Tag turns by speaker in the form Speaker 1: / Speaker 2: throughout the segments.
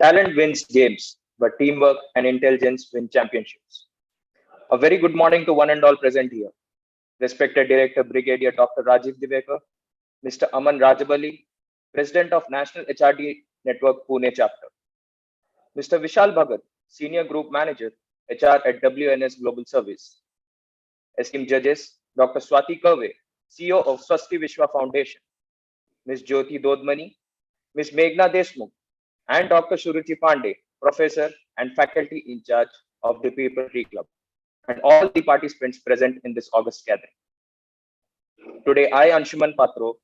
Speaker 1: Talent wins games, but teamwork and intelligence win championships. A very good morning to one and all present here. Respected Director Brigadier Dr. Rajiv Divekar, Mr. Aman Rajabali, President of National HRD Network Pune Chapter, Mr. Vishal Bhagat, Senior Group Manager, HR at WNS Global Service, esteemed judges, Dr. Swati Curve, CEO of Swasti Vishwa Foundation, Ms. Jyoti Dodmani, Ms. Meghna Deshmukh, and Dr. Shuruchi Pandey, Professor and Faculty in charge of the People Tree Club, and all the participants present in this August gathering. Today, I, Anshuman Patro,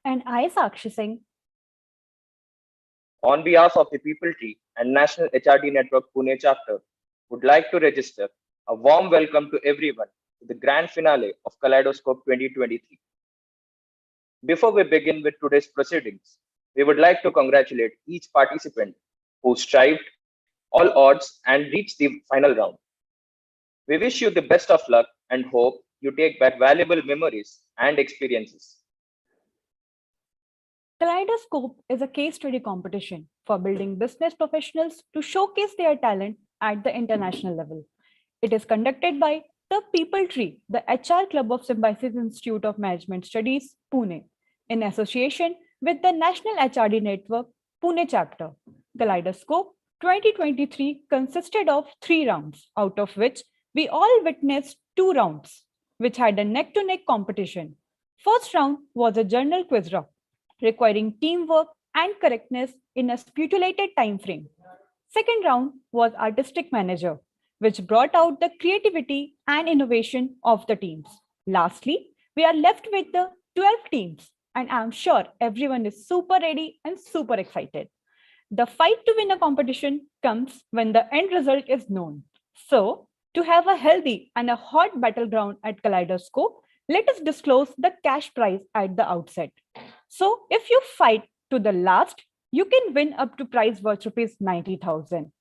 Speaker 2: And I, Sakshi Singh,
Speaker 1: on behalf of the People Tree and National HRD Network Pune chapter, would like to register a warm welcome to everyone to the grand finale of Kaleidoscope 2023. Before we begin with today's proceedings, we would like to congratulate each participant who strived all odds and reached the final round. We wish you the best of luck and hope you take back valuable memories and experiences.
Speaker 2: Kaleidoscope is a case study competition for building business professionals to showcase their talent at the international level. It is conducted by the People Tree, the HR Club of Symbiosis Institute of Management Studies, Pune, in association with the National HRD Network, Pune chapter. Kaleidoscope 2023 consisted of 3 rounds, out of which we all witnessed 2 rounds, which had a neck-to-neck competition. First round was a journal quiz round, requiring teamwork and correctness in a stipulated time frame. Second round was artistic manager, which brought out the creativity and innovation of the teams. Lastly, we are left with the 12 teams, and I'm sure everyone is super ready and super excited. The fight to win a competition comes when the end result is known. So, to have a healthy and a hot battleground at Kaleidoscope, let us disclose the cash prize at the outset. So, if you fight to the last, you can win up to prize worth rupees 90,000.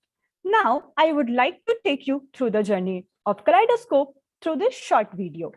Speaker 2: Now, I would like to take you through the journey of Kaleidoscope through this short video.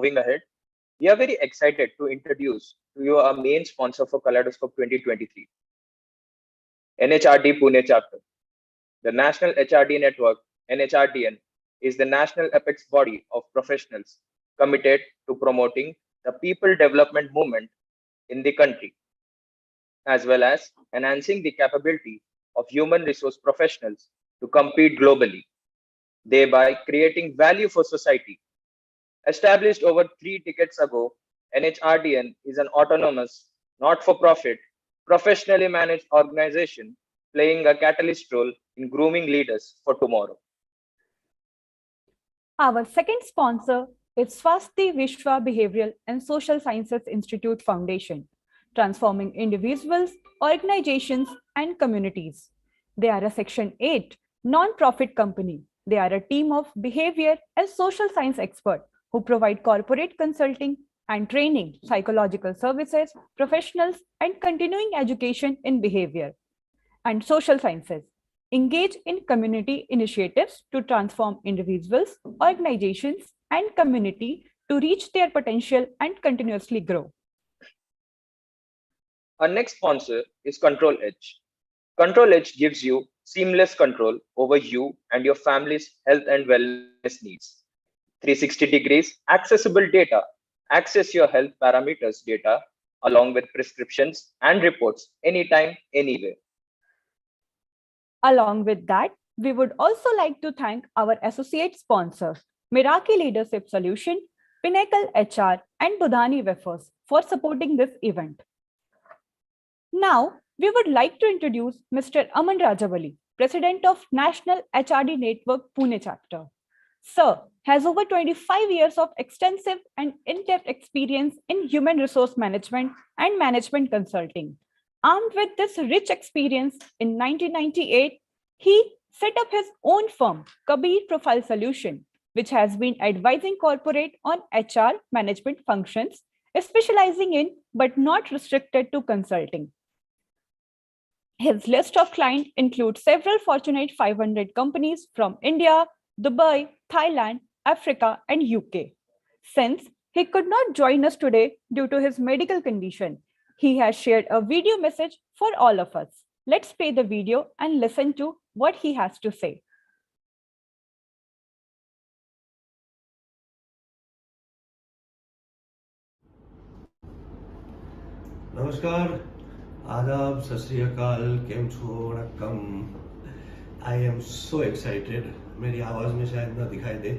Speaker 1: moving ahead, we are very excited to introduce to you our main sponsor for Kaleidoscope 2023, NHRD Pune chapter. The National HRD Network, NHRDN, is the national apex body of professionals committed to promoting the people development movement in the country, as well as enhancing the capability of human resource professionals to compete globally, thereby creating value for society. Established over 3 decades ago, NHRDN is an autonomous, not for profit, professionally managed organization playing a catalyst role in grooming leaders for tomorrow.
Speaker 2: Our second sponsor is Swasti Vishwa Behavioral and Social Sciences Institute Foundation, transforming individuals, organizations, and communities. They are a Section 8 non-profit company. They are a team of behavior and social science experts who provide corporate consulting and training, psychological services, professionals, and continuing education in behavior and social sciences. Engage in community initiatives to transform individuals, organizations, and community to reach their potential and continuously grow.
Speaker 1: Our next sponsor is Control Edge. Control Edge gives you seamless control over you and your family's health and wellness needs. 360 degrees accessible data. Access your health parameters data along with prescriptions and reports anytime, anywhere.
Speaker 2: Along with that, we would also like to thank our associate sponsors, Meraki Leadership Solution, Pinnacle HR, and Budhani Wafers for supporting this event. Now, we would like to introduce Mr. Aman Rajawali, President of National HRD Network Pune chapter. Sir has over 25 years of extensive and in-depth experience in human resource management and management consulting. Armed with this rich experience, in 1998, he set up his own firm, Kabir Profile Solution, which has been advising corporate on HR management functions, specializing in but not restricted to consulting. His list of clients includes several Fortune 500 companies from India, Dubai, Thailand, Africa, and UK. Since he could not join us today due to his medical condition, he has shared a video message for all of us. Let's play the video and listen to what he has to say.
Speaker 3: नमस्कार, आदाब, सत श्री अकाल, केम छो, वणक्कम। I am so excited. मेरी आवाज़ में शायद ना दिखाई दे,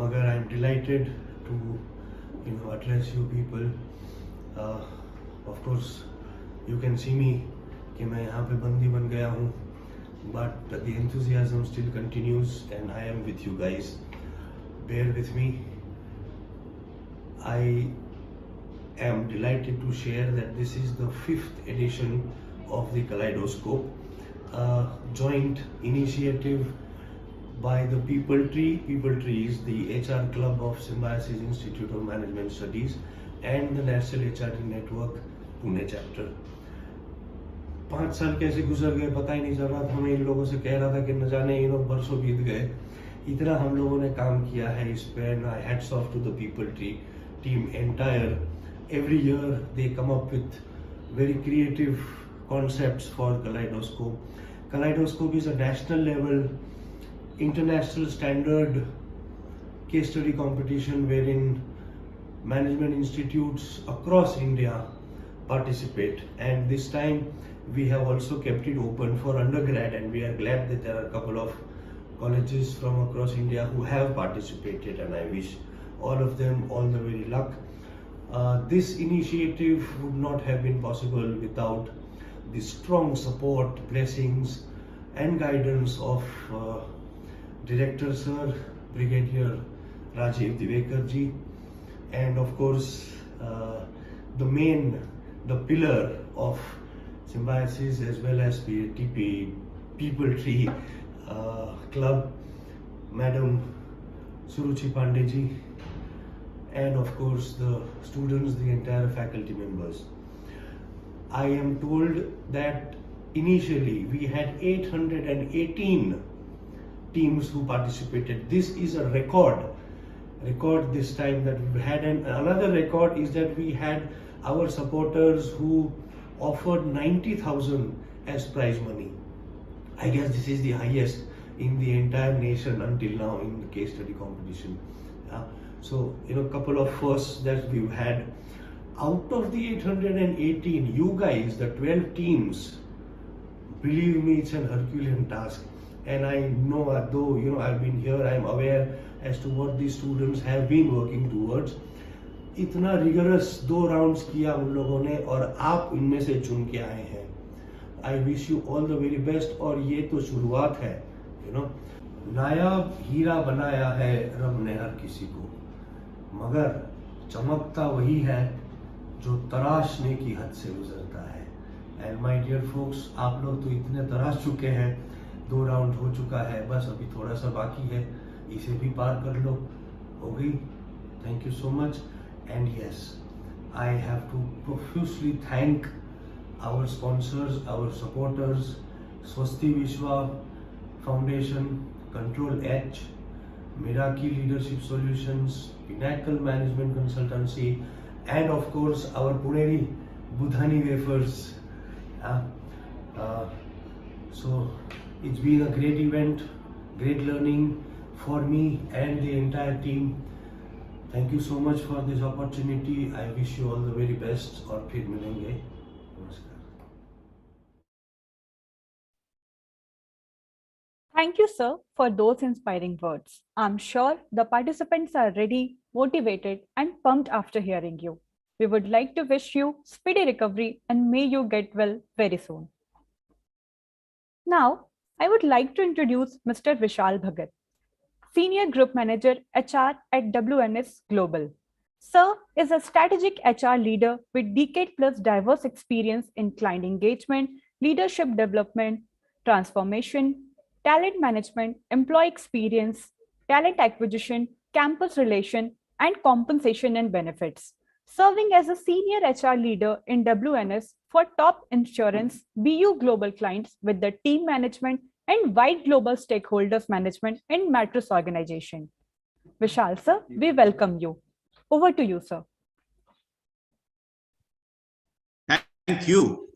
Speaker 3: मगर I am delighted to address you people. Of course you can see me कि मैं यहाँ पे बंदी बन गया हूँ, but the enthusiasm still continues and I am with you guys. Bear with me. I am delighted to share that this is the 5th edition of the Kaleidoscope, a joint initiative by the People Tree. People Tree is the HR club of Symbiosis Institute of Management Studies and the National HRD Network Pune chapter. 5 साल कैसे गुजर गए पता ही नहीं चल रहा था। मैं इन लोगों से कह रहा था कि न जाने इन लोग बरसों बीत गए, इतना हम लोगों ने काम किया है इस पे। Hats off to the people tree team entire. Every year they come up with very creative concepts for Kaleidoscope. Kaleidoscope is a national level, international standard case study competition wherein management institutes across India participate, and this time we have also kept it open for undergrad, and we are glad that there are a couple of colleges from across India who have participated, and I wish all of them all the very luck. This initiative would not have been possible without the strong support, blessings and guidance of Director Sir, Brigadier Rajiv Divekar ji, and of course the pillar of Symbiosis as well as PTP People Tree Club, Madam Suruchi Pandey ji, and of course the students, the entire faculty members. I am told that initially we had 818 teams who participated. This is a record, record this time that we had, and another record is that we had our supporters who offered 90,000 as prize money. I guess this is the highest in the entire nation until now in the case study competition. So, couple of firsts that we've had. Out of the 818, you guys, the 12 teams, believe me, it's an Herculean task. And I know, though, I've been here, I'm aware as to what these students have been working towards. इतना rigorous 2 rounds किया उन लोगों ने और आप इनमें से चुन के आए हैं. I wish you all the very best. और ये तो शुरुआत है, नायाब हीरा बनाया है रब ने हर किसी को, मगर चमकता वही है जो तराशने की हद से गुजरता है. एंड माय डियर फोक्स, आप लोग तो इतने तराश चुके हैं, 2 राउंड हो चुका है, बस अभी थोड़ा सा बाकी है, इसे भी पार कर लो, हो गई. Thank you so much. And yes, I have to profusely thank our sponsors, our supporters, Swasti Vishwa Foundation, Control H, Miraki Leadership Solutions, Pinnacle Management Consultancy, and of course our Puneri Budhani Wafers. So it's been a great event, great learning for me and the entire team. Thank you so much for this opportunity. I wish you all the very best. और फिर मिलेंगे. नमस्कार.
Speaker 2: Thank you, sir, for those inspiring words. I'm sure the participants are ready, motivated, and pumped after hearing you. We would like to wish you speedy recovery and may you get well very soon. Now, I would like to introduce Mr. Vishal Bhagat, Senior Group Manager HR at WNS Global. Sir is a strategic HR leader with decade-plus diverse experience in client engagement, leadership development, transformation, talent management, employee experience, talent acquisition, campus relation, and compensation and benefits. Serving as a senior HR leader in WNS for top insurance BU global clients with the team management and wide global stakeholders management in Mattress organization. Vishal sir, we welcome you. Over to you, sir.
Speaker 4: Thank you.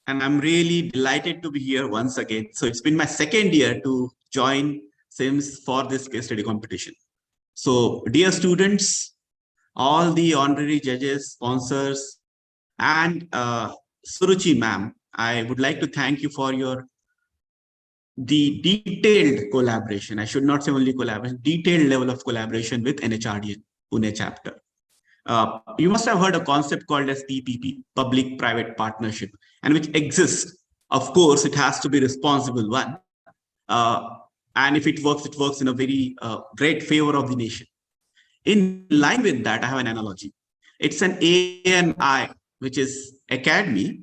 Speaker 4: And I'm really delighted to be here once again. So it's been my second year to join SIMS for this case study competition. So dear students, all the honorary judges, sponsors, and Suruchi ma'am, I would like to thank you for the detailed collaboration. I should not say only collaboration, detailed level of collaboration with NHRDN Pune chapter. You must have heard a concept called as PPP, public-private partnership, and which exists. Of course, it has to be responsible one. And if it works in a very great favor of the nation. In line with that, I have an analogy. It's an ANI, which is academy,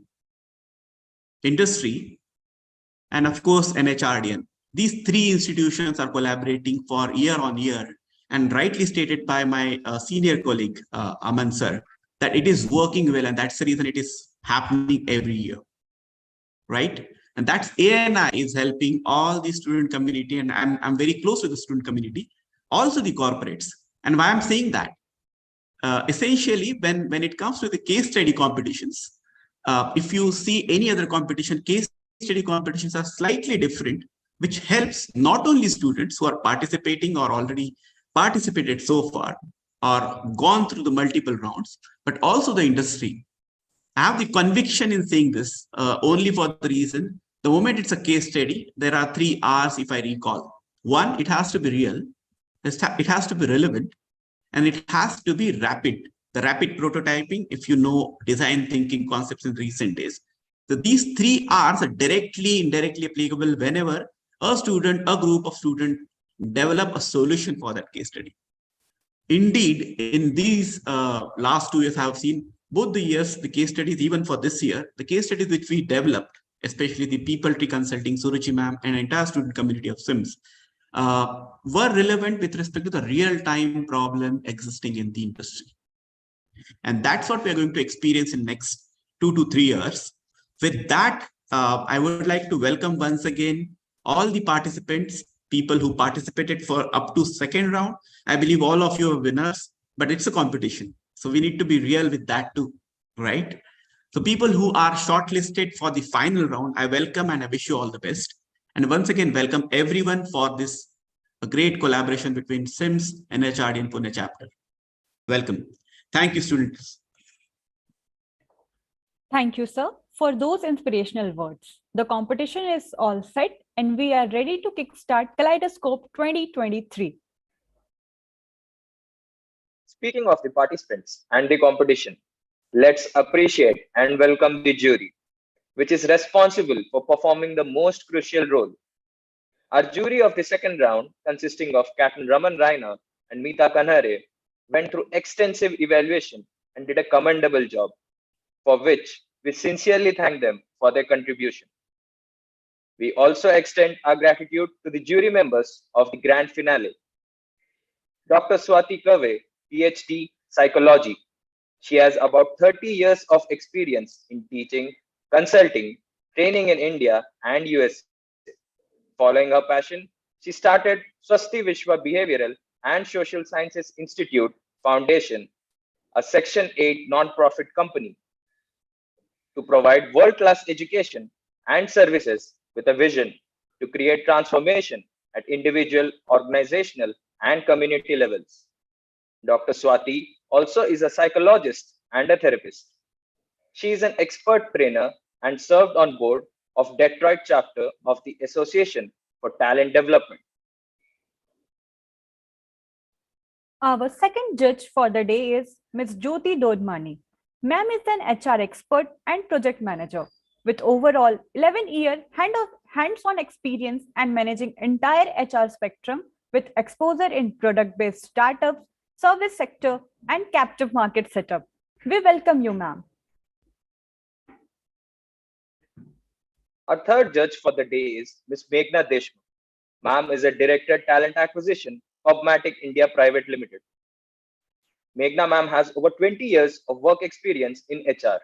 Speaker 4: industry, and of course, NHRDN. These 3 institutions are collaborating for year on year, and rightly stated by my senior colleague, Aman sir, that it is working well, and that's the reason it is happening every year, right? And that's ANI is helping all the student community, and I'm very close to the student community, also the corporates. And why I'm saying that? Essentially, when it comes to the case study competitions, if you see any other competition, case study competitions are slightly different, which helps not only students who are participating or already participated so far or gone through the multiple rounds, but also the industry. I have the conviction in saying this only for the reason, the moment it's a case study, there are 3 R's if I recall. 1, it has to be real, it has to be relevant, and it has to be rapid. The rapid prototyping, if you know design thinking concepts in recent days. So these 3 R's are directly, indirectly applicable whenever a student, a group of students develop a solution for that case study. Indeed, in these last 2 years, I have seen both the years, the case studies, even for this year, the case studies which we developed, especially the People Tree Consulting, Suruchi ma'am, and entire student community of SIMS, were relevant with respect to the real-time problem existing in the industry. And that's what we're going to experience in next 2 to 3 years. With that, I would like to welcome once again all the participants people who participated for up to second round. I believe all of you are winners, but it's a competition. So we need to be real with that too, right? So people who are shortlisted for the final round, I welcome and I wish you all the best. And once again, welcome everyone for this a great collaboration between SIMS, NHRD and Pune chapter. Welcome. Thank you, students.
Speaker 2: Thank you, sir, for those inspirational words. The competition is all set and we are ready to kickstart Kaleidoscope 2023.
Speaker 1: Speaking of the participants and the competition, let's appreciate and welcome the jury, which is responsible for performing the most crucial role. Our jury of the second round, consisting of Captain Raman Raina and Meeta Kanhare, went through extensive evaluation and did a commendable job, for which we sincerely thank them for their contribution. We also extend our gratitude to the jury members of the grand finale. Dr. Swati Kave, PhD Psychology. She has about 30 years of experience in teaching, consulting, training in India and USA. Following her passion, she started Swasti Vishwa Behavioral and Social Sciences Institute Foundation, a Section 8 non-profit company, to provide world-class education and services with a vision to create transformation at individual, organizational, and community levels. Dr. Swati also is a psychologist and a therapist. She is an expert trainer and served on board of Detroit chapter of the Association for Talent Development.
Speaker 2: Our second judge for the day is Ms. Jyoti Dodmani. Ma'am is an HR expert and project manager with overall 11-year hands-on experience and managing entire HR spectrum with exposure in product-based startups, service sector, and captive market setup. We welcome you, ma'am.
Speaker 1: Our third judge for the day is Ms. Meghna Deshmukh. Ma'am is a Director Talent Acquisition, Pubmatic India Private Limited. Meghna ma'am has over 20 years of work experience in HR.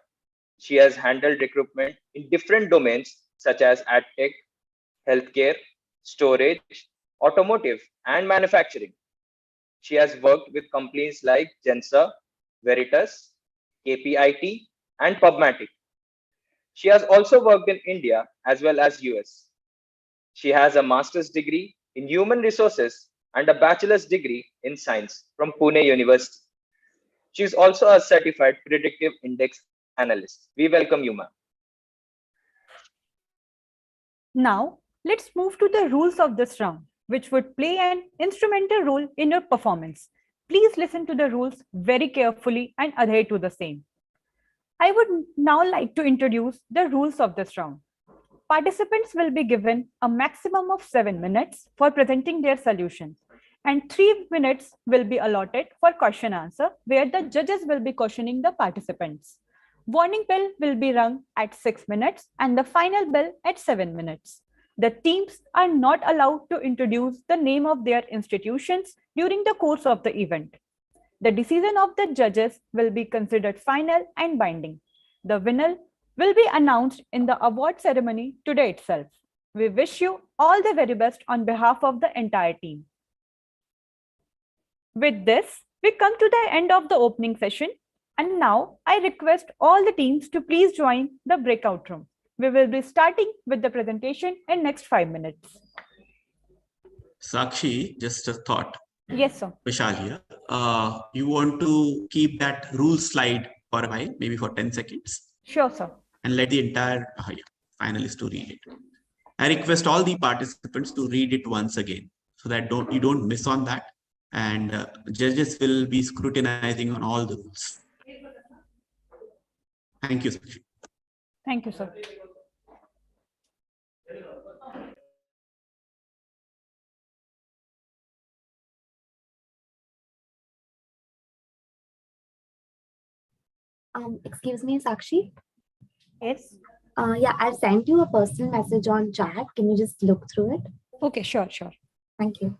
Speaker 1: She has handled recruitment in different domains such as AdTech, healthcare, storage, automotive, and manufacturing. She has worked with companies like Gensa, Veritas, KPIT, and Pubmatic. She has also worked in India as well as US. She has a master's degree in human resources and a bachelor's degree in science from Pune University. She is also a certified predictive index analyst. We welcome you, ma'am.
Speaker 2: Now, let's move to the rules of this round, which would play an instrumental role in your performance. Please listen to the rules very carefully and adhere to the same. I would now like to introduce the rules of this round. Participants will be given a maximum of 7 minutes for presenting their solutions, and 3 minutes will be allotted for question answer, where the judges will be questioning the participants. Warning bell will be rung at 6 minutes and the final bell at 7 minutes. The teams are not allowed to introduce the name of their institutions during the course of the event. The decision of the judges will be considered final and binding. The winner will be announced in the award ceremony today itself. We wish you all the very best on behalf of the entire team. With this, we come to the end of the opening session. And now I request all the teams to please join the breakout room. We will be starting with the presentation in next 5 minutes.
Speaker 4: Sakshi, just a thought.
Speaker 2: Yes, sir.
Speaker 4: Vishal here. You want to keep that rule slide for a while, maybe for 10 seconds.
Speaker 2: Sure, sir.
Speaker 4: And let the entire finalist to read it. I request all the participants to read it once again so that you don't miss on that. And judges will be scrutinizing on all the rules. Thank you, Sakshi.
Speaker 2: Thank you, sir.
Speaker 5: Excuse me, Sakshi.
Speaker 2: Yes.
Speaker 5: Yeah, I've sent you a personal message on chat. Can you just look through it?
Speaker 2: Okay, sure.
Speaker 5: Thank you.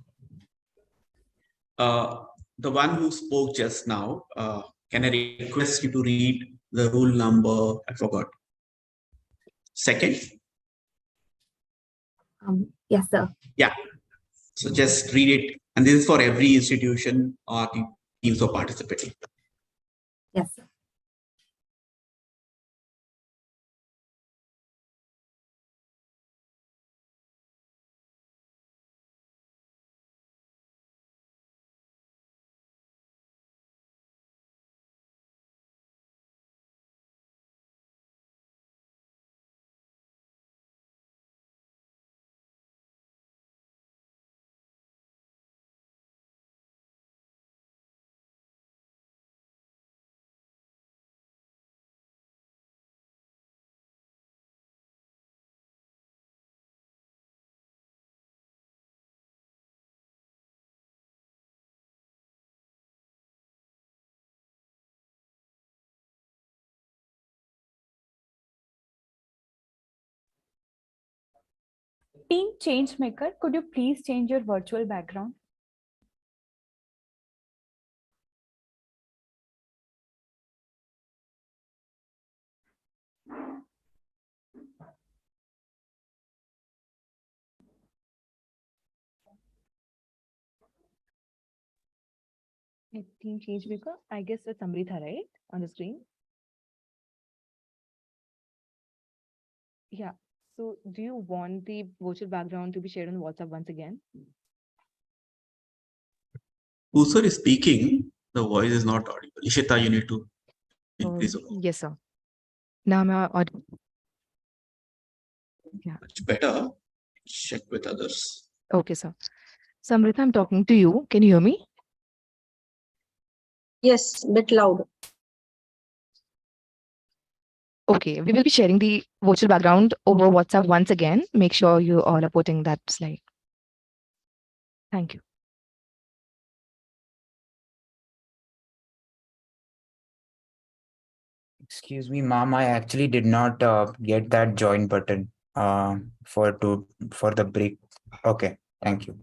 Speaker 4: The one who spoke just now, can I request you to read the rule number? I forgot. Second?
Speaker 5: Yes, sir.
Speaker 4: Yeah. So just read it. And this is for every institution or the teams who are participating.
Speaker 5: Yes, sir.
Speaker 2: Team Changemaker, could you please change your virtual background?
Speaker 6: Team Changemaker, I guess it's Amrita, right? On the screen. Yeah. So do you want the virtual background to be shared on WhatsApp once again?
Speaker 4: Whoever is speaking, the voice is not audible. Ishita, you need to increase the volume.
Speaker 6: Yes, sir. Now I'm audible. Yeah.
Speaker 4: Much better. Check with others.
Speaker 6: Okay, sir. So Amrita, I'm talking to you. Can you hear me?
Speaker 7: Yes, bit loud.
Speaker 6: Okay, we will be sharing the virtual background over WhatsApp once again. Make sure you all are putting that slide. Thank you.
Speaker 8: Excuse me, ma'am. I actually did not get that join button for the break. Okay, thank you.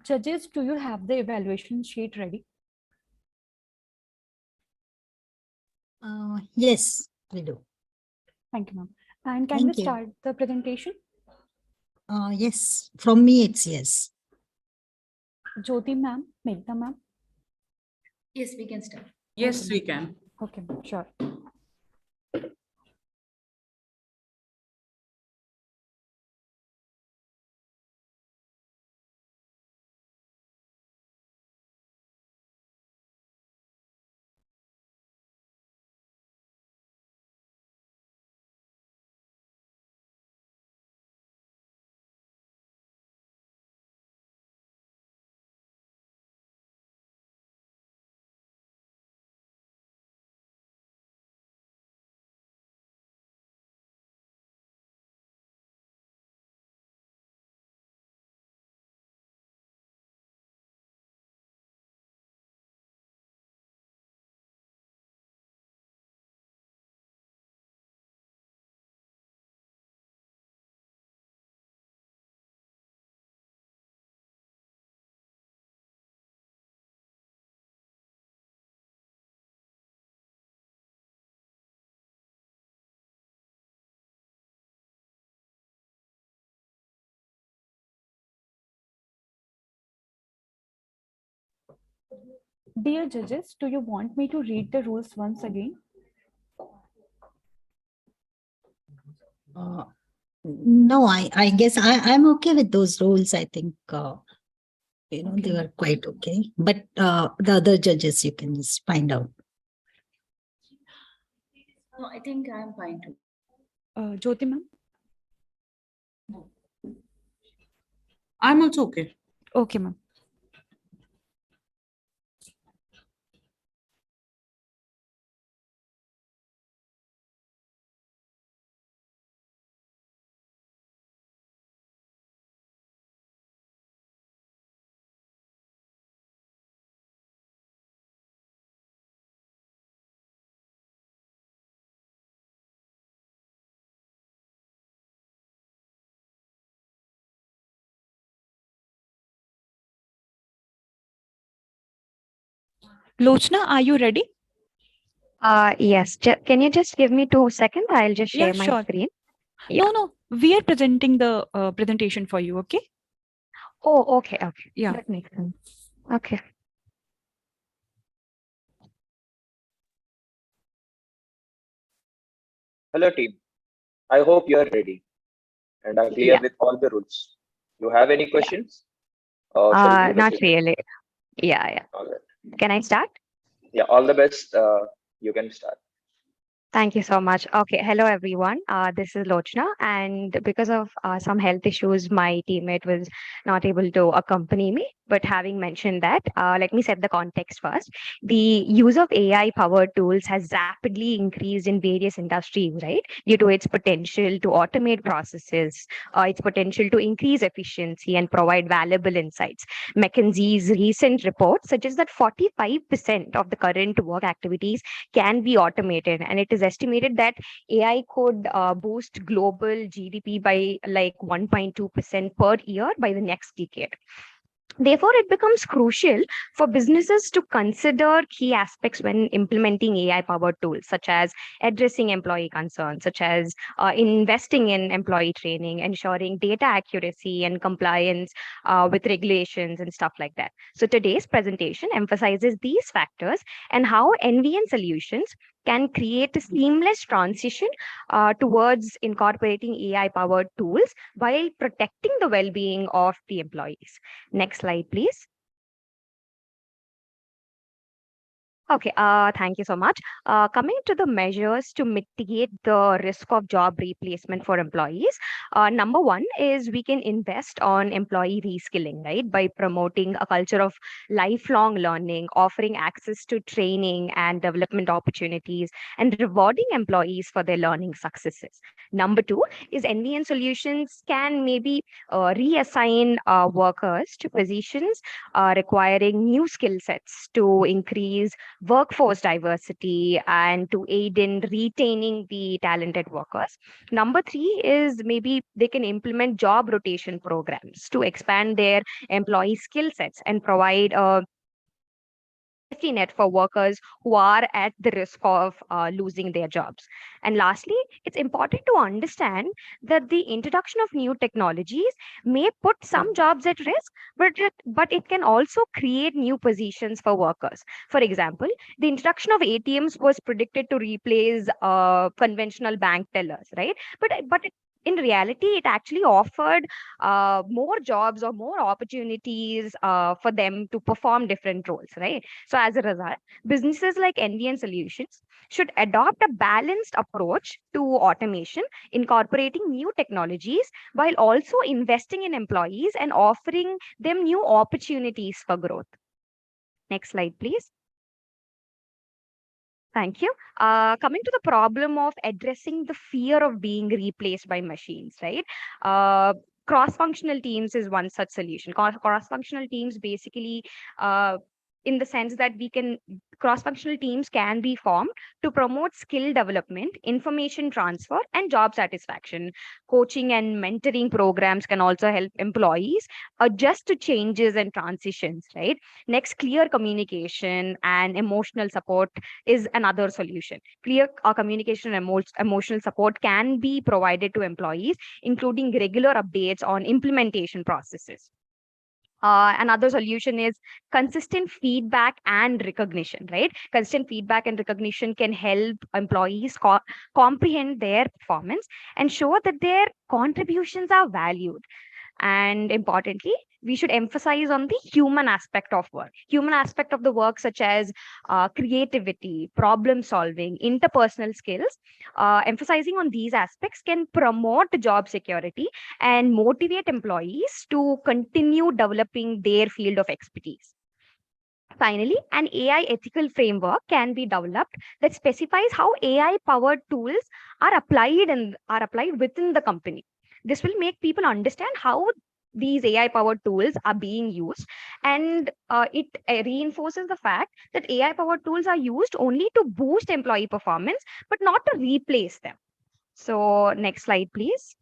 Speaker 2: Judges, do you have the evaluation sheet ready?
Speaker 7: Yes, we do.
Speaker 2: Thank you, ma'am. And can we
Speaker 7: Thank you.
Speaker 2: start the presentation?
Speaker 7: Yes, from me it's yes.
Speaker 2: Jyoti ma'am, Meghna ma'am.
Speaker 9: Yes, we can start.
Speaker 10: Yes, we can.
Speaker 2: Okay, ma'am, sure. Dear judges, do you want me to read the rules once again?
Speaker 7: No, I guess I'm okay with those rules. I think, they
Speaker 2: Okay.
Speaker 7: were quite okay. But the other judges, you can just find out.
Speaker 9: No, I think I'm fine too.
Speaker 2: Jyoti ma'am?
Speaker 10: I'm also okay.
Speaker 2: Okay, ma'am. Lochna, are you ready?
Speaker 11: Yes. Can you just give me 2 seconds? I'll just
Speaker 2: Yeah,
Speaker 11: share my
Speaker 2: sure.
Speaker 11: screen. Yeah.
Speaker 2: No, we are presenting the presentation for you, okay?
Speaker 11: Oh, okay. Okay.
Speaker 2: Yeah.
Speaker 11: That makes sense. Okay.
Speaker 1: Hello, team. I hope you are ready and are clear
Speaker 11: Yeah.
Speaker 1: with all the rules. You have any questions? Or shall we
Speaker 11: Not
Speaker 1: proceed?
Speaker 11: really. Yeah.
Speaker 1: All right.
Speaker 11: Can I start?
Speaker 1: Yeah, all the best. You can start.
Speaker 11: Thank you so much. Okay, hello everyone. This is Lochna, and because of some health issues, my teammate was not able to accompany me. But having mentioned that, let me set the context first. The use of AI-powered tools has rapidly increased in various industries, right? Due to its potential to automate processes, its potential to increase efficiency and provide valuable insights. McKinsey's recent report suggests that 45% of the current work activities can be automated, and it is estimated that AI could boost global GDP by like 1.2% per year by the next decade. Therefore, it becomes crucial for businesses to consider key aspects when implementing AI powered tools, such as addressing employee concerns, such as investing in employee training, ensuring data accuracy and compliance with regulations and stuff like that. So, today's presentation emphasizes these factors and how NVN solutions can create a seamless transition towards incorporating AI powered tools while protecting the well being of the employees. Next slide, please. Okay, thank you so much. Coming to the measures to mitigate the risk of job replacement for employees, number one is we can invest on employee reskilling, right? By promoting a culture of lifelong learning, offering access to training and development opportunities, and rewarding employees for their learning successes. Number two is NVN solutions can maybe reassign workers to positions requiring new skill sets to increase workforce diversity and to aid in retaining the talented workers. Number three is maybe they can implement job rotation programs to expand their employee skill sets and provide a safety net for workers who are at the risk of losing their jobs. And lastly, it's important to understand that the introduction of new technologies may put some jobs at risk, but it can also create new positions for workers. For example, the introduction of ATMs was predicted to replace conventional bank tellers, right? In reality, it actually offered more jobs or more opportunities for them to perform different roles, right? So as a result, businesses like NVN Solutions should adopt a balanced approach to automation, incorporating new technologies while also investing in employees and offering them new opportunities for growth. Next slide, please. Thank you. Coming to the problem of addressing the fear of being replaced by machines, right? Cross-functional teams is one such solution. Cross-functional teams basically, in the sense that cross-functional teams can be formed to promote skill development, information transfer, and job satisfaction. Coaching and mentoring programs can also help employees adjust to changes and transitions, right? Next, clear communication and emotional support is another solution. Clear communication and emotional support can be provided to employees, including regular updates on implementation processes. Another solution is consistent feedback and recognition, right? Consistent feedback and recognition can help employees comprehend their performance and show that their contributions are valued. And importantly, we should emphasize on the human aspect of work, human aspect of the work, such as creativity, problem solving, interpersonal skills. Emphasizing on these aspects can promote job security and motivate employees to continue developing their field of expertise. Finally, an AI ethical framework can be developed that specifies how AI powered tools are applied within the company. This will make people understand how these AI powered tools are being used, and it reinforces the fact that AI powered tools are used only to boost employee performance, but not to replace them. So, next slide, please.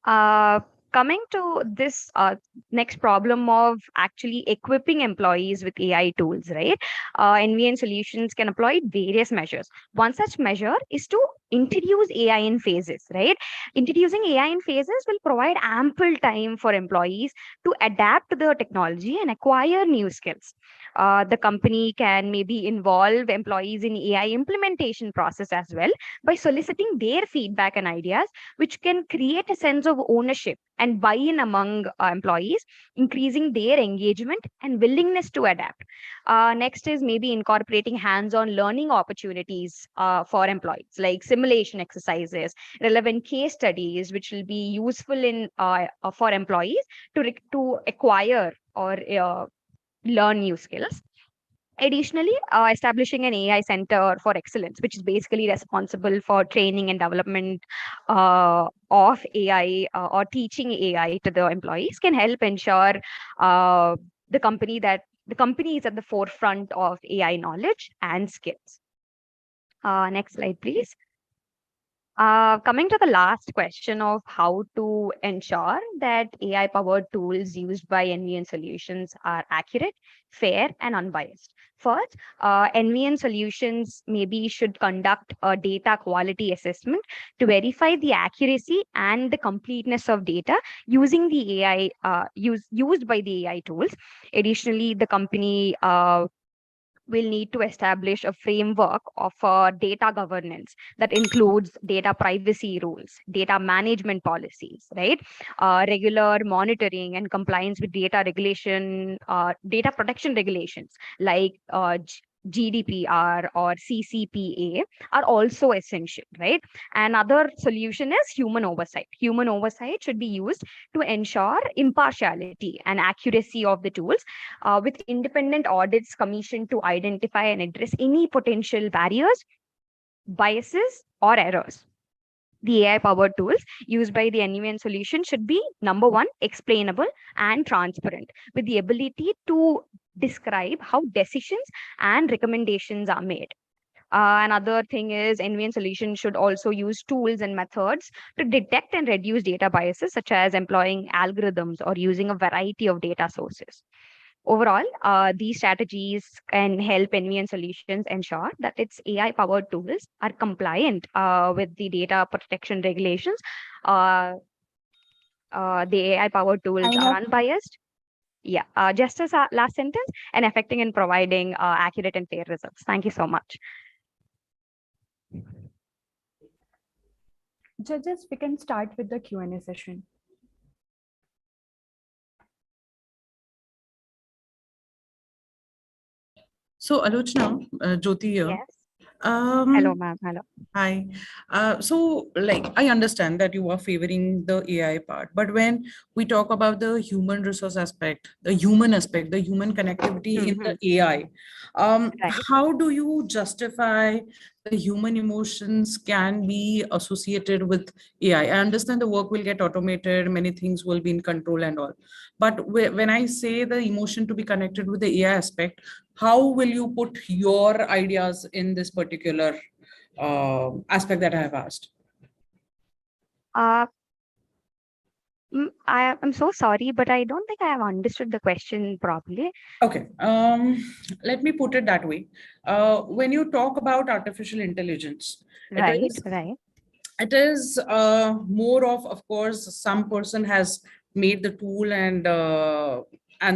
Speaker 11: Uh, Coming to this next problem of actually equipping employees with AI tools, right? NVN Solutions can employ various measures. One such measure is to introduce AI in phases, right? Introducing AI in phases will provide ample time for employees to adapt to the technology and acquire new skills. The company can maybe involve employees in AI implementation process as well by soliciting their feedback and ideas, which can create a sense of ownership and buy-in among employees, increasing their engagement and willingness to adapt. Next is maybe incorporating hands-on learning opportunities for employees, like simulation exercises, relevant case studies, which will be useful in for employees to acquire or learn new skills. Additionally, establishing an AI center for excellence, which is basically responsible for training and development of AI or teaching AI to the employees, can help ensure the company is at the forefront of AI knowledge and skills. Next slide, please. Coming to the last question of how to ensure that AI powered tools used by NVN Solutions are accurate, fair, and unbiased. First, NVN Solutions maybe should conduct a data quality assessment to verify the accuracy and the completeness of data using the AI used by the AI tools. Additionally, the company will need to establish a framework of data governance that includes data privacy rules, data management policies, right? Regular monitoring and compliance with data protection regulations like GDPR or CCPA are also essential, right? Another solution is human oversight. Human oversight should be used to ensure impartiality and accuracy of the tools, with independent audits commissioned to identify and address any potential barriers, biases, or errors. The AI powered tools used by the NVN solution should be, number one, explainable and transparent, with the ability to describe how decisions and recommendations are made. Another thing is NVN solution should also use tools and methods to detect and reduce data biases, such as employing algorithms or using a variety of data sources. Overall, these strategies can help NVN Solutions ensure that its AI-powered tools are compliant with the data protection regulations. The AI-powered tools are unbiased. Yeah, just as a last sentence, and effective in providing accurate and fair results. Thank you so much.
Speaker 2: Judges, we can start with the Q&A session.
Speaker 10: So, Alochna, Jyoti here.
Speaker 11: Yes. Hello, ma'am. Hello.
Speaker 10: Hi. So, like, I understand that you are favoring the AI part, but when we talk about the human resource aspect, the human connectivity in the AI, how do you justify the human emotions can be associated with AI? I understand the work will get automated, many things will be in control and all. But when I say the emotion to be connected with the AI aspect, how will you put your ideas in this particular aspect that I have asked?
Speaker 11: I'm so sorry, but I don't think I have understood the question properly.
Speaker 10: Okay, let me put it that way. When you talk about artificial intelligence,
Speaker 11: Right.
Speaker 10: it is more of course, some person has made the tool and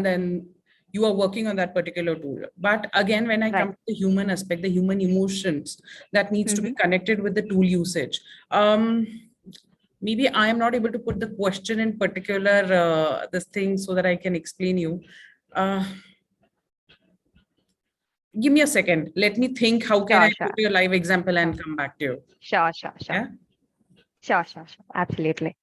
Speaker 10: then you are working on that particular tool. But again, when I come to the human aspect, the human emotions that needs to be connected with the tool usage. Maybe I am not able to put the question in particular, this thing so that I can explain you. Give me a second. Let me think. How can I put a live example and come back to you?
Speaker 11: Sure.
Speaker 10: Yeah?
Speaker 11: Sure. Absolutely.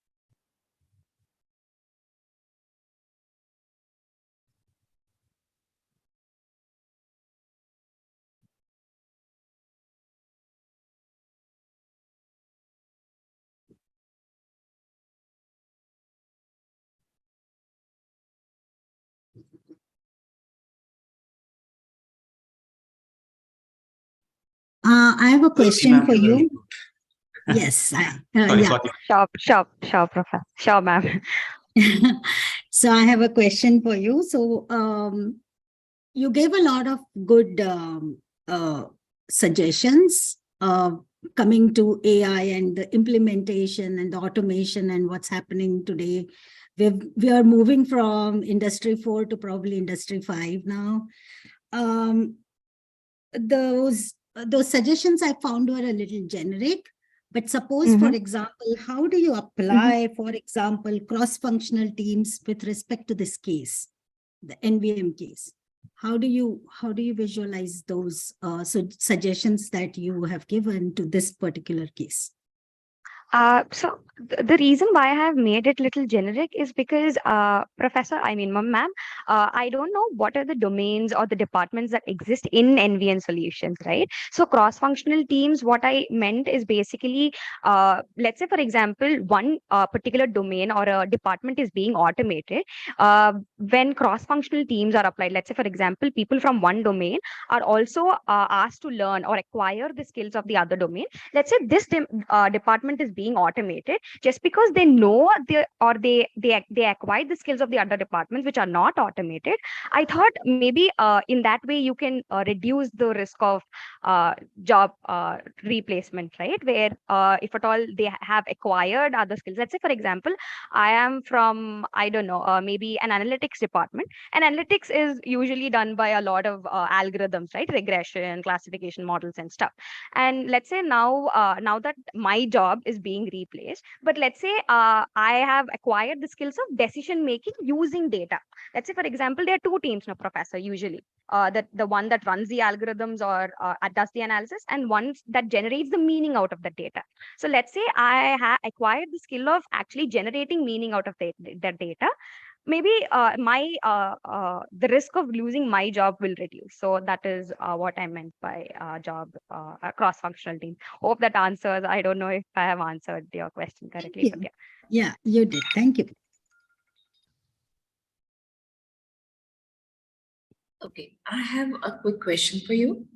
Speaker 7: I have a question
Speaker 4: ma'am,
Speaker 7: for
Speaker 4: very
Speaker 7: you.
Speaker 4: good.
Speaker 7: Yes.
Speaker 4: Sorry,
Speaker 7: Yeah.
Speaker 11: Sure, Professor. Sure, ma'am.
Speaker 7: So I have a question for you. So you gave a lot of good suggestions coming to AI and the implementation and the automation and what's happening today. We are moving from Industry 4 to probably Industry 5 now. Those suggestions I found were a little generic. But suppose, for example, how do you apply, for example, cross-functional teams with respect to this case, the NVM case? How do you visualize those suggestions that you have given to this particular case?
Speaker 11: So the reason why I have made it little generic is because, Professor, ma'am, I don't know what are the domains or the departments that exist in NVN solutions, right? So cross-functional teams, what I meant is basically, let's say, for example, one particular domain or a department is being automated. When cross-functional teams are applied, let's say, for example, people from one domain are also asked to learn or acquire the skills of the other domain. Let's say this department is being automated just because they know they acquired the skills of the other departments which are not automated. I thought maybe in that way you can reduce the risk of job replacement, right? Where if at all they have acquired other skills. Let's say, for example, I am from, I don't know, maybe an analytics department, and analytics is usually done by a lot of algorithms, right? Regression, classification models and stuff. And let's say now that my job is being replaced, but let's say I have acquired the skills of decision making using data. Let's say, for example, there are two teams, no, Professor, usually. That the one that runs the algorithms or does the analysis, and one that generates the meaning out of the data. So let's say I have acquired the skill of actually generating meaning out of that data. Maybe the risk of losing my job will reduce. So that is what I meant by job cross-functional team. Hope that answers. I don't know if I have answered your question correctly. But
Speaker 7: yeah, you did. Thank you.
Speaker 9: Okay, I have a quick question for you.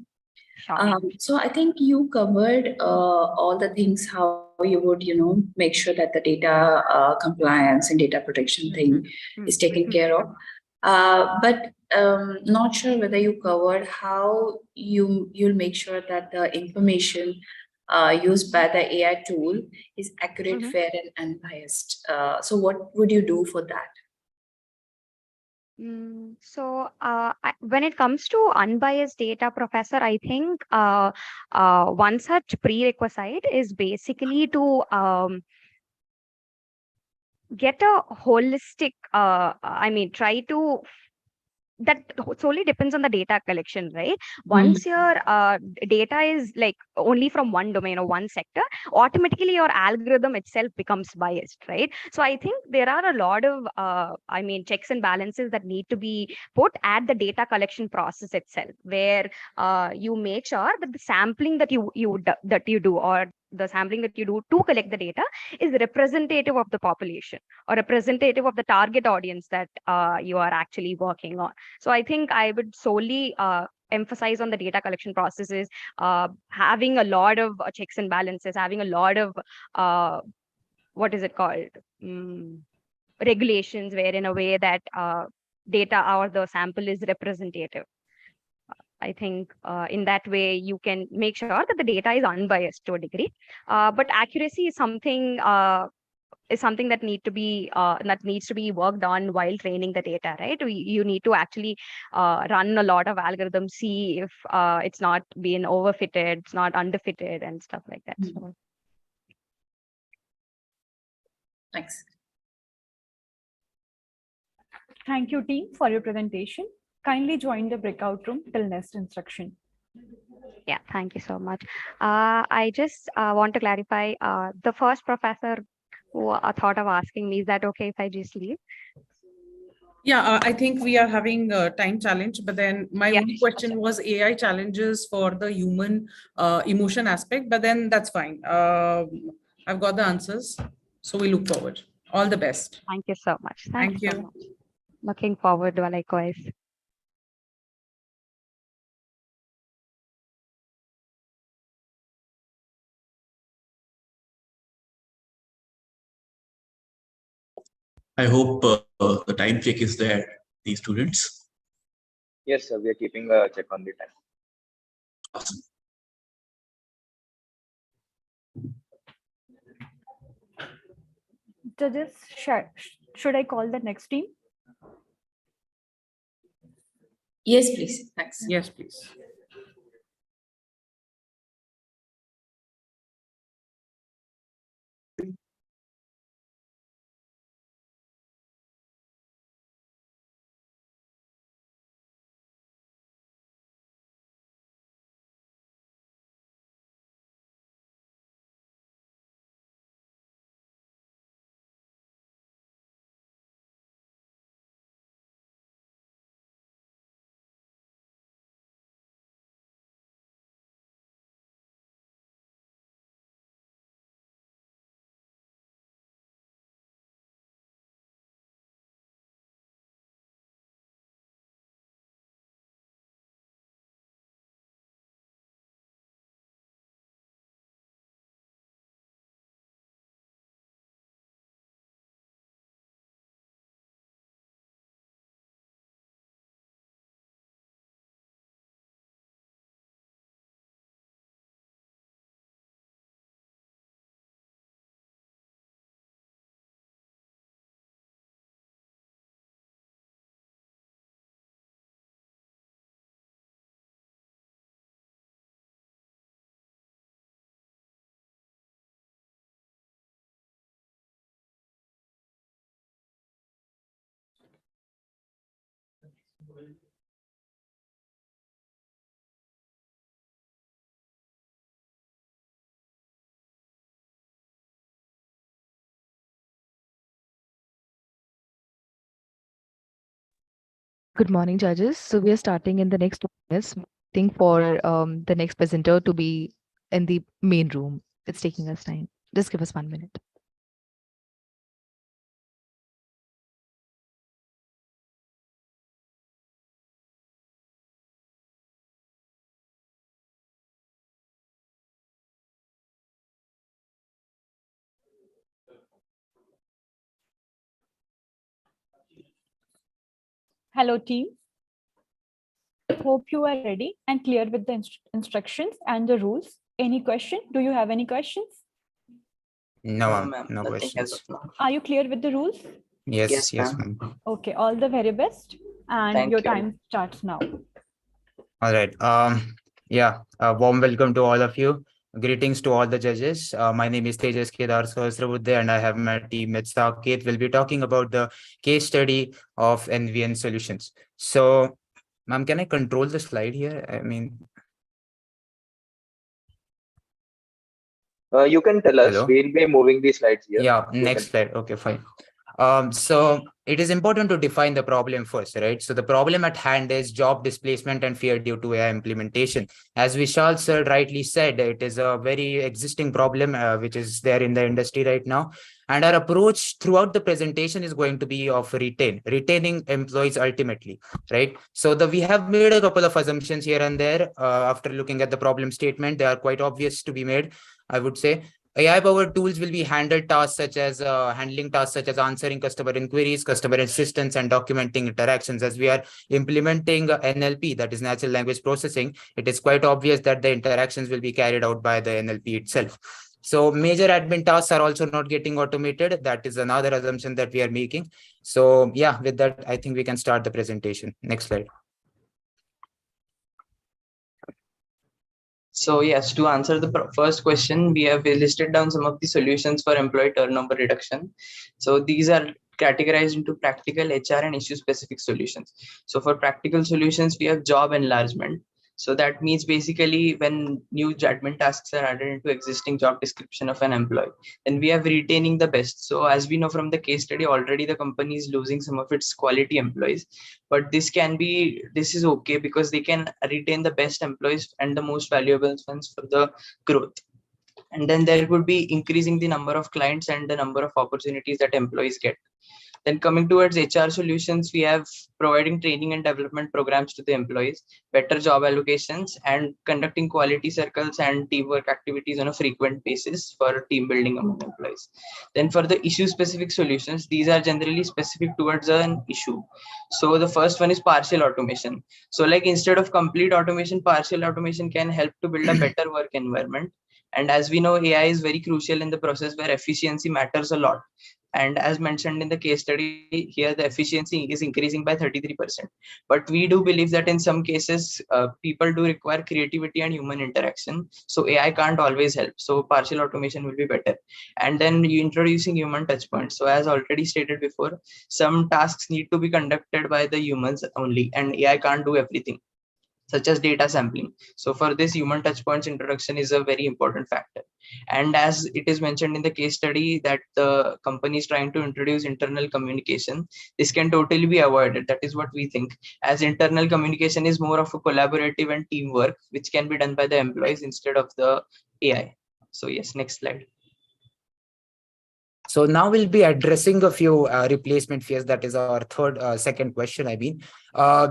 Speaker 11: Sure.
Speaker 9: So I think you covered all the things, how you would, make sure that the data compliance and data protection thing is taken care of. But not sure whether you covered how you'll make sure that the information used by the AI tool is accurate, fair, and unbiased. So what would you do for that?
Speaker 11: So when it comes to unbiased data, Professor, I think one such prerequisite is basically to get a holistic, try to that solely depends on the data collection, right? Once your data is like only from one domain or one sector, automatically your algorithm itself becomes biased, right? So I think there are a lot of checks and balances that need to be put at the data collection process itself, where you make sure that the sampling that you do, or the sampling that you do to collect the data, is representative of the population or representative of the target audience that you are actually working on. So I think I would solely emphasize on the data collection processes, having a lot of checks and balances, having a lot of what is it called, regulations, where in a way that data or the sample is representative. I think in that way you can make sure that the data is unbiased to a degree. But accuracy is something is something that needs to be worked on while training the data, right? You need to actually run a lot of algorithms, see if it's not being overfitted, it's not underfitted, and stuff like that. So.
Speaker 9: Thanks.
Speaker 2: Thank you, team, for your presentation. Kindly join the breakout room till next instruction.
Speaker 11: Yeah, thank you so much. I just want to clarify, the first professor who thought of asking me, is that okay if I just leave?
Speaker 10: Yeah, I think we are having a time challenge, but then my only question was AI challenges for the human emotion aspect, but then that's fine. I've got the answers, so we look forward. All the best.
Speaker 11: Thank you so much.
Speaker 10: Thank
Speaker 11: So
Speaker 10: you.
Speaker 11: much. Looking forward to likewise.
Speaker 4: I hope the time check is there, the students.
Speaker 1: Yes, sir. We are keeping a check on the time.
Speaker 4: Awesome.
Speaker 2: Judges, should I call the next team?
Speaker 9: Yes, please. Thanks.
Speaker 10: Yes, please.
Speaker 6: Good morning, judges. So we are starting in the next 2 minutes, waiting for the next presenter to be in the main room. It's taking us time. Just give us 1 minute.
Speaker 2: Hello, team. Hope you are ready and clear with the instructions and the rules. Any question? Do you have any questions?
Speaker 8: No, ma'am. No questions.
Speaker 2: Are you clear with the rules?
Speaker 8: Yes, ma'am.
Speaker 2: Okay, all the very best. And your time starts now.
Speaker 8: All right. Yeah, a warm welcome to all of you. Greetings to all the judges. My name is Tejas Kedar Sahasrabuddhe, and I have my teammate Saket. We'll be talking about the case study of NVN solutions. So, ma'am, can I control the slide here? I mean,
Speaker 1: You can tell us.
Speaker 8: hello?
Speaker 1: We'll be moving the slides here.
Speaker 8: Yeah,
Speaker 1: You
Speaker 8: next
Speaker 1: can.
Speaker 8: slide. Okay, fine. So it is important to define the problem first, right? So the problem at hand is job displacement and fear due to AI implementation. As Vishal sir rightly said, it is a very existing problem which is there in the industry right now. And our approach throughout the presentation is going to be of retaining employees ultimately, right? So we have made a couple of assumptions here and there after looking at the problem statement. They are quite obvious to be made, I would say. AI-powered tools will be handling tasks such as answering customer inquiries, customer assistance, and documenting interactions. As we are implementing NLP, that is natural language processing, it is quite obvious that the interactions will be carried out by the NLP itself. So major admin tasks are also not getting automated. That is another assumption that we are making. So yeah, with that, I think we can start the presentation. Next slide.
Speaker 12: So yes, to answer the first question, we have listed down some of the solutions for employee turnover reduction. So these are categorized into practical, HR, and issue specific solutions. So for practical solutions, we have job enlargement. So that means basically when new admin tasks are added into existing job description of an employee, then we have retaining the best. So as we know from the case study, already the company is losing some of its quality employees, but this is okay because they can retain the best employees and the most valuable ones for the growth. And then there would be increasing the number of clients and the number of opportunities that employees get. Then coming towards HR solutions, we have providing training and development programs to the employees, better job allocations, and conducting quality circles and teamwork activities on a frequent basis for team building among employees. Then for the issue specific solutions, these are generally specific towards an issue. So the first one is partial automation. So like instead of complete automation, partial automation can help to build a better work environment. And as we know, AI is very crucial in the process where efficiency matters a lot. And as mentioned in the case study here, the efficiency is increasing by 33%. But we do believe that in some cases, people do require creativity and human interaction. So AI can't always help. So partial automation will be better. And then you introducing human touch points. So as already stated before, some tasks need to be conducted by the humans only, and AI can't do everything, such as data sampling. So for this, human touchpoints introduction is a very important factor. And as it is mentioned in the case study that the company is trying to introduce internal communication, this can totally be avoided. That is what we think, as internal communication is more of a collaborative and teamwork, which can be done by the employees instead of the AI. So yes, next slide.
Speaker 8: So now we'll be addressing a few replacement fears. That is our second question, I mean.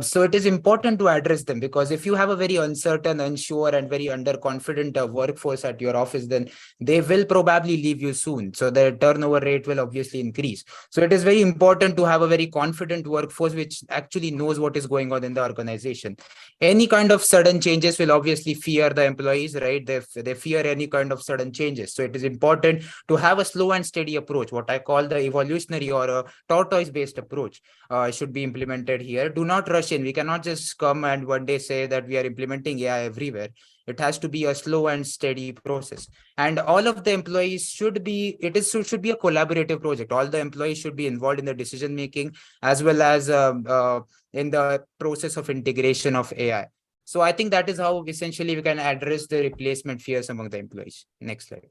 Speaker 8: So it is important to address them, because if you have a very uncertain, unsure, and very underconfident workforce at your office, then they will probably leave you soon. So the turnover rate will obviously increase. So it is very important to have a very confident workforce which actually knows what is going on in the organization. Any kind of sudden changes will obviously fear the employees, right? They fear any kind of sudden changes. So it is important to have a slow and steady approach. What I call the evolutionary or a tortoise-based approach should be implemented here. Do not rush in. We cannot just come and one day say that we are implementing AI everywhere. It has to be a slow and steady process. And all of the employees should be a collaborative project. All the employees should be involved in the decision making, as well as in the process of integration of AI. So I think that is how essentially we can address the replacement fears among the employees. Next slide.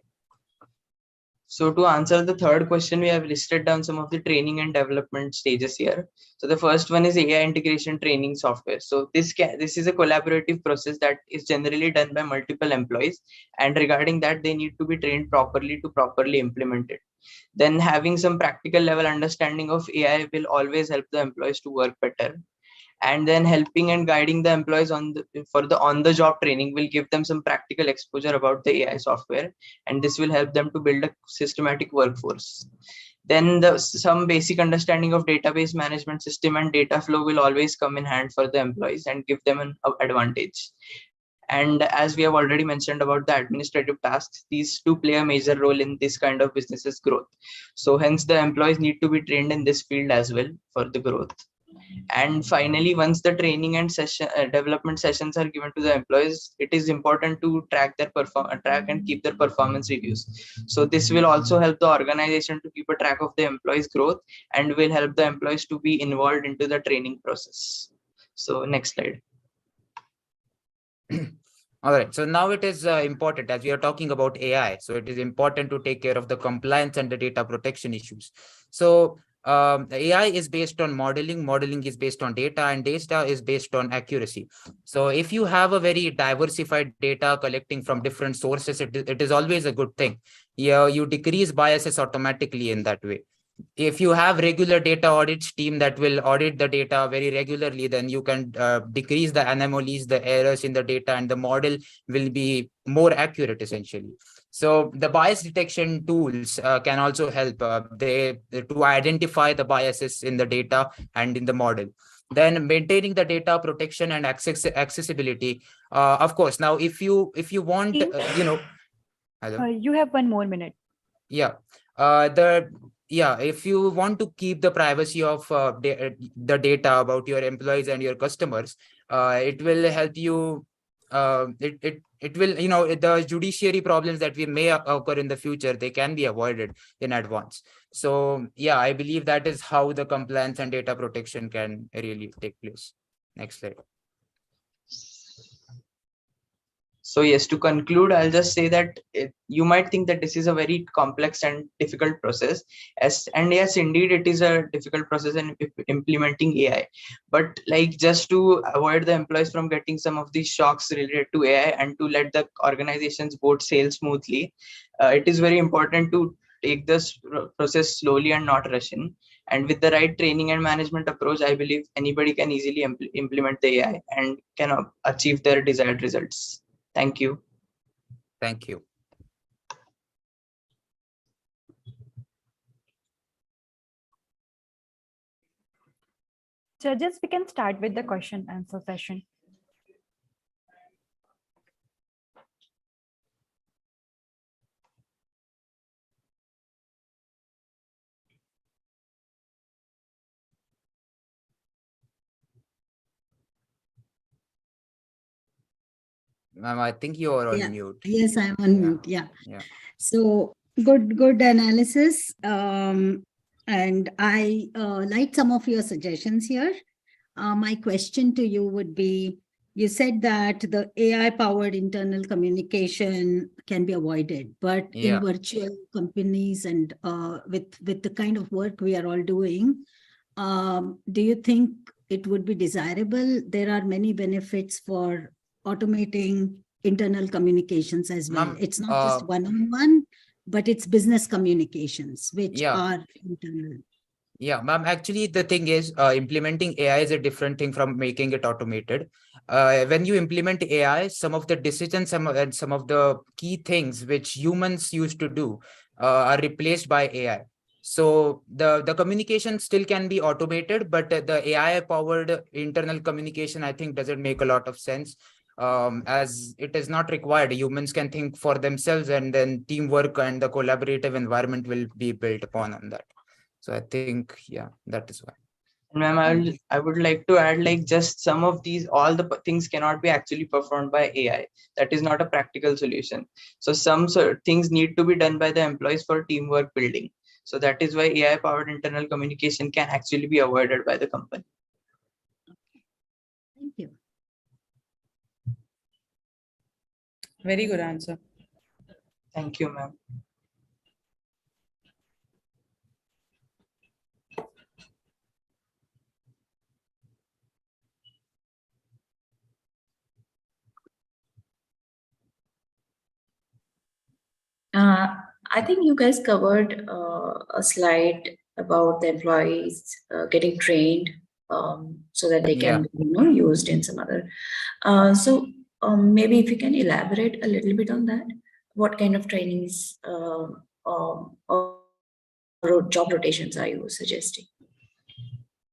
Speaker 12: So to answer the third question, we have listed down some of the training and development stages here. So the first one is AI integration training software. So this is a collaborative process that is generally done by multiple employees, and regarding that, they need to be trained properly to properly implement it. Then having some practical level understanding of AI will always help the employees to work better. And then helping and guiding the employees on the job training will give them some practical exposure about the AI software, and this will help them to build a systematic workforce. Then some basic understanding of database management system and data flow will always come in hand for the employees and give them an advantage. And as we have already mentioned about the administrative tasks, these two play a major role in this kind of business's growth. So hence the employees need to be trained in this field as well for the growth. And finally, once the training and development sessions are given to the employees, it is important to track and keep their performance reviews. So this will also help the organization to keep a track of the employees' growth, and will help the employees to be involved into the training process. So next slide.
Speaker 8: All right. So now it is important, as we are talking about AI. So it is important to take care of the compliance and the data protection issues. So AI is based on modeling. Modeling is based on data, and data is based on accuracy. So if you have a very diversified data collecting from different sources, it is always a good thing. Yeah, you decrease biases automatically in that way. If you have regular data audits team that will audit the data very regularly, then you can decrease the anomalies, the errors in the data, and the model will be more accurate essentially. So the bias detection tools can also help to identify the biases in the data and in the model. Then maintaining the data protection and accessibility. Of course, now if you want, Hello.
Speaker 2: You have 1 more minute.
Speaker 8: Yeah. If you want to keep the privacy of the data about your employees and your customers, it will help you. It will, the judiciary problems that we may occur in the future, they can be avoided in advance. So yeah, I believe that is how the compliance and data protection can really take place. Next slide.
Speaker 12: So yes, to conclude, I'll just say that you might think that this is a very complex and difficult process. And yes, indeed, it is a difficult process in implementing AI. But like, just to avoid the employees from getting some of these shocks related to AI and to let the organization's boat sail smoothly, it is very important to take this process slowly and not rush in. And with the right training and management approach, I believe anybody can easily implement the AI and can achieve their desired results. Thank you.
Speaker 8: Thank you.
Speaker 2: Judges, we can start with the question answer session.
Speaker 8: Ma'am, I think you are on mute.
Speaker 7: Yes, I'm on mute. Yeah.
Speaker 8: Yeah.
Speaker 7: So good analysis. And I like some of your suggestions here. My question to you would be, you said that the AI-powered internal communication can be avoided, but in virtual companies and with the kind of work we are all doing, do you think it would be desirable? There are many benefits for automating internal communications as well. It's not just one-on-one, but it's business communications, which are internal.
Speaker 8: Yeah, ma'am, actually, the thing is, implementing AI is a different thing from making it automated. When you implement AI, some of the decisions and some of the key things which humans used to do are replaced by AI. So the communication still can be automated, but the AI-powered internal communication, I think, doesn't make a lot of sense. As it is not required. Humans can think for themselves, and then teamwork and the collaborative environment will be built upon on that. So I think, yeah, that is why.
Speaker 12: Ma'am, I would like to add, like, just some of these, all the things cannot be actually performed by AI. That is not a practical solution. So some things need to be done by the employees for teamwork building. So that is why AI-powered internal communication can actually be avoided by the company.
Speaker 7: Thank you.
Speaker 10: Very good answer.
Speaker 12: Thank you, ma'am.
Speaker 9: I think you guys covered a slide about the employees getting trained so that they can be used in some other. So maybe if you can elaborate a little bit on that, what kind of trainings or job rotations are you suggesting?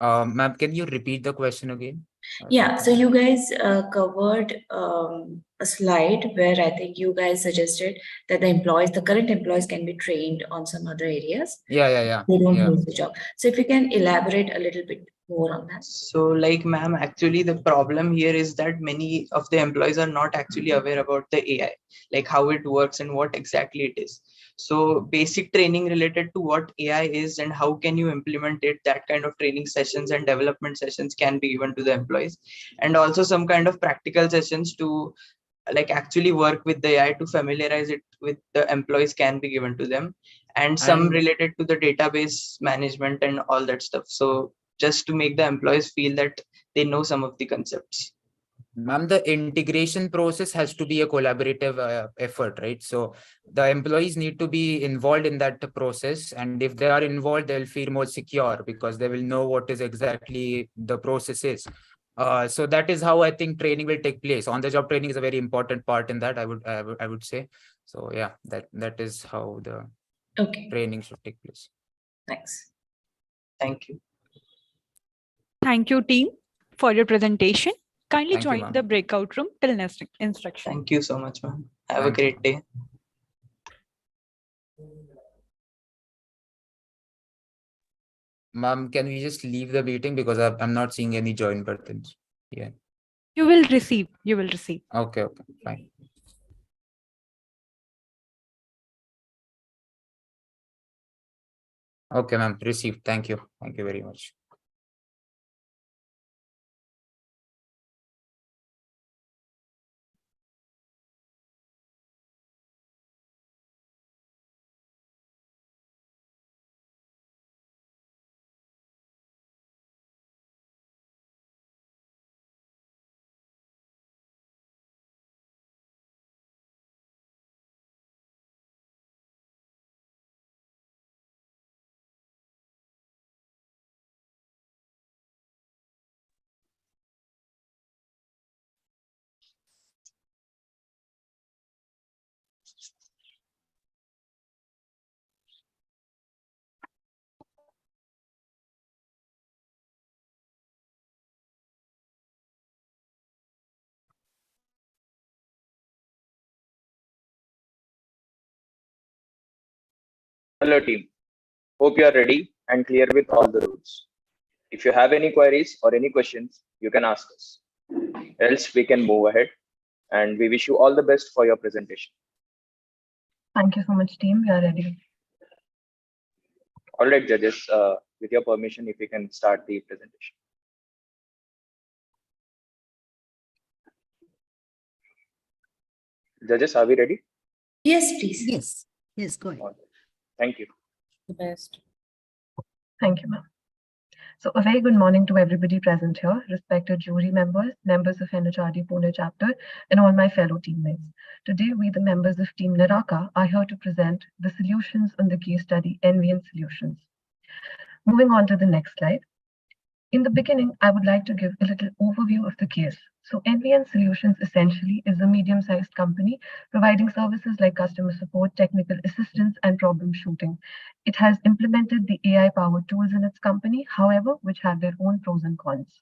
Speaker 8: Ma'am, can you repeat the question again?
Speaker 9: Yeah, so you guys covered a slide where I think you guys suggested that the current employees can be trained on some other areas.
Speaker 8: Yeah.
Speaker 9: They don't lose the job. So if you can elaborate a little bit more on that.
Speaker 12: So like, ma'am, actually the problem here is that many of the employees are not actually aware about the AI, like how it works and what exactly it is. So basic training related to what AI is and how can you implement it, that kind of training sessions and development sessions can be given to the employees. And also some kind of practical sessions to like actually work with the AI to familiarize it with the employees can be given to them. And some related to the database management and all that stuff. So just to make the employees feel that they know some of the concepts.
Speaker 8: Ma'am, the integration process has to be a collaborative effort, right? So the employees need to be involved in that process. And if they are involved, they'll feel more secure because they will know what is exactly the process is. So that is how I think training will take place. On-the-job training is a very important part in that, I would say. So yeah, that is how the training should take place.
Speaker 9: Thanks.
Speaker 12: Thank you.
Speaker 2: Thank you, team, for your presentation. Kindly
Speaker 8: Thank you,
Speaker 2: join the breakout room till next instruction.
Speaker 12: Thank you so much, ma'am. Have a great day.
Speaker 8: Ma'am, can we just leave the meeting because I'm not seeing any join buttons? Yeah.
Speaker 2: You will receive. You will receive.
Speaker 8: Okay, fine. Okay, ma'am, received. Thank you. Thank you very much.
Speaker 1: Hello team. Hope you are ready and clear with all the rules. If you have any queries or any questions, you can ask us. Else we can move ahead, and we wish you all the best for your presentation.
Speaker 13: Thank you so much, team. We are ready.
Speaker 1: All right, judges, with your permission, if we can start the presentation. Judges, are we ready?
Speaker 9: Yes, please.
Speaker 7: Yes, go ahead.
Speaker 1: Thank you.
Speaker 10: The best.
Speaker 13: Thank you, ma'am. So a very good morning to everybody present here, respected jury members, members of NHRD Pune chapter, and all my fellow teammates. Today, we, the members of Team Naraka, are here to present the solutions on the case study NVN Solutions. Moving on to the next slide. In the beginning, I would like to give a little overview of the case. So NVN Solutions essentially is a medium-sized company providing services like customer support, technical assistance, and problem shooting. It has implemented the AI-powered tools in its company, however, which have their own pros and cons.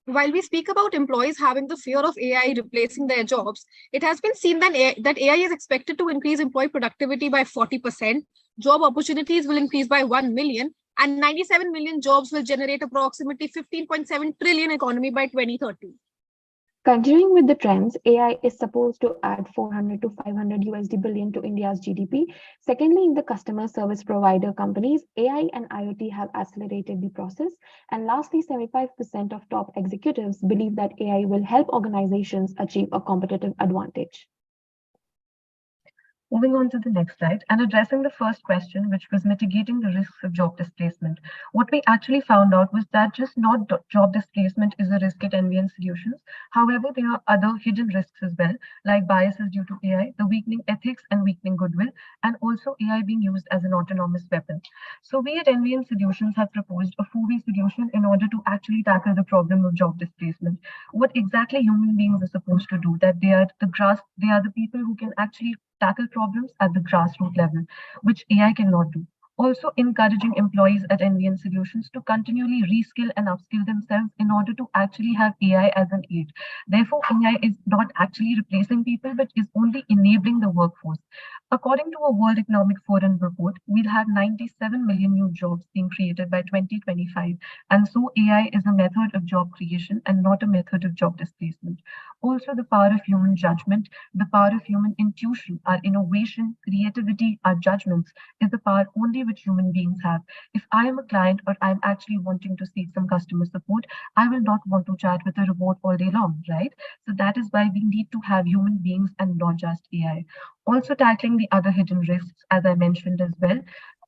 Speaker 14: While we speak about employees having the fear of AI replacing their jobs, it has been seen that AI is expected to increase employee productivity by 40%, job opportunities will increase by 1 million, and 97 million jobs will generate approximately 15.7 trillion economy by 2030.
Speaker 5: Continuing with the trends, AI is supposed to add 400 to 500 USD billion to India's GDP. Secondly, in the customer service provider companies, AI and IoT have accelerated the process. And lastly, 75% of top executives believe that AI will help organizations achieve a competitive advantage.
Speaker 13: Moving on to the next slide and addressing the first question, which was mitigating the risks of job displacement. What we actually found out was that just not job displacement is a risk at NVN Solutions. However, there are other hidden risks as well, like biases due to AI, the weakening ethics and weakening goodwill, and also AI being used as an autonomous weapon. So we at NVN Solutions have proposed a 4-way solution in order to actually tackle the problem of job displacement. What exactly human beings are supposed to do, that they are the people who can actually tackle problems at the grassroots level, which AI cannot do. Also encouraging employees at NVN Solutions to continually reskill and upskill themselves in order to actually have AI as an aid. Therefore, AI is not actually replacing people, but is only enabling the workforce. According to a World Economic Forum report, we'll have 97 million new jobs being created by 2025. And so AI is a method of job creation and not a method of job displacement. Also, the power of human judgment, the power of human intuition, our innovation, creativity, our judgments is the power only which human beings have. If I am a client or I'm actually wanting to seek some customer support, I will not want to chat with a robot all day long, right? So that is why we need to have human beings and not just AI. Also tackling the other hidden risks, as I mentioned as well.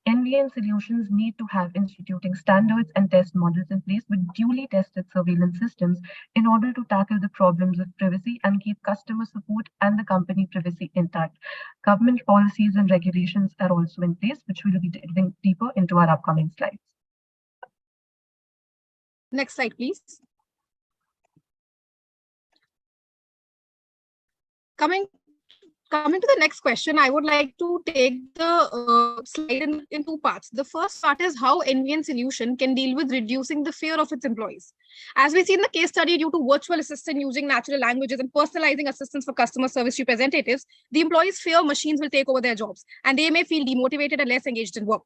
Speaker 13: NVN Solutions need to have instituting standards and test models in place with duly tested surveillance systems in order to tackle the problems of privacy and keep customer support and the company privacy intact. Government policies and regulations are also in place, which we will be delving deeper into our upcoming slides.
Speaker 14: Next slide, please. Coming to the next question, I would like to take the slide in 2 parts. The first part is how NVN Solution can deal with reducing the fear of its employees. As we see in the case study, due to virtual assistant using natural languages and personalizing assistance for customer service representatives, the employees fear machines will take over their jobs and they may feel demotivated and less engaged in work.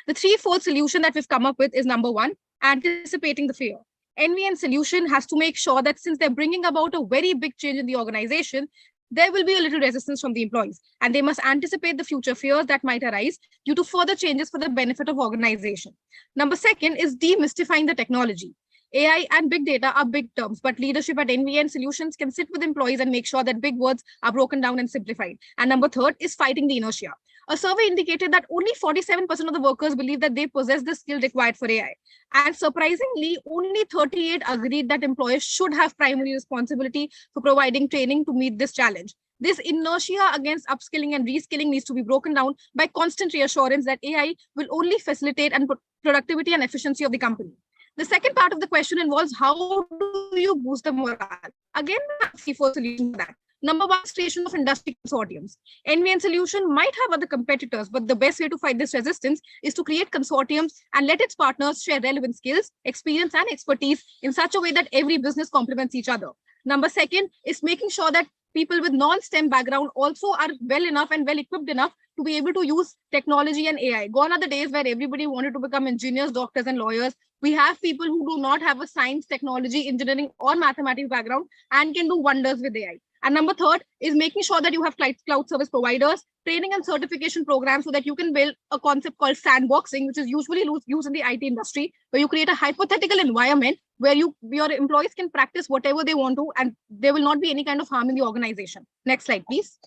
Speaker 14: The threefold solution that we've come up with is number one, anticipating the fear. NVN solution has to make sure that since they're bringing about a very big change in the organization, there will be a little resistance from the employees, and they must anticipate the future fears that might arise due to further changes for the benefit of organization. Number second is demystifying the technology. AI and big data are big terms, but leadership at NVN Solutions can sit with employees and make sure that big words are broken down and simplified. And number third is fighting the inertia. A survey indicated that only 47% of the workers believe that they possess the skill required for AI. And surprisingly, only 38 agreed that employers should have primary responsibility for providing training to meet this challenge. This inertia against upskilling and reskilling needs to be broken down by constant reassurance that AI will only facilitate and productivity and efficiency of the company. The second part of the question involves how do you boost the morale? Again, we have three, four solutions for that. Number one, creation of industry consortiums. NVN Solution might have other competitors, but the best way to fight this resistance is to create consortiums and let its partners share relevant skills, experience, and expertise in such a way that every business complements each other. Number second is making sure that people with non-STEM background also are well enough and well equipped enough to be able to use technology and AI. Gone are the days where everybody wanted to become engineers, doctors, and lawyers. We have people who do not have a science, technology, engineering, or mathematics background and can do wonders with AI. And number third is making sure that you have cloud service providers, training and certification programs so that you can build a concept called sandboxing, which is usually used in the IT industry, where you create a hypothetical environment where your employees can practice whatever they want to, and there will not be any kind of harm in the organization. Next slide, please.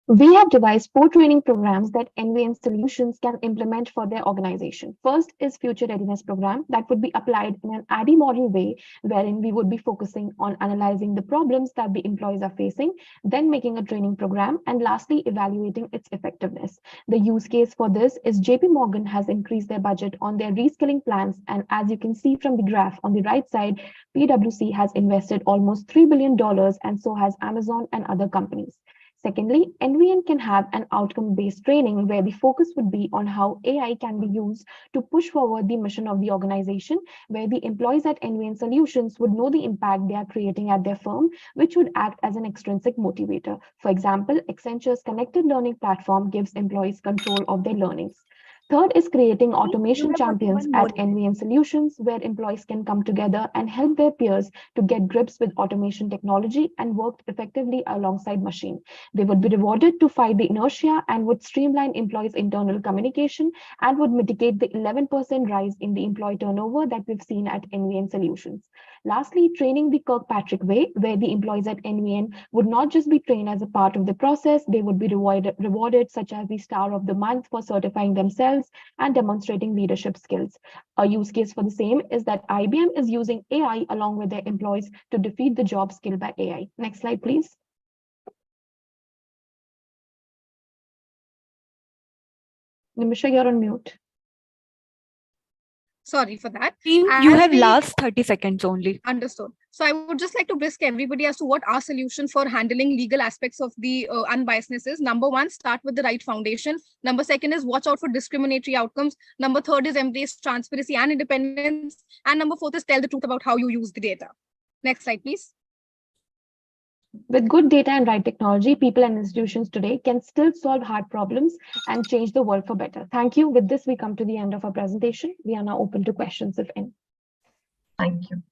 Speaker 5: We have devised 4 training programs that NVN Solutions can implement for their organization. First is Future Readiness Program that would be applied in an ADDIE model way, wherein we would be focusing on analyzing the problems that the employees are facing, then making a training program, and lastly, evaluating its effectiveness. The use case for this is JP Morgan has increased their budget on their reskilling plans, and as you can see from the graph on the right side, PwC has invested almost $3 billion, and so has Amazon and other companies. Secondly, NVN can have an outcome-based training where the focus would be on how AI can be used to push forward the mission of the organization, where the employees at NVN Solutions would know the impact they are creating at their firm, which would act as an extrinsic motivator. For example, Accenture's connected learning platform gives employees control of their learnings. Third is creating automation champions at NVN Solutions, where employees can come together and help their peers to get grips with automation technology and work effectively alongside machine. They would be rewarded to fight the inertia and would streamline employees' internal communication and would mitigate the 11% rise in the employee turnover that we've seen at NVN Solutions. Lastly, training the Kirkpatrick way, where the employees at NVN would not just be trained as a part of the process, they would be rewarded such as the Star of the Month for certifying themselves and demonstrating leadership skills. A use case for the same is that IBM is using AI along with their employees to defeat the job skill by AI. Next slide, please. Nimisha, you're on mute.
Speaker 14: Sorry for that.
Speaker 2: Team, you have last 30 seconds only.
Speaker 14: Understood. So I would just like to brisk everybody as to what our solution for handling legal aspects of the unbiasedness is. Number one, start with the right foundation. Number second is watch out for discriminatory outcomes. Number third is embrace transparency and independence. And number fourth is tell the truth about how you use the data. Next slide, please.
Speaker 5: With good data and right technology, people and institutions today can still solve hard problems and change the world for better. Thank you. With this, we come to the end of our presentation. We are now open to questions, if any.
Speaker 13: Thank you.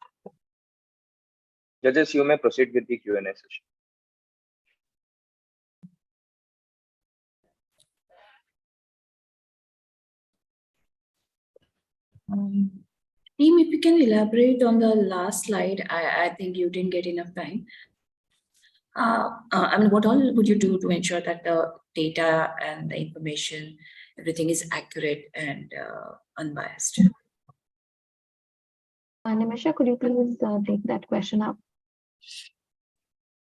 Speaker 1: Judges, you may proceed with the Q&A session.
Speaker 9: Team, if you can elaborate on the last slide, I think you didn't get enough time. I mean, what all would you do to ensure that the data and the information, everything is accurate and unbiased?
Speaker 5: Nimisha, could you please take that question up?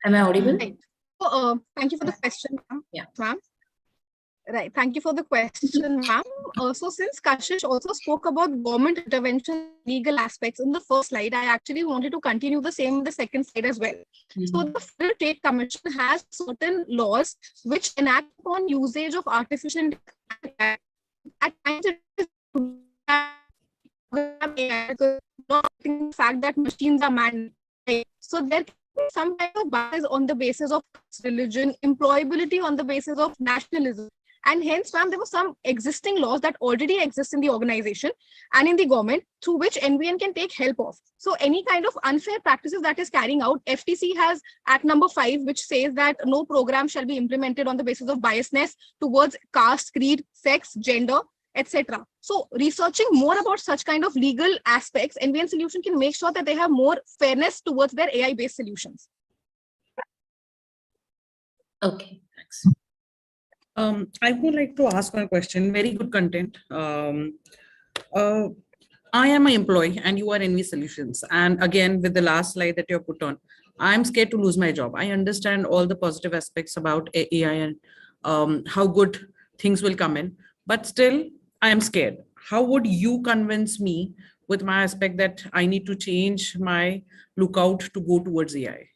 Speaker 9: Am I audible?
Speaker 14: Right. So, thank you for the question, ma'am.
Speaker 9: Yeah.
Speaker 14: Ma'am. Right. Thank you for the question, ma'am. So since Kashish also spoke about government intervention, legal aspects in the first slide, I actually wanted to continue the same in the second slide as well. So the Federal Trade Commission has certain laws which enact upon usage of artificial intelligence. At times it is the fact that machines are manned. So there can be some kind of bias on the basis of religion, employability on the basis of nationalism. And hence, ma'am, there were some existing laws that already exist in the organization and in the government through which NVN can take help of. So any kind of unfair practices that is carrying out, FTC has Act number 5, which says that no program shall be implemented on the basis of biasness towards caste, creed, sex, gender, etc. So researching more about such kind of legal aspects, NVN Solution can make sure that they have more fairness towards their AI-based solutions.
Speaker 9: Okay, thanks.
Speaker 10: I would like to ask one question. Very good content. I am an employee and you are NV Solutions. And again, with the last slide that you put on, I'm scared to lose my job. I understand all the positive aspects about AI and how good things will come in, but still I am scared. How would you convince me with my aspect that I need to change my lookout to go towards AI?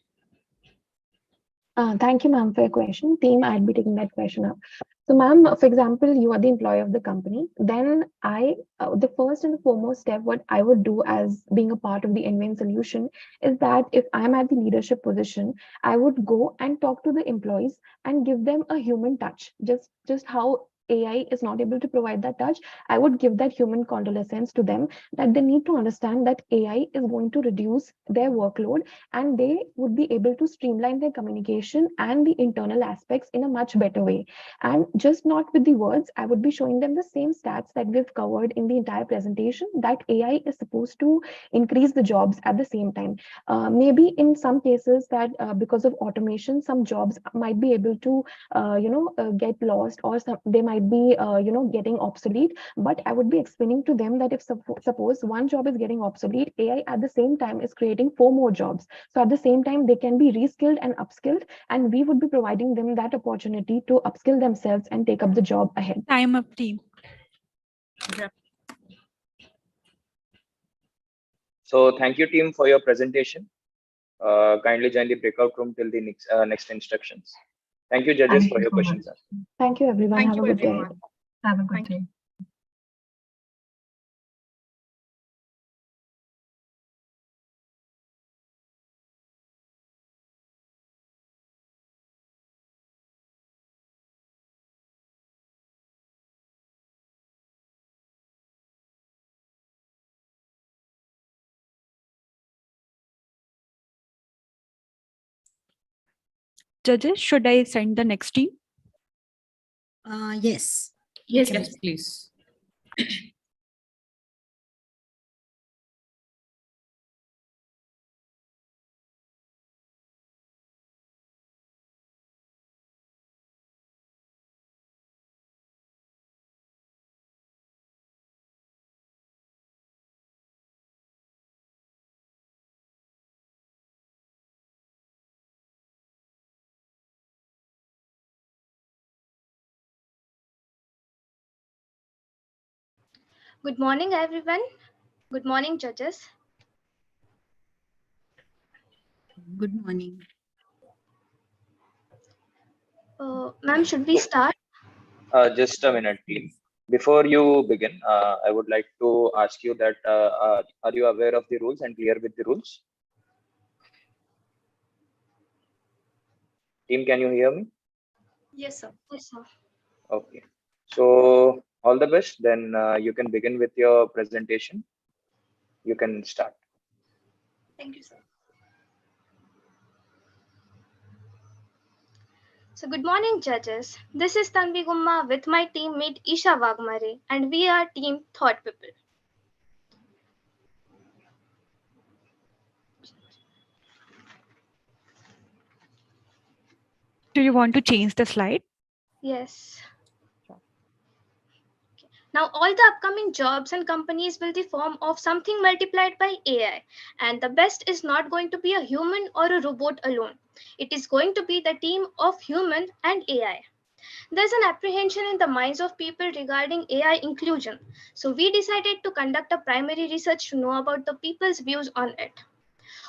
Speaker 5: Thank you, ma'am, for your question. Team, I'll be taking that question up. So, ma'am, for example, you are the employee of the company. Then the first and the foremost step, what I would do as being a part of the NVN solution is that if I'm at the leadership position, I would go and talk to the employees and give them a human touch, just how AI is not able to provide that touch. I would give that human condolences to them, that they need to understand that AI is going to reduce their workload and they would be able to streamline their communication and the internal aspects in a much better way. And just not with the words, I would be showing them the same stats that we've covered in the entire presentation, that AI is supposed to increase the jobs at the same time. Maybe in some cases that because of automation, some jobs might be able to get lost, or they might be getting obsolete. But I would be explaining to them that if suppose one job is getting obsolete, AI at the same time is creating 4 more jobs. So at the same time, they can be reskilled and upskilled, and we would be providing them that opportunity to upskill themselves and take up the job ahead.
Speaker 2: Time up, team.
Speaker 10: Okay.
Speaker 1: So thank you, team, for your presentation. Kindly join the breakout room till the next instructions. Thank you, judges, for your questions.
Speaker 5: Thank you, everyone.
Speaker 14: Thank
Speaker 5: Have
Speaker 14: you,
Speaker 5: a good day.
Speaker 14: everyone.
Speaker 13: Have a good
Speaker 14: Thank you.
Speaker 13: day.
Speaker 2: Judges, should I send the next team?
Speaker 7: Yes.
Speaker 9: Yes,
Speaker 10: Yes, please.
Speaker 15: Good morning, everyone. Good morning, judges.
Speaker 7: Good morning.
Speaker 15: Ma'am, should we start?
Speaker 1: Just a minute, team. Before you begin, I would like to ask you that are you aware of the rules and clear with the rules? Team, can you hear me?
Speaker 15: Yes, sir. Yes, sir.
Speaker 1: Okay. So all the best. Then you can begin with your presentation. You can start.
Speaker 15: Thank you, sir. So good morning, judges. This is Tanvi Gumma with my teammate Isha Wagmare, and we are Team Thought People.
Speaker 2: Do you want to change the slide?
Speaker 15: Yes. Now, all the upcoming jobs and companies will be form of something multiplied by AI. And the best is not going to be a human or a robot alone. It is going to be the team of human and AI. There's an apprehension in the minds of people regarding AI inclusion. So we decided to conduct a primary research to know about the people's views on it.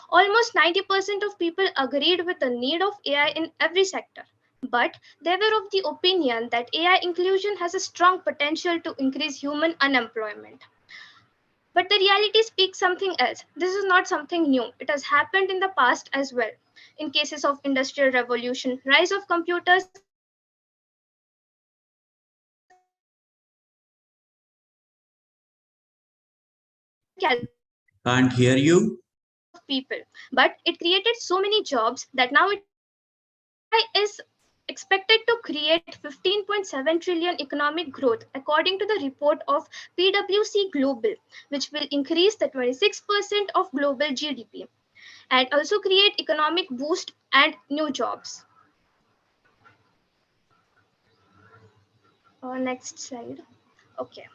Speaker 15: Almost 90% of people agreed with the need of AI in every sector. But they were of the opinion that AI inclusion has a strong potential to increase human unemployment. But the reality speaks something else. This is not something new. It has happened in the past as well. In cases of industrial revolution, rise of computers, and the emergence of AI,
Speaker 4: Can't hear you.
Speaker 15: of people, but it created so many jobs that now AI is expected to create 15.7 trillion economic growth according to the report of PwC Global, which will increase the 26% of global GDP and also create economic boost and new jobs. Next slide. Okay.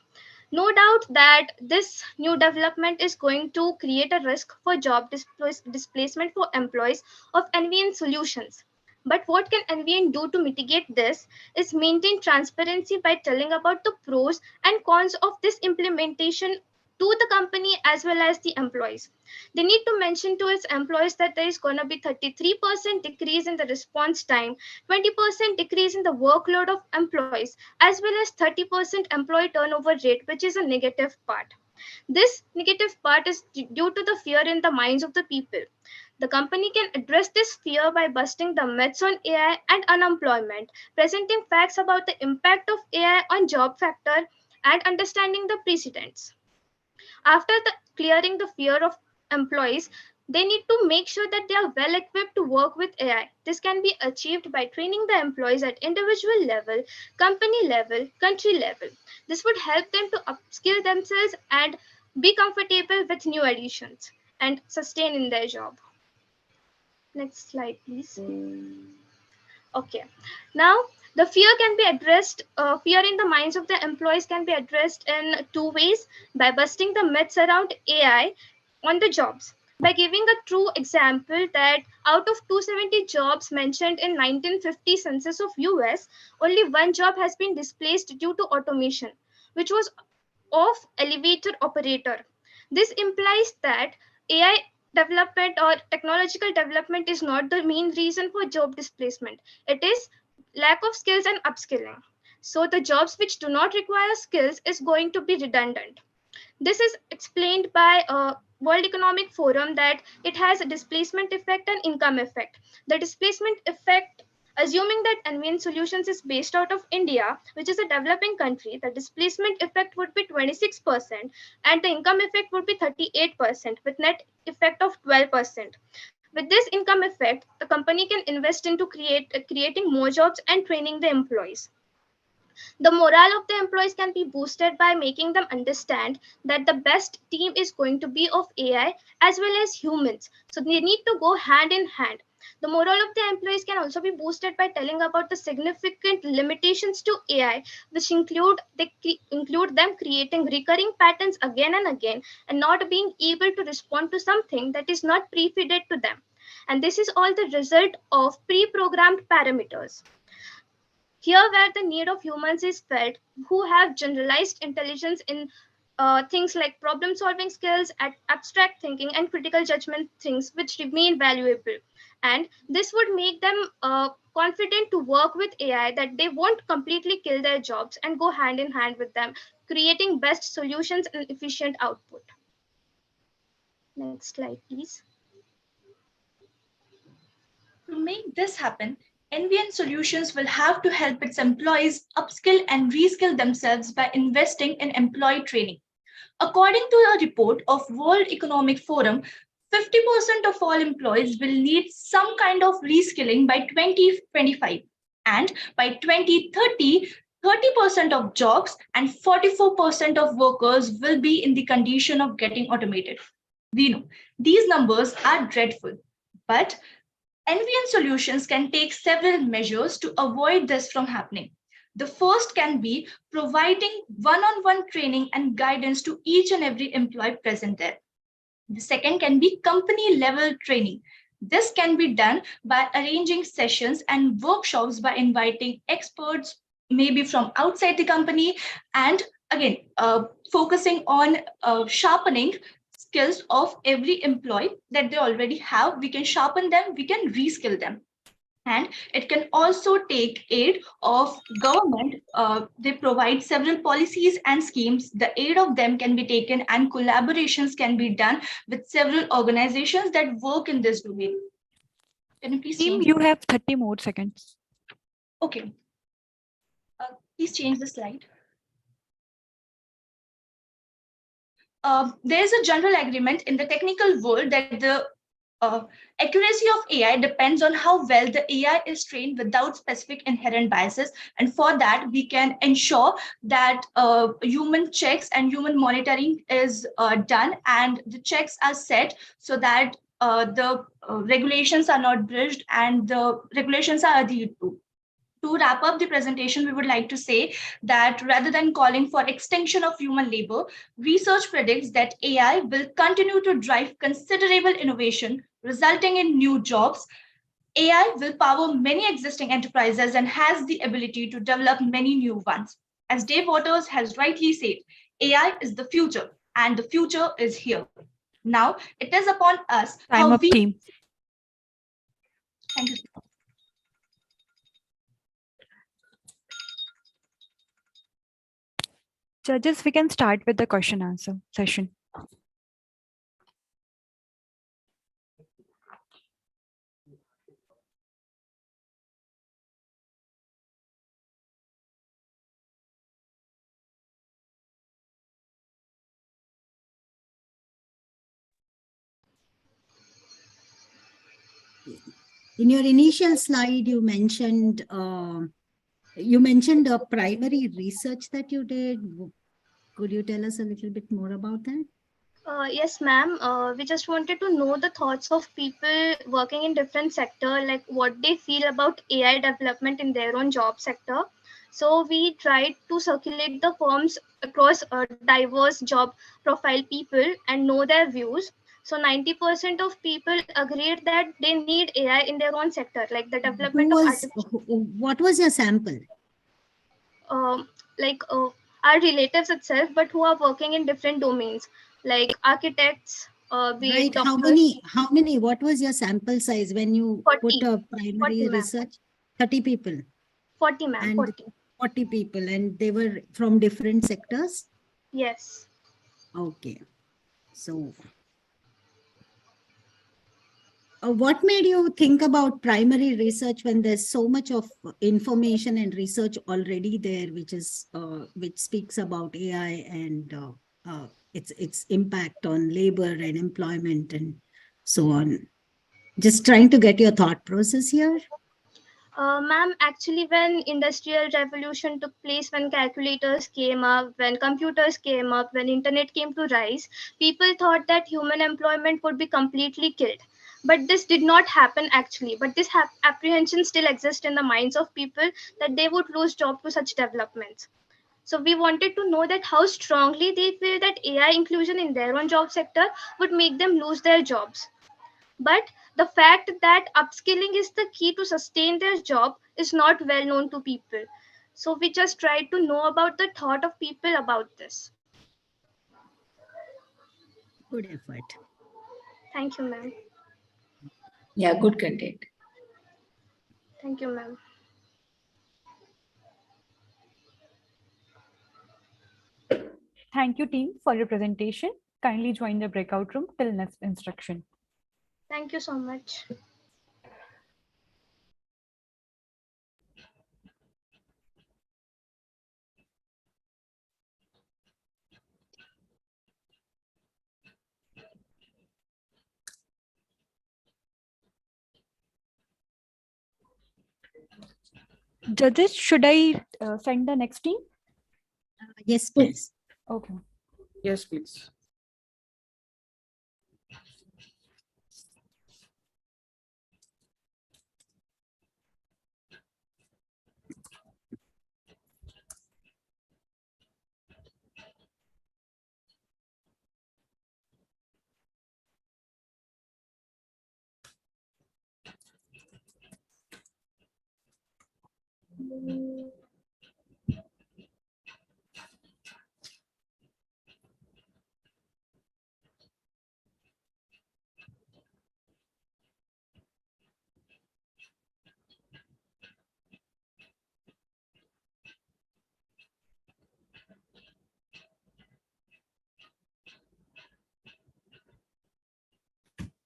Speaker 15: No doubt that this new development is going to create a risk for job displacement for employees of NVN Solutions. But what can NVN do to mitigate this is maintain transparency by telling about the pros and cons of this implementation to the company as well as the employees. They need to mention to its employees that there is going to be 33% decrease in the response time, 20% decrease in the workload of employees, as well as 30% employee turnover rate, which is a negative part. This negative part is due to the fear in the minds of the people. The company can address this fear by busting the myths on AI and unemployment, presenting facts about the impact of AI on job factor, and understanding the precedents. After clearing the fear of employees, they need to make sure that they are well equipped to work with AI. This can be achieved by training the employees at individual level, company level, country level. This would help them to upskill themselves and be comfortable with new additions and sustain in their job. Next slide, please. Okay. Now, the fear can be addressed, fear in the minds of the employees can be addressed in two ways: by busting the myths around AI on the jobs. By giving a true example that out of 270 jobs mentioned in 1950 census of US, only one job has been displaced due to automation, which was of elevator operator. This implies that AI development or technological development is not the main reason for job displacement. It is lack of skills and upskilling. So the jobs which do not require skills is going to be redundant. This is explained by World Economic Forum that it has a displacement effect and income effect. The displacement effect, assuming that NVN Solutions is based out of India, which is a developing country, the displacement effect would be 26% and the income effect would be 38% with net effect of 12%. With this income effect, the company can invest into creating more jobs and training the employees. The morale of the employees can be boosted by making them understand that the best team is going to be of AI as well as humans. So they need to go hand in hand. The morale of the employees can also be boosted by telling about the significant limitations to AI, which include them creating recurring patterns again and again and not being able to respond to something that is not pre-fed to them. And this is all the result of pre-programmed parameters. Here, where the need of humans is felt, who have generalized intelligence in things like problem solving skills, abstract thinking, and critical judgment things, which remain valuable. And this would make them confident to work with AI, that they won't completely kill their jobs and go hand in hand with them, creating best solutions and efficient output. Next slide, please.
Speaker 16: To make this happen, NVN Solutions will have to help its employees upskill and reskill themselves by investing in employee training. According to a report of World Economic Forum, 50% of all employees will need some kind of reskilling by 2025. And by 2030, 30% of jobs and 44% of workers will be in the condition of getting automated. We know these numbers are dreadful, but NVN Solutions can take several measures to avoid this from happening. The first can be providing one-on-one training and guidance to each and every employee present there. The second can be company-level training. This can be done by arranging sessions and workshops by inviting experts, maybe from outside the company, and again, focusing on sharpening skills of every employee that they already have. We can sharpen them, we can reskill them. And it can also take aid of government. They provide several policies and schemes. The aid of them can be taken and collaborations can be done with several organizations that work in this domain. Can you please change?
Speaker 2: You have 30 more seconds.
Speaker 16: Okay. Please change the slide. there is a general agreement in the technical world that the accuracy of AI depends on how well the AI is trained without specific inherent biases. And for that, we can ensure that human checks and human monitoring is done, and the checks are set so that the regulations are not bridged and the regulations are adhered to. To wrap up the presentation, we would like to say that rather than calling for extinction of human labor, research predicts that AI will continue to drive considerable innovation, resulting in new jobs. AI will power many existing enterprises and has the ability to develop many new ones. As Dave Waters has rightly said, AI is the future, and the future is here. Now, it is upon us
Speaker 2: Time up, team.
Speaker 16: Thank you.
Speaker 2: Judges, we can start with the question answer session.
Speaker 7: In your initial slide, you mentioned a primary research that you did. Could you tell us a little bit more about that?
Speaker 15: Yes, ma'am. We just wanted to know the thoughts of people working in different sector, like what they feel about AI development in their own job sector. So we tried to circulate the firms across diverse job profile people and know their views. So 90% of people agreed that they need AI in their own sector, like the development of artificial.
Speaker 7: What was your sample?
Speaker 15: Like our relatives itself, but who are working in different domains, like architects, be
Speaker 7: Right.
Speaker 15: it doctors.
Speaker 7: How many? What was your sample size when you
Speaker 15: 40,
Speaker 7: put a primary
Speaker 15: 40,
Speaker 7: research? 30 people.
Speaker 15: 40, ma'am.
Speaker 7: And
Speaker 15: 40.
Speaker 7: 40 people, and they were from different sectors?
Speaker 15: Yes.
Speaker 7: Okay. So what made you think about primary research when there's so much of information and research already there, which speaks about AI and its impact on labor and employment and so on? Just trying to get your thought process here.
Speaker 15: Ma'am, actually, when industrial revolution took place, when calculators came up, when computers came up, when internet came to rise, people thought that human employment would be completely killed. But this did not happen actually. But this apprehension still exists in the minds of people that they would lose job to such developments. So we wanted to know that how strongly they feel that AI inclusion in their own job sector would make them lose their jobs. But the fact that upskilling is the key to sustain their job is not well known to people. So we just tried to know about the thought of people about this.
Speaker 7: Good effort.
Speaker 15: Thank you, ma'am.
Speaker 9: Yeah, good content.
Speaker 15: Thank you, ma'am.
Speaker 2: Thank you, team, for your presentation. Kindly join the breakout room till next instruction.
Speaker 15: Thank you so much.
Speaker 2: Judges, should I send the next team?
Speaker 7: Yes, please.
Speaker 2: Okay.
Speaker 10: Yes, please.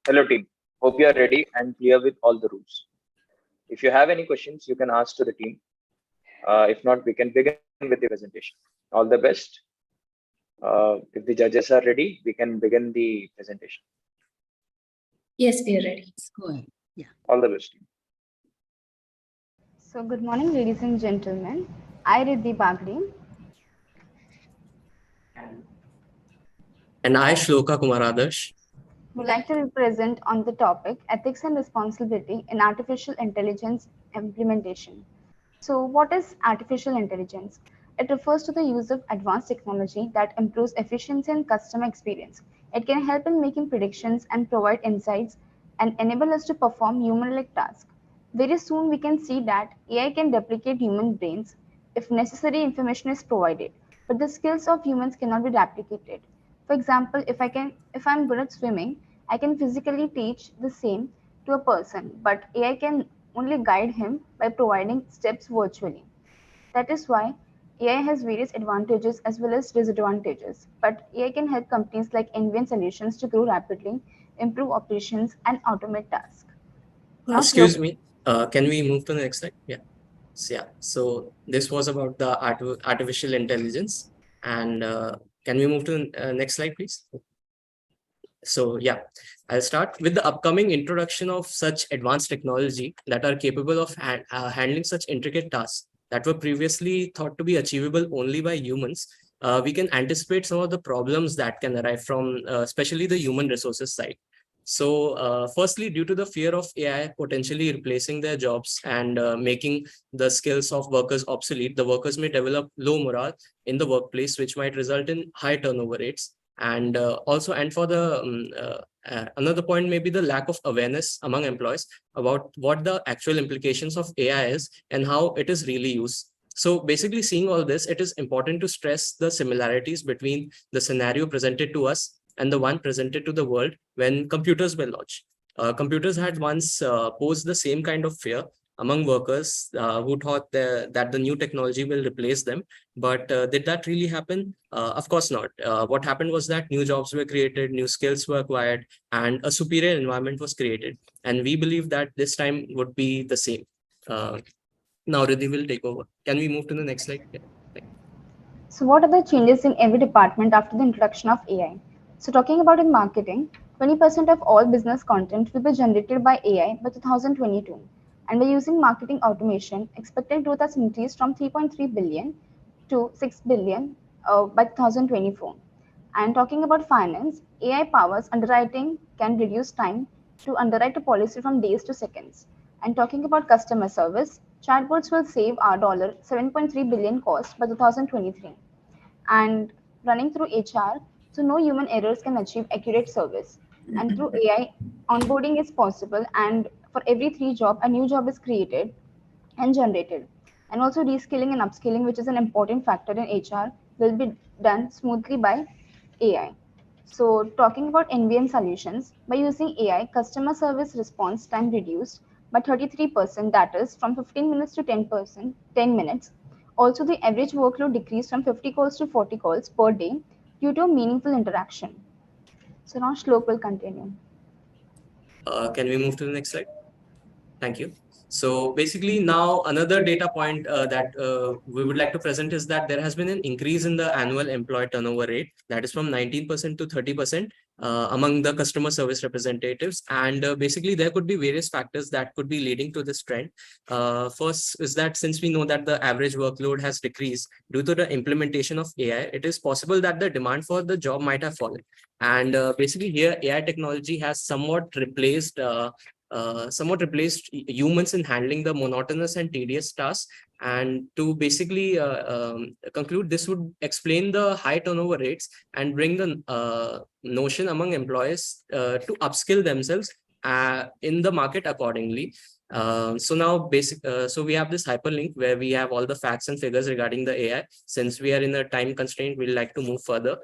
Speaker 1: Hello team, hope you are ready and clear with all the rules. If you have any questions, you can ask to the team. If not, we can begin with the presentation. All the best. If the judges are ready, we can begin the presentation.
Speaker 9: Yes, we are ready.
Speaker 7: Let's go ahead. Yeah.
Speaker 1: All the best.
Speaker 17: So, good morning, ladies and gentlemen. I, Riddhi Bagri,
Speaker 18: And I, Shloka Kumaradarsh,
Speaker 17: would like to present on the topic ethics and responsibility in artificial intelligence implementation. So, what is artificial intelligence? It refers to the use of advanced technology that improves efficiency and customer experience. It can help in making predictions and provide insights and enable us to perform human like tasks. Very soon, we can see that AI can replicate human brains if necessary information is provided, but the skills of humans cannot be replicated. For example, if I'm good at swimming, I can physically teach the same to a person, but AI can only guide him by providing steps virtually. That is why AI has various advantages as well as disadvantages. But AI can help companies like Envian Solutions to grow rapidly, improve operations, and automate tasks. Now,
Speaker 18: excuse me, can we move to the next slide? Yeah. So this was about the artificial intelligence. And can we move to the next slide, please? So yeah, I'll start with the upcoming introduction of such advanced technology that are capable of handling such intricate tasks that were previously thought to be achievable only by humans. We can anticipate some of the problems that can arise from especially the human resources side. So firstly, due to the fear of AI potentially replacing their jobs and making the skills of workers obsolete, the workers may develop low morale in the workplace, which might result in high turnover rates. And also, and for the another point may be the lack of awareness among employees about what the actual implications of AI is and how it is really used. So basically, seeing all this, it is important to stress the similarities between the scenario presented to us and the one presented to the world when computers were launched. Computers had once posed the same kind of fear among workers who thought that the new technology will replace them. But did that really happen? Of course not. What happened was that new jobs were created, new skills were acquired, and a superior environment was created. And we believe that this time would be the same. Now Riddhi will take over. Can we move to the next slide? Yeah.
Speaker 17: So, what are the changes in every department after the introduction of AI? So, talking about in marketing, 20% of all business content will be generated by AI by 2022. And by using marketing automation, expected growth has increased from 3.3 billion to 6 billion by 2024. And talking about finance, AI powers underwriting can reduce time to underwrite a policy from days to seconds. And talking about customer service, chatbots will save our $7.3 billion cost by 2023. And running through HR, so no human errors can achieve accurate service. And through AI, onboarding is possible, and for every 3 jobs, a new job is created and generated. And also reskilling and upskilling, which is an important factor in HR, will be done smoothly by AI. So talking about NVM solutions, by using AI, customer service response time reduced by 33%, that is from 15 minutes to 10 minutes. Also, the average workload decreased from 50 calls to 40 calls per day due to meaningful interaction. So now Shlok will continue.
Speaker 18: Can we move to the next slide? Thank you. So basically now another data point that we would like to present is that there has been an increase in the annual employee turnover rate, that is from 19% to 30% among the customer service representatives. And basically there could be various factors that could be leading to this trend. First is that since we know that the average workload has decreased due to the implementation of AI, it is possible that the demand for the job might have fallen. And basically here AI technology has somewhat replaced humans in handling the monotonous and tedious tasks. And to basically conclude, this would explain the high turnover rates and bring the notion among employees to upskill themselves in the market accordingly. So now so we have this hyperlink where we have all the facts and figures regarding the AI. Since we are in a time constraint, we'd like to move further.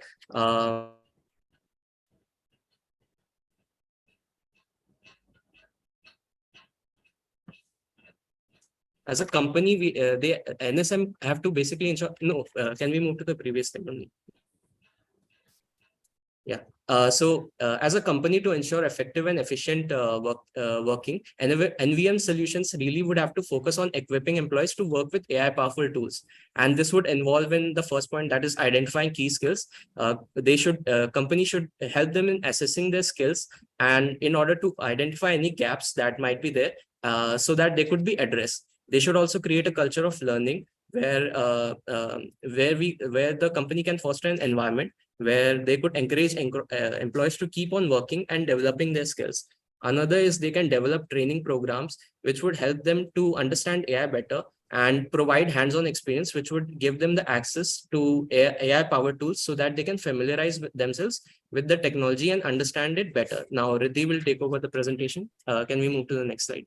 Speaker 18: As a company, they NSM have to basically ensure. No, can we move to the previous slide only? Yeah. As a company, to ensure effective and efficient working, NVM solutions really would have to focus on equipping employees to work with AI powerful tools. And this would involve in the first point, that is identifying key skills. Company should help them in assessing their skills, and in order to identify any gaps that might be there, so that they could be addressed. They should also create a culture of learning where the company can foster an environment where they could encourage employees to keep on working and developing their skills. Another is they can develop training programs which would help them to understand AI better and provide hands-on experience, which would give them the access to AI-powered tools so that they can familiarize themselves with the technology and understand it better. Now, Riddhi will take over the presentation. Can we move to the next slide?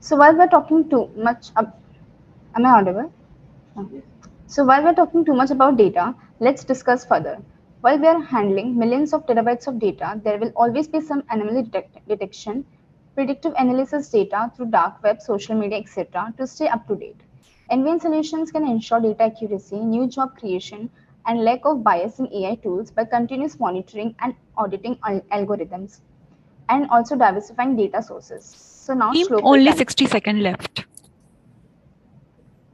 Speaker 17: So while we're talking too much, am I audible? No. So while we're talking too much about data, let's discuss further. While we are handling millions of terabytes of data, there will always be some anomaly detection, predictive analysis data through dark web, social media, etc. to stay up to date. NVN solutions can ensure data accuracy, new job creation, and lack of bias in AI tools by continuous monitoring and auditing algorithms, and also diversifying data sources. So now
Speaker 2: Team,
Speaker 17: Shlok will
Speaker 2: only
Speaker 17: continue.
Speaker 2: 60 seconds left.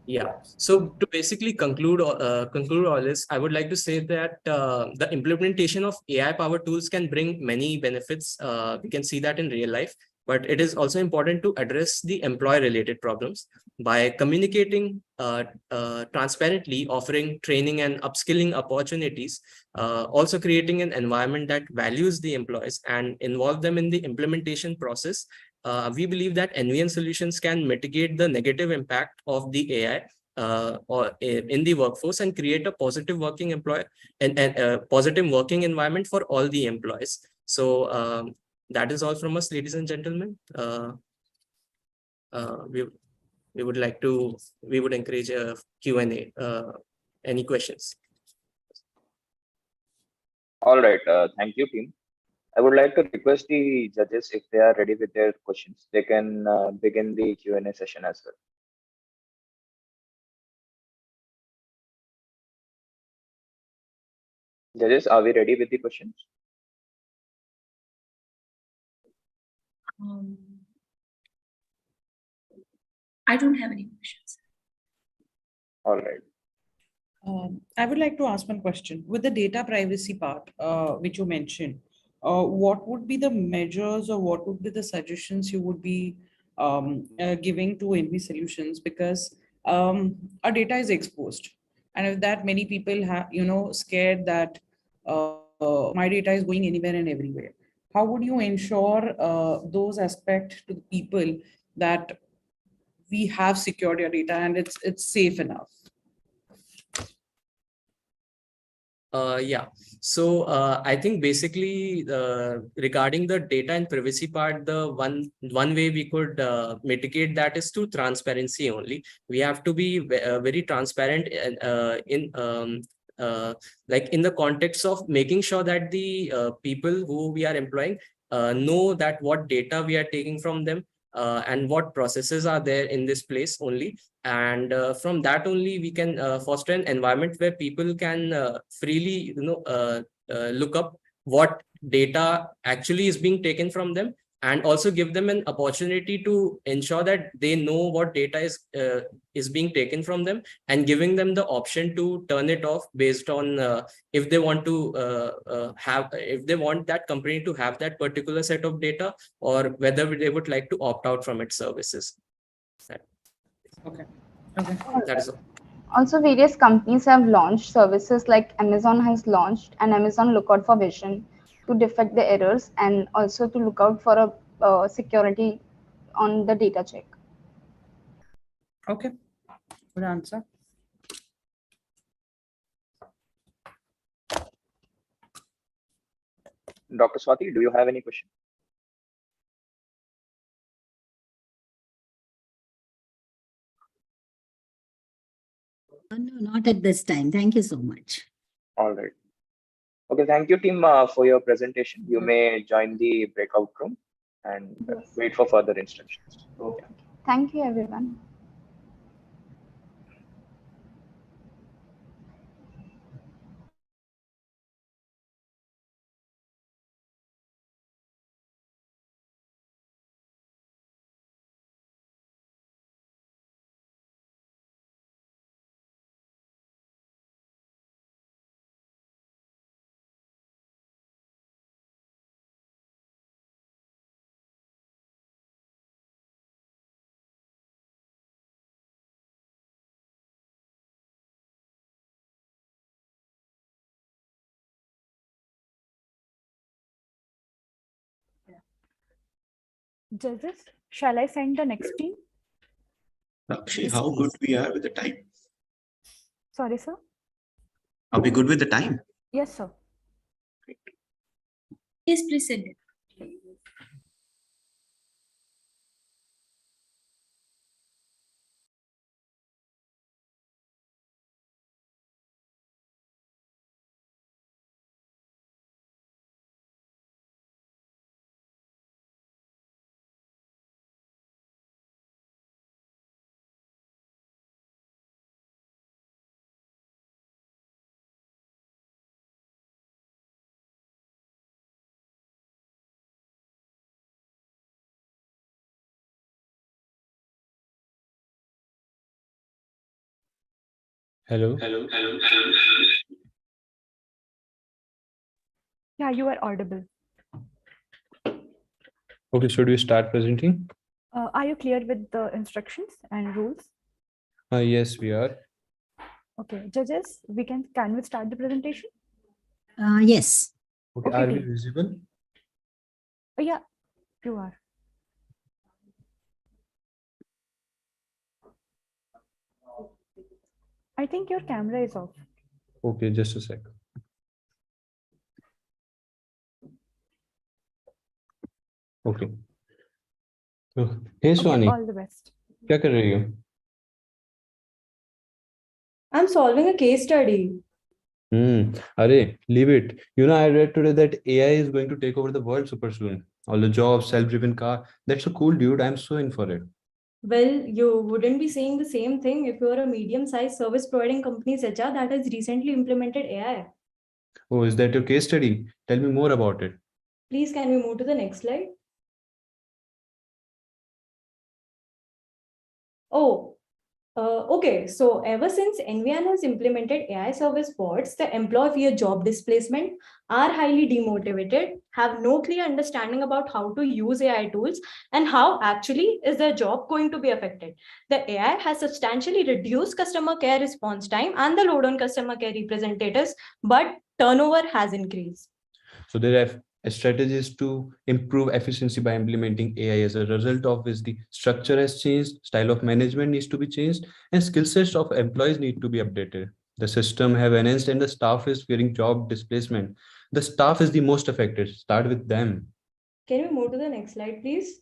Speaker 18: Yeah. So to basically conclude all this, I would like to say that the implementation of AI-powered tools can bring many benefits. We can see that in real life, but it is also important to address the employee-related problems by communicating transparently, offering training and upskilling opportunities, also creating an environment that values the employees and involve them in the implementation process. We believe that NVN solutions can mitigate the negative impact of the AI in the workforce and create a positive working positive working environment for all the employees. So that is all from us, ladies and gentlemen. We would encourage a Q&A. Any questions?
Speaker 1: All right. Thank you, team. I would like to request the judges, if they are ready with their questions, they can begin the Q&A session as well. Judges, are we ready with the questions?
Speaker 9: I don't have any questions.
Speaker 1: All right.
Speaker 10: I would like to ask one question. With the data privacy part, which you mentioned, what would be the measures or what would be the suggestions you would be giving to NV solutions? Because our data is exposed, and if that many people have, scared that my data is going anywhere and everywhere. How would you ensure those aspects to the people that we have secured your data and it's safe enough?
Speaker 18: Yeah. So I think basically regarding the data and privacy part, the one way we could mitigate that is through transparency only. We have to be very transparent like in the context of making sure that the people who we are employing know that what data we are taking from them and what processes are there in this place only. And from that only we can foster an environment where people can freely look up what data actually is being taken from them, and also give them an opportunity to ensure that they know what data is being taken from them, and giving them the option to turn it off based on if they want to if they want that company to have that particular set of data, or whether they would like to opt out from its services.
Speaker 10: Okay.
Speaker 18: That is all.
Speaker 17: Also, various companies have launched services like Amazon has launched an Amazon Lookout for Vision to detect the errors and also to look out for a security on the data check.
Speaker 10: Okay, good answer.
Speaker 1: Dr. Swati, do you have any question?
Speaker 7: No, not at this time. Thank you so much.
Speaker 1: All right. Okay, thank you, team, for your presentation. You may join the breakout room and wait for further instructions. Okay.
Speaker 17: Thank you, everyone.
Speaker 2: Judges, shall I send the next team?
Speaker 4: Rakshi, how good we are with the time?
Speaker 2: Sorry, sir.
Speaker 4: Are we good with the time?
Speaker 2: Yes, sir.
Speaker 7: Yes, please send it.
Speaker 19: Hello.
Speaker 2: Yeah, you are audible.
Speaker 19: Okay, should we start presenting?
Speaker 2: Are you clear with the instructions and rules?
Speaker 19: Yes, we are.
Speaker 2: Okay, judges, can we start the presentation?
Speaker 7: Yes.
Speaker 19: Okay,
Speaker 2: Okay,
Speaker 19: are we
Speaker 2: team.
Speaker 19: visible?
Speaker 2: Yeah, you are. I think your camera is off.
Speaker 19: Okay, just a sec. Okay. So, hey
Speaker 2: Okay,
Speaker 19: Swani,
Speaker 2: all the best.
Speaker 19: क्या कर रही हो?
Speaker 2: I'm solving a case study.
Speaker 19: Arey, leave it. You know, I read today that AI is going to take over the world super soon. All the jobs, self-driven car. That's so cool, dude. I'm so in for it.
Speaker 2: Well, you wouldn't be saying the same thing if you're a medium-sized service providing company's HR that has recently implemented AI.
Speaker 19: Oh, is that your case study? Tell me more about it.
Speaker 2: Please, can we move to the next slide? Oh, okay. So ever since NVN has implemented AI service bots, the employee via job displacement are highly demotivated, have no clear understanding about how to use AI tools and how actually is their job going to be affected. The AI has substantially reduced customer care response time and the load on customer care representatives, but turnover has increased.
Speaker 19: So there are strategies to improve efficiency by implementing AI. As a result of which the structure has changed, style of management needs to be changed, and skill sets of employees need to be updated. The system have enhanced and the staff is fearing job displacement. The staff is the most affected. Start with them.
Speaker 2: Can we move to the next slide, please?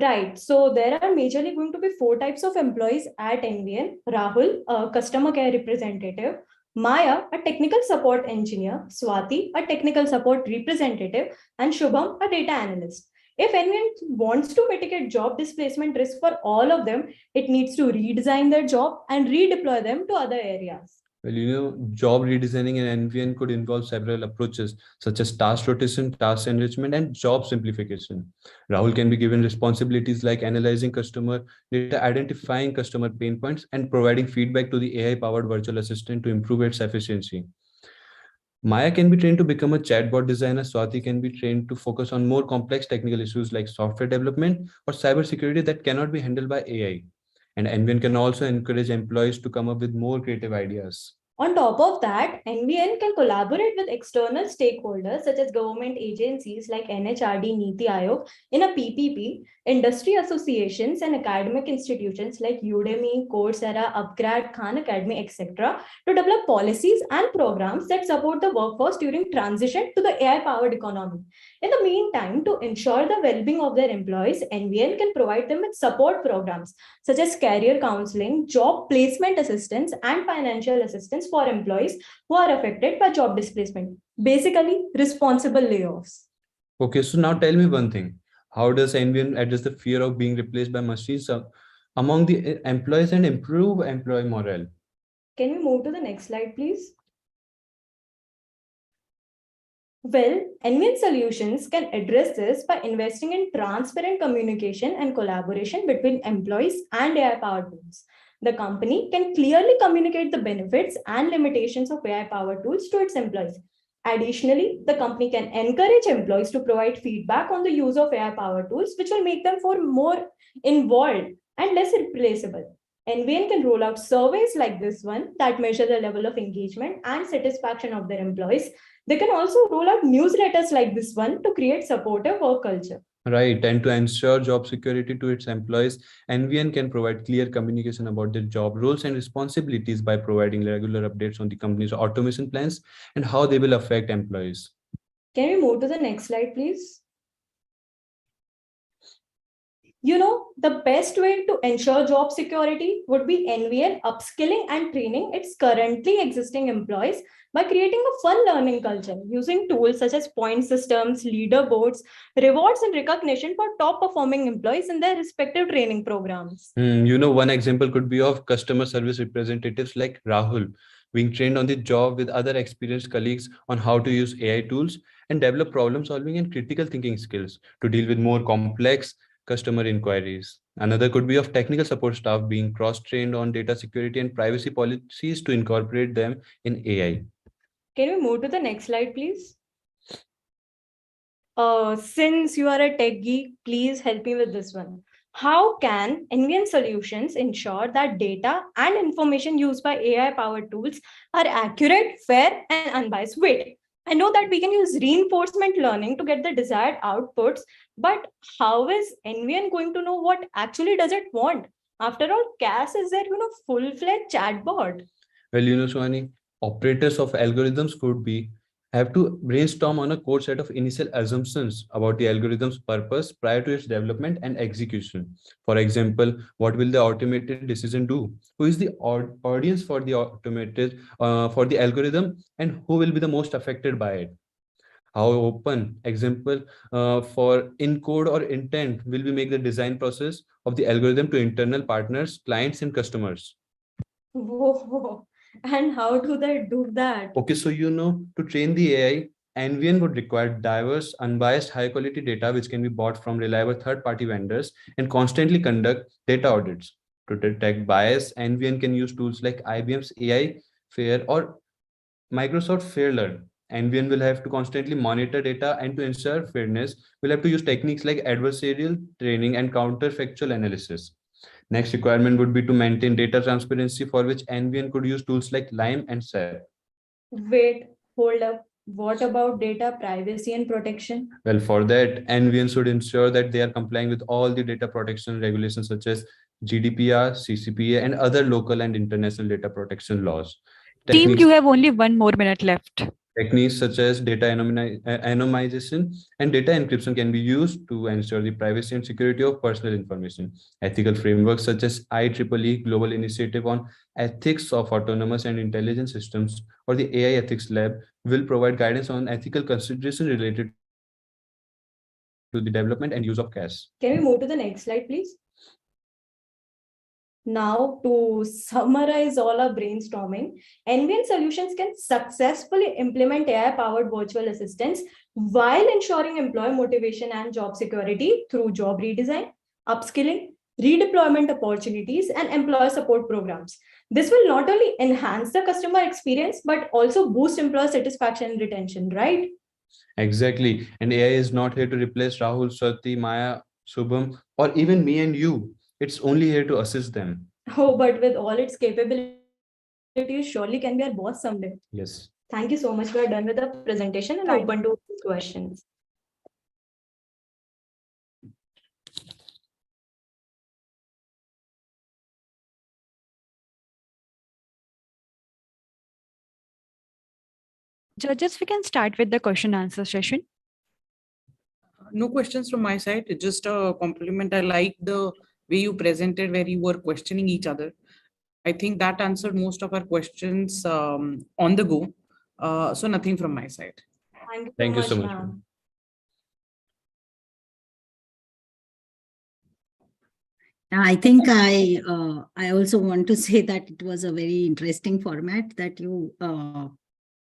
Speaker 2: Right. So there are majorly going to be 4 types of employees at NVN. Rahul, a customer care representative. Maya, a technical support engineer. Swati, a technical support representative. And Shubham, a data analyst. If NVN wants to mitigate job displacement risk for all of them, it needs to redesign their job and redeploy them to other areas.
Speaker 19: Well, you know, job redesigning in NVN could involve several approaches, such as task rotation, task enrichment, and job simplification. Rahul can be given responsibilities like analyzing customer data, identifying customer pain points, and providing feedback to the AI-powered virtual assistant to improve its efficiency. Maya can be trained to become a chatbot designer. Swati can be trained to focus on more complex technical issues like software development or cybersecurity that cannot be handled by AI. And NVN can also encourage employees to come up with more creative ideas.
Speaker 2: On top of that, NVN can collaborate with external stakeholders such as government agencies like NHRD, Niti Aayog in a PPP, industry associations and academic institutions like Udemy, Coursera, Upgrad, Khan Academy, etc. to develop policies and programs that support the workforce during transition to the AI-powered economy. In the meantime, to ensure the well-being of their employees, NVN can provide them with support programs such as career counseling, job placement assistance, and financial assistance for employees who are affected by job displacement. Basically, responsible layoffs.
Speaker 19: Okay, so now tell me one thing. How does NVN address the fear of being replaced by machines among the employees and improve employee morale?
Speaker 2: Can we move to the next slide, please? Well, NVN Solutions can address this by investing in transparent communication and collaboration between employees and AI-powered tools. The company can clearly communicate the benefits and limitations of AI-powered tools to its employees. Additionally, the company can encourage employees to provide feedback on the use of AI-powered tools, which will make them more involved and less replaceable.
Speaker 20: NVN can roll out surveys like this one that measure the level of engagement and satisfaction of their employees. They can also roll out newsletters like this one to create supportive work culture.
Speaker 19: Right. And to ensure job security to its employees, NVN can provide clear communication about their job roles and responsibilities by providing regular updates on the company's automation plans and how they will affect employees.
Speaker 20: Can we move to the next slide, please? The best way to ensure job security would be NVN upskilling and training its currently existing employees by creating a fun learning culture using tools such as point systems, leaderboards, rewards, and recognition for top performing employees in their respective training programs.
Speaker 19: One example could be of customer service representatives like Rahul being trained on the job with other experienced colleagues on how to use AI tools and develop problem solving and critical thinking skills to deal with more complex customer inquiries. Another could be of technical support staff being cross-trained on data security and privacy policies to incorporate them in AI.
Speaker 20: Can we move to the next slide, please? Since you are a tech geek, please help me with this one. How can NVN solutions ensure that data and information used by AI-powered tools are accurate, fair, and unbiased? Wait, I know that we can use reinforcement learning to get the desired outputs, but how is NVN going to know what actually does it want? After all, CAS is their full-fledged chatbot.
Speaker 19: Well, Swani, operators of algorithms could have to brainstorm on a core set of initial assumptions about the algorithm's purpose prior to its development and execution. For example, what will the automated decision do? Who is the audience for the automated for the algorithm, and who will be the most affected by it? How open, example, for encode or intent will we make the design process of the algorithm to internal partners, clients, and customers?
Speaker 20: Whoa. And how do they do that?
Speaker 19: Okay, so to train the AI, NVN would require diverse, unbiased, high-quality data which can be bought from reliable third-party vendors and constantly conduct data audits. To detect bias, NVN can use tools like IBM's AI Fair or Microsoft FairLearn. NVN will have to constantly monitor data, and to ensure fairness, we'll have to use techniques like adversarial training and counterfactual analysis. Next requirement would be to maintain data transparency, for which NVN could use tools like Lime and SAP.
Speaker 20: Wait, hold up. What about data privacy and protection?
Speaker 19: Well, for that, NVN should ensure that they are complying with all the data protection regulations such as GDPR, CCPA, and other local and international data protection laws.
Speaker 2: Team, you have only 1 more minute left.
Speaker 19: Techniques such as data anonymization and data encryption can be used to ensure the privacy and security of personal information. Ethical frameworks such as IEEE Global Initiative on Ethics of Autonomous and Intelligent Systems or the AI Ethics Lab will provide guidance on ethical consideration related to the development and use of CAS.
Speaker 20: Can we move to the next slide, please? Now, to summarize all our brainstorming, NVN solutions can successfully implement AI-powered virtual assistants while ensuring employee motivation and job security through job redesign, upskilling, redeployment opportunities, and employee support programs. This will not only enhance the customer experience, but also boost employee satisfaction and retention, right?
Speaker 19: Exactly. And AI is not here to replace Rahul, Swati, Maya, Shubham, or even me and you. It's only here to assist them.
Speaker 20: Oh, but with all its capabilities, surely can be our boss someday.
Speaker 19: Yes.
Speaker 20: Thank you so much. We are done with the presentation and open to questions.
Speaker 2: Judges, we can start with the question answer session.
Speaker 10: No questions from my side. It's just a compliment. I like the way you presented, where you were questioning each other. I think that answered most of our questions on the go. So nothing from my side.
Speaker 20: Thank you so much, ma'am.
Speaker 7: I think I also want to say that it was a very interesting format that you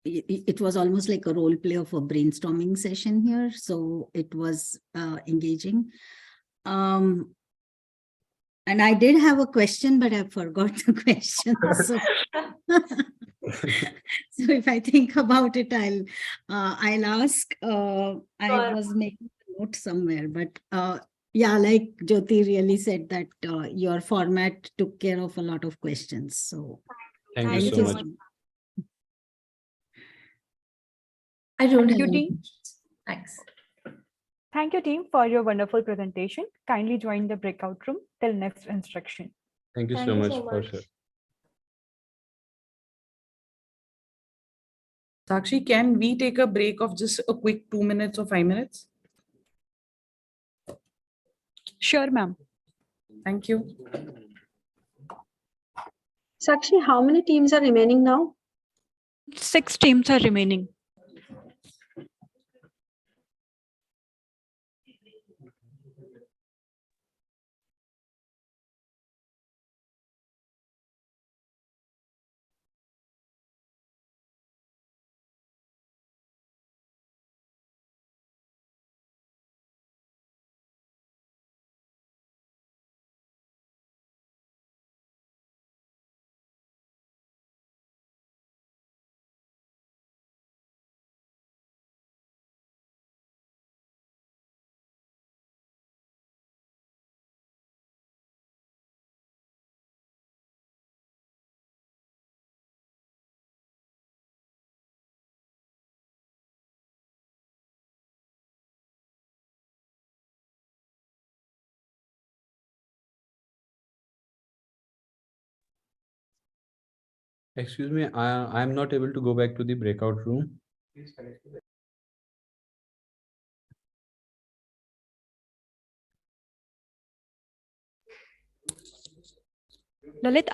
Speaker 7: it was almost like a role play of a brainstorming session here. So it was engaging. And I did have a question, but I forgot the question. So, so if I think about it, I'll ask. I was making a note somewhere, but Yeah, like Jyoti really said that your format took care of a lot of questions. So
Speaker 19: Thank you
Speaker 7: thank
Speaker 19: so
Speaker 7: you.
Speaker 19: much.
Speaker 9: I don't
Speaker 2: Thank
Speaker 9: have
Speaker 2: you,
Speaker 9: any
Speaker 2: team.
Speaker 9: questions. Thanks.
Speaker 2: Thank you, team, for your wonderful presentation. Kindly join the breakout room till next instruction.
Speaker 19: Thank you so much for sure.
Speaker 10: Sakshi, can we take a break of just a quick 2 minutes or 5 minutes?
Speaker 2: Sure, ma'am.
Speaker 10: Thank you.
Speaker 20: Sakshi, how many teams are remaining now?
Speaker 2: 6 teams are remaining.
Speaker 19: Excuse me, I'm not able to go back to the breakout room.
Speaker 2: Lalit,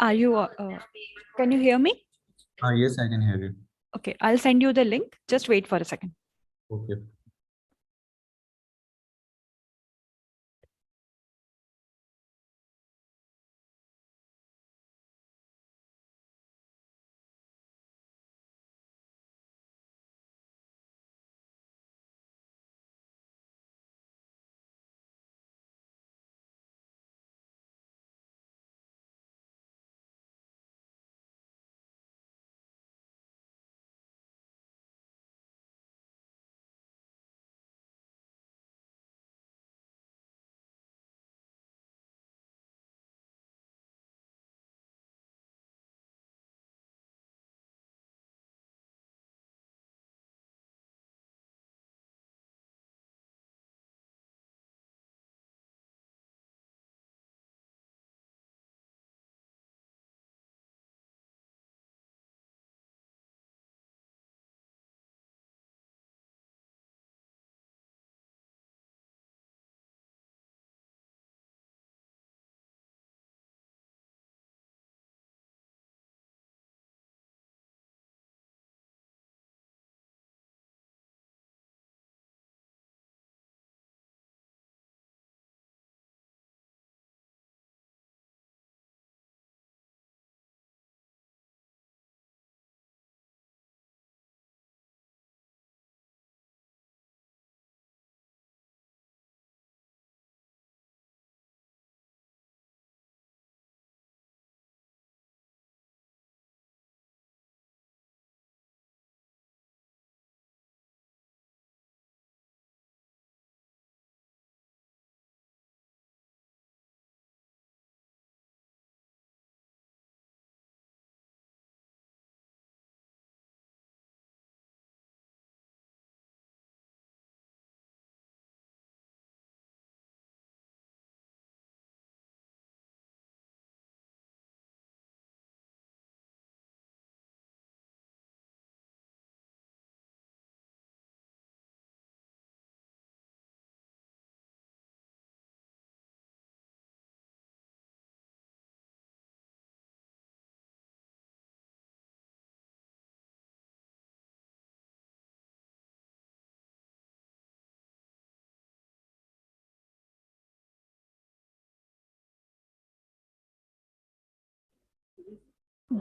Speaker 2: can you hear me?
Speaker 19: Yes, I can hear you.
Speaker 2: Okay, I'll send you the link. Just wait for a second.
Speaker 19: Okay.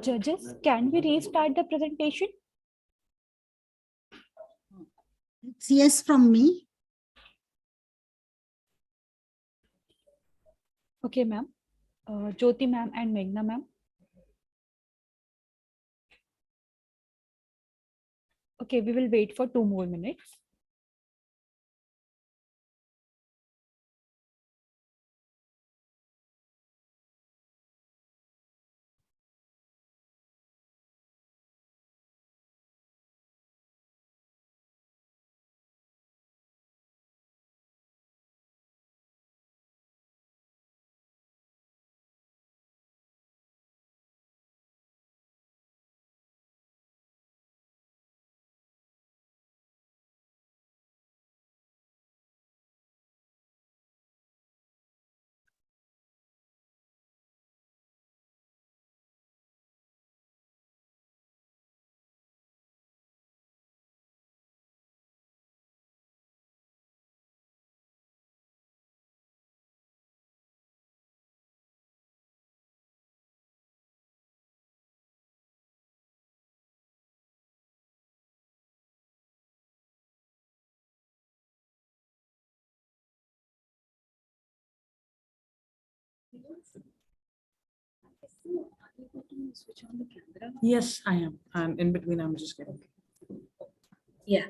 Speaker 2: Judges, can we restart the presentation?
Speaker 7: It's yes from me.
Speaker 2: Okay, ma'am. Jyoti ma'am and Meghna ma'am. Okay, we will wait for 2 more minutes.
Speaker 10: Yes, I am. I'm in between. I'm just kidding.
Speaker 9: Yeah.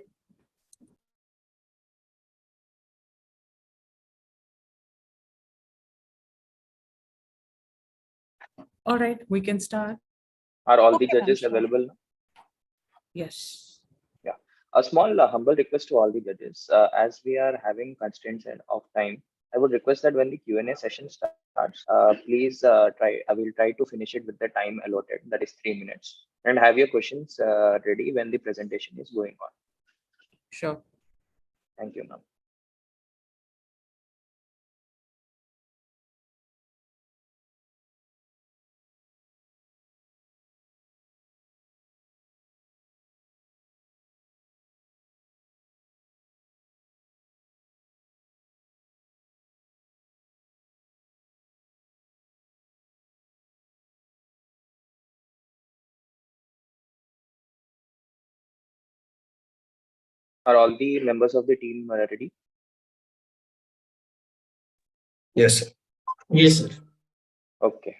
Speaker 10: All right, we can start.
Speaker 1: Are all the
Speaker 2: Okay, ma'am,
Speaker 1: judges
Speaker 2: sure.
Speaker 1: available now?
Speaker 10: Yes.
Speaker 1: Yeah. A small humble request to all the judges. As we are having constraints of time, I would request that when the Q&A session starts, please try. I will try to finish it with the time allotted, that is 3 minutes, and have your questions ready when the presentation is going on.
Speaker 10: Sure.
Speaker 1: Thank you, ma'am. Are all the members of the team ready?
Speaker 18: Yes, sir. Yes, sir.
Speaker 1: Okay.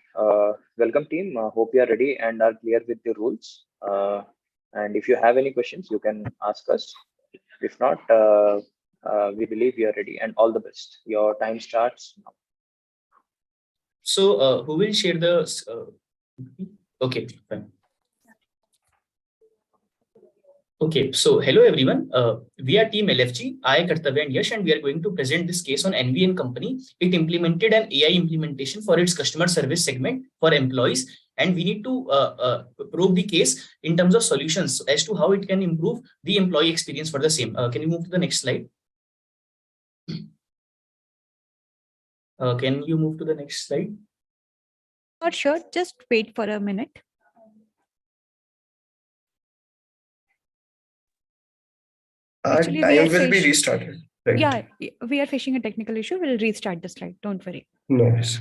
Speaker 1: Welcome, team. Hope you are ready and are clear with the rules. And if you have any questions, you can ask us. If not, we believe you are ready, and all the best. Your time starts now.
Speaker 18: So, who will share the? Okay, fine. Okay, so hello everyone. We are Team LFG. I, Kartavya and Yash, and we are going to present this case on NVN company. It implemented an AI implementation for its customer service segment for employees, and we need to probe the case in terms of solutions as to how it can improve the employee experience for the same. Can you move to the next slide? Can you move to the next slide?
Speaker 2: Not sure. Just wait for a minute. Actually, we
Speaker 18: Time
Speaker 2: are
Speaker 18: will be
Speaker 2: facing.
Speaker 18: restarted. Right?
Speaker 2: Yeah, we are facing a technical issue. We'll restart the slide. Don't worry.
Speaker 18: No worries.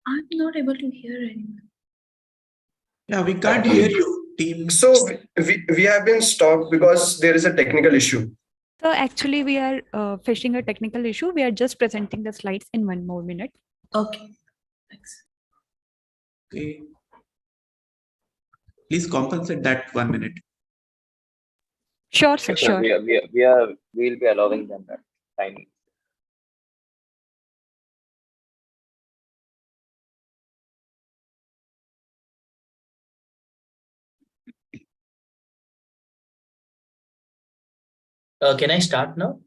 Speaker 9: I'm not able to hear anyone.
Speaker 4: Yeah, we can't hear you, team.
Speaker 18: So we have been stopped because there is a technical issue.
Speaker 2: So actually, we are facing a technical issue. We are just presenting the slides in 1 more minute.
Speaker 9: Okay. Thanks.
Speaker 4: Okay. Please compensate that 1 minute.
Speaker 2: Sure, sir. Sure.
Speaker 1: We'll be allowing them that time.
Speaker 18: Can I start now?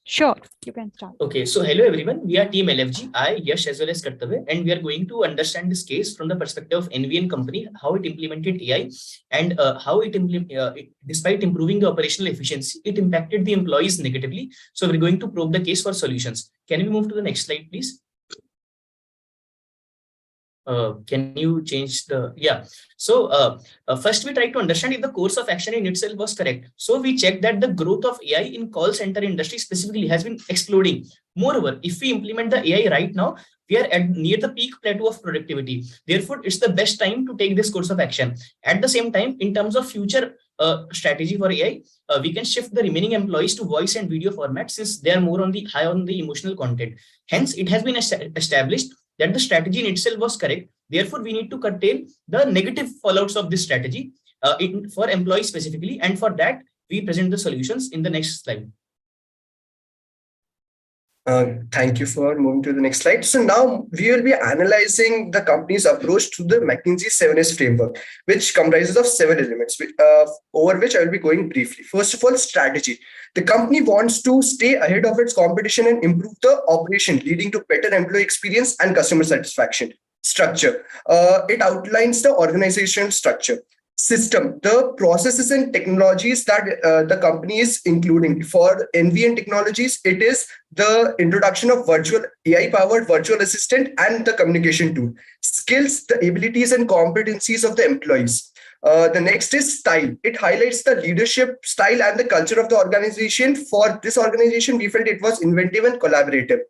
Speaker 2: Sure, you can start.
Speaker 18: Okay, so hello everyone. We are Team LFG. I, Yash, as well as Kartavya, and we are going to understand this case from the perspective of NVN company, how it implemented AI, and how despite improving the operational efficiency, it impacted the employees negatively. So we're going to probe the case for solutions. Can we move to the next slide, please? Can you change the, yeah. So first we try to understand if the course of action in itself was correct. So we checked that the growth of AI in call center industry specifically has been exploding. Moreover, if we implement the AI right now, we are at near the peak plateau of productivity. Therefore, it's the best time to take this course of action. At the same time, in terms of future strategy for AI, we can shift the remaining employees to voice and video format since they are more on the high on the emotional content. Hence, it has been established that the strategy in itself was correct. Therefore, we need to curtail the negative fallouts of this strategy for employees specifically. And for that, we present the solutions in the next slide.
Speaker 21: Thank you for moving to the next slide. So now we will be analyzing the company's approach to the McKinsey 7S framework, which comprises of 7 elements, over which I will be going briefly. First of all, strategy. The company wants to stay ahead of its competition and improve the operation, leading to better employee experience and customer satisfaction. Structure. It outlines the organizational structure. System, the processes and technologies that the company is including. For NVN technologies, it is the introduction of virtual AI powered virtual assistant and the communication tool. Skills, the abilities and competencies of the employees. The next is style. It highlights the leadership style and the culture of the organization. For this organization, we felt it was inventive and collaborative.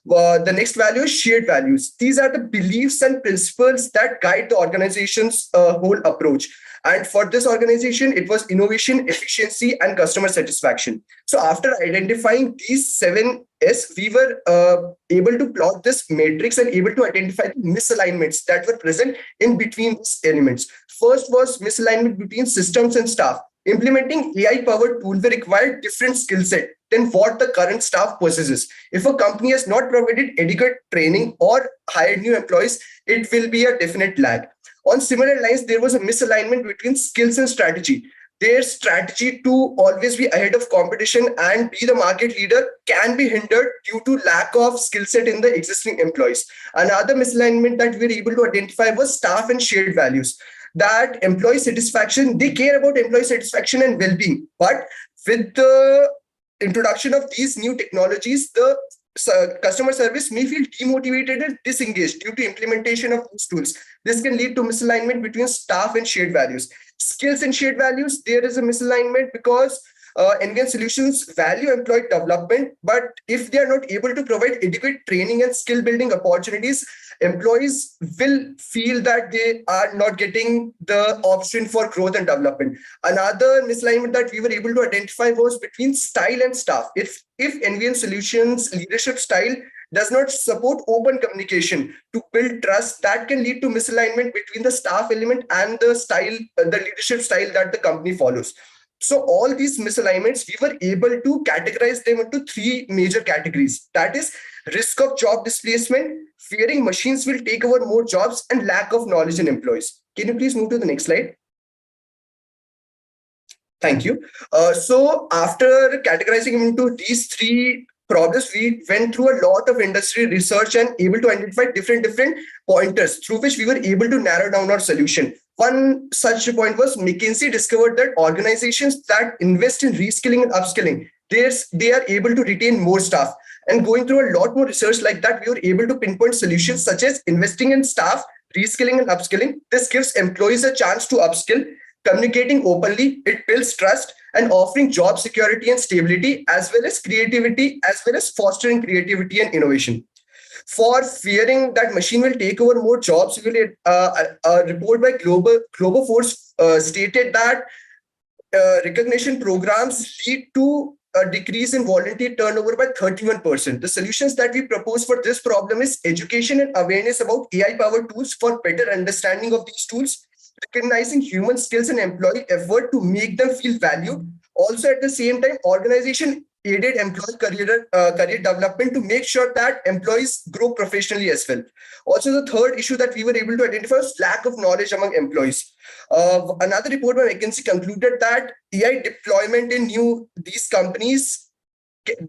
Speaker 21: The next value is shared values. These are the beliefs and principles that guide the organization's whole approach. And for this organization, it was innovation, efficiency, and customer satisfaction. So after identifying these 7S, we were able to plot this matrix and able to identify the misalignments that were present in between these elements. First was misalignment between systems and staff. Implementing AI-powered tool will require different skill set than what the current staff possesses. If a company has not provided adequate training or hired new employees, it will be a definite lag. On similar lines, there was a misalignment between skills and strategy. Their strategy to always be ahead of competition and be the market leader can be hindered due to lack of skill set in the existing employees. Another misalignment that we were able to identify was staff and shared values. That employee satisfaction, they care about employee satisfaction and well-being. But with the introduction of these new technologies, the customer service may feel demotivated and disengaged due to implementation of these tools. This can lead to misalignment between staff and shared values. Skills and shared values, there is a misalignment because NVN Solutions value employee development, but if they are not able to provide adequate training and skill building opportunities, employees will feel that they are not getting the option for growth and development. Another misalignment that we were able to identify was between style and staff. If NVN Solutions leadership style does not support open communication to build trust, that can lead to misalignment between the staff element and the style, the leadership style that the company follows. So all these misalignments, we were able to categorize them into 3 major categories. That is risk of job displacement, fearing machines will take over more jobs, and lack of knowledge in employees. Can you please move to the next slide? Thank you. So after categorizing into these 3 problems, we went through a lot of industry research and able to identify different pointers through which we were able to narrow down our solution. One such point was McKinsey discovered that organizations that invest in reskilling and upskilling, they are able to retain more staff. And going through a lot more research like that, we were able to pinpoint solutions such as investing in staff, reskilling and upskilling. This gives employees a chance to upskill, communicating openly, it builds trust, and offering job security and stability, as well as creativity, as well as fostering creativity and innovation. For fearing that machine will take over more jobs, a report by Global Force stated that recognition programs lead to a decrease in volunteer turnover by 31%. The solutions that we propose for this problem is education and awareness about AI-powered tools for better understanding of these tools, recognizing human skills and employee effort to make them feel valued. Also, at the same time, organization aided employee career development to make sure that employees grow professionally as well. Also, the third issue that we were able to identify was lack of knowledge among employees. Another report by McKinsey concluded that AI deployment in these companies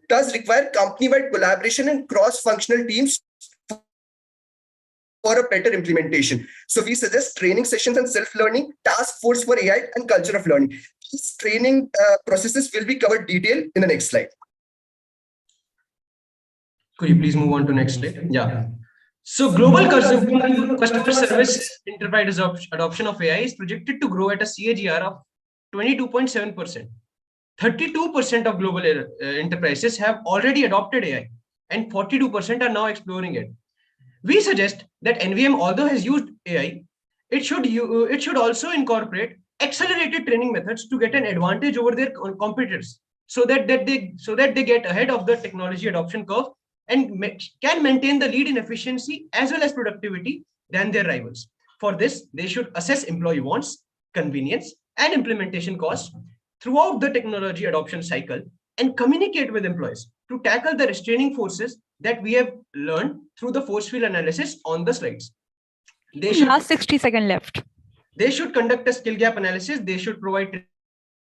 Speaker 21: does require company-wide collaboration and cross-functional teams for a better implementation. So we suggest training sessions and self-learning, task force for AI, and culture of learning. These training processes will be covered detail in the next slide.
Speaker 22: Could you please move on to next slide? Yeah. So global customer service enterprise adoption of AI is projected to grow at a CAGR of 22.7%. 32% of global enterprises have already adopted AI, and 42% are now exploring it. We suggest that NVM, although has used AI, it should also incorporate accelerated training methods to get an advantage over their competitors, so that they get ahead of the technology adoption curve and can maintain the lead in efficiency as well as productivity than their rivals. For this, they should assess employee wants, convenience, and implementation costs throughout the technology adoption cycle and communicate with employees to tackle the restraining forces that we have learned through the force field analysis on the slides. They should
Speaker 2: last 60-second left.
Speaker 22: They should conduct a skill gap analysis. They should provide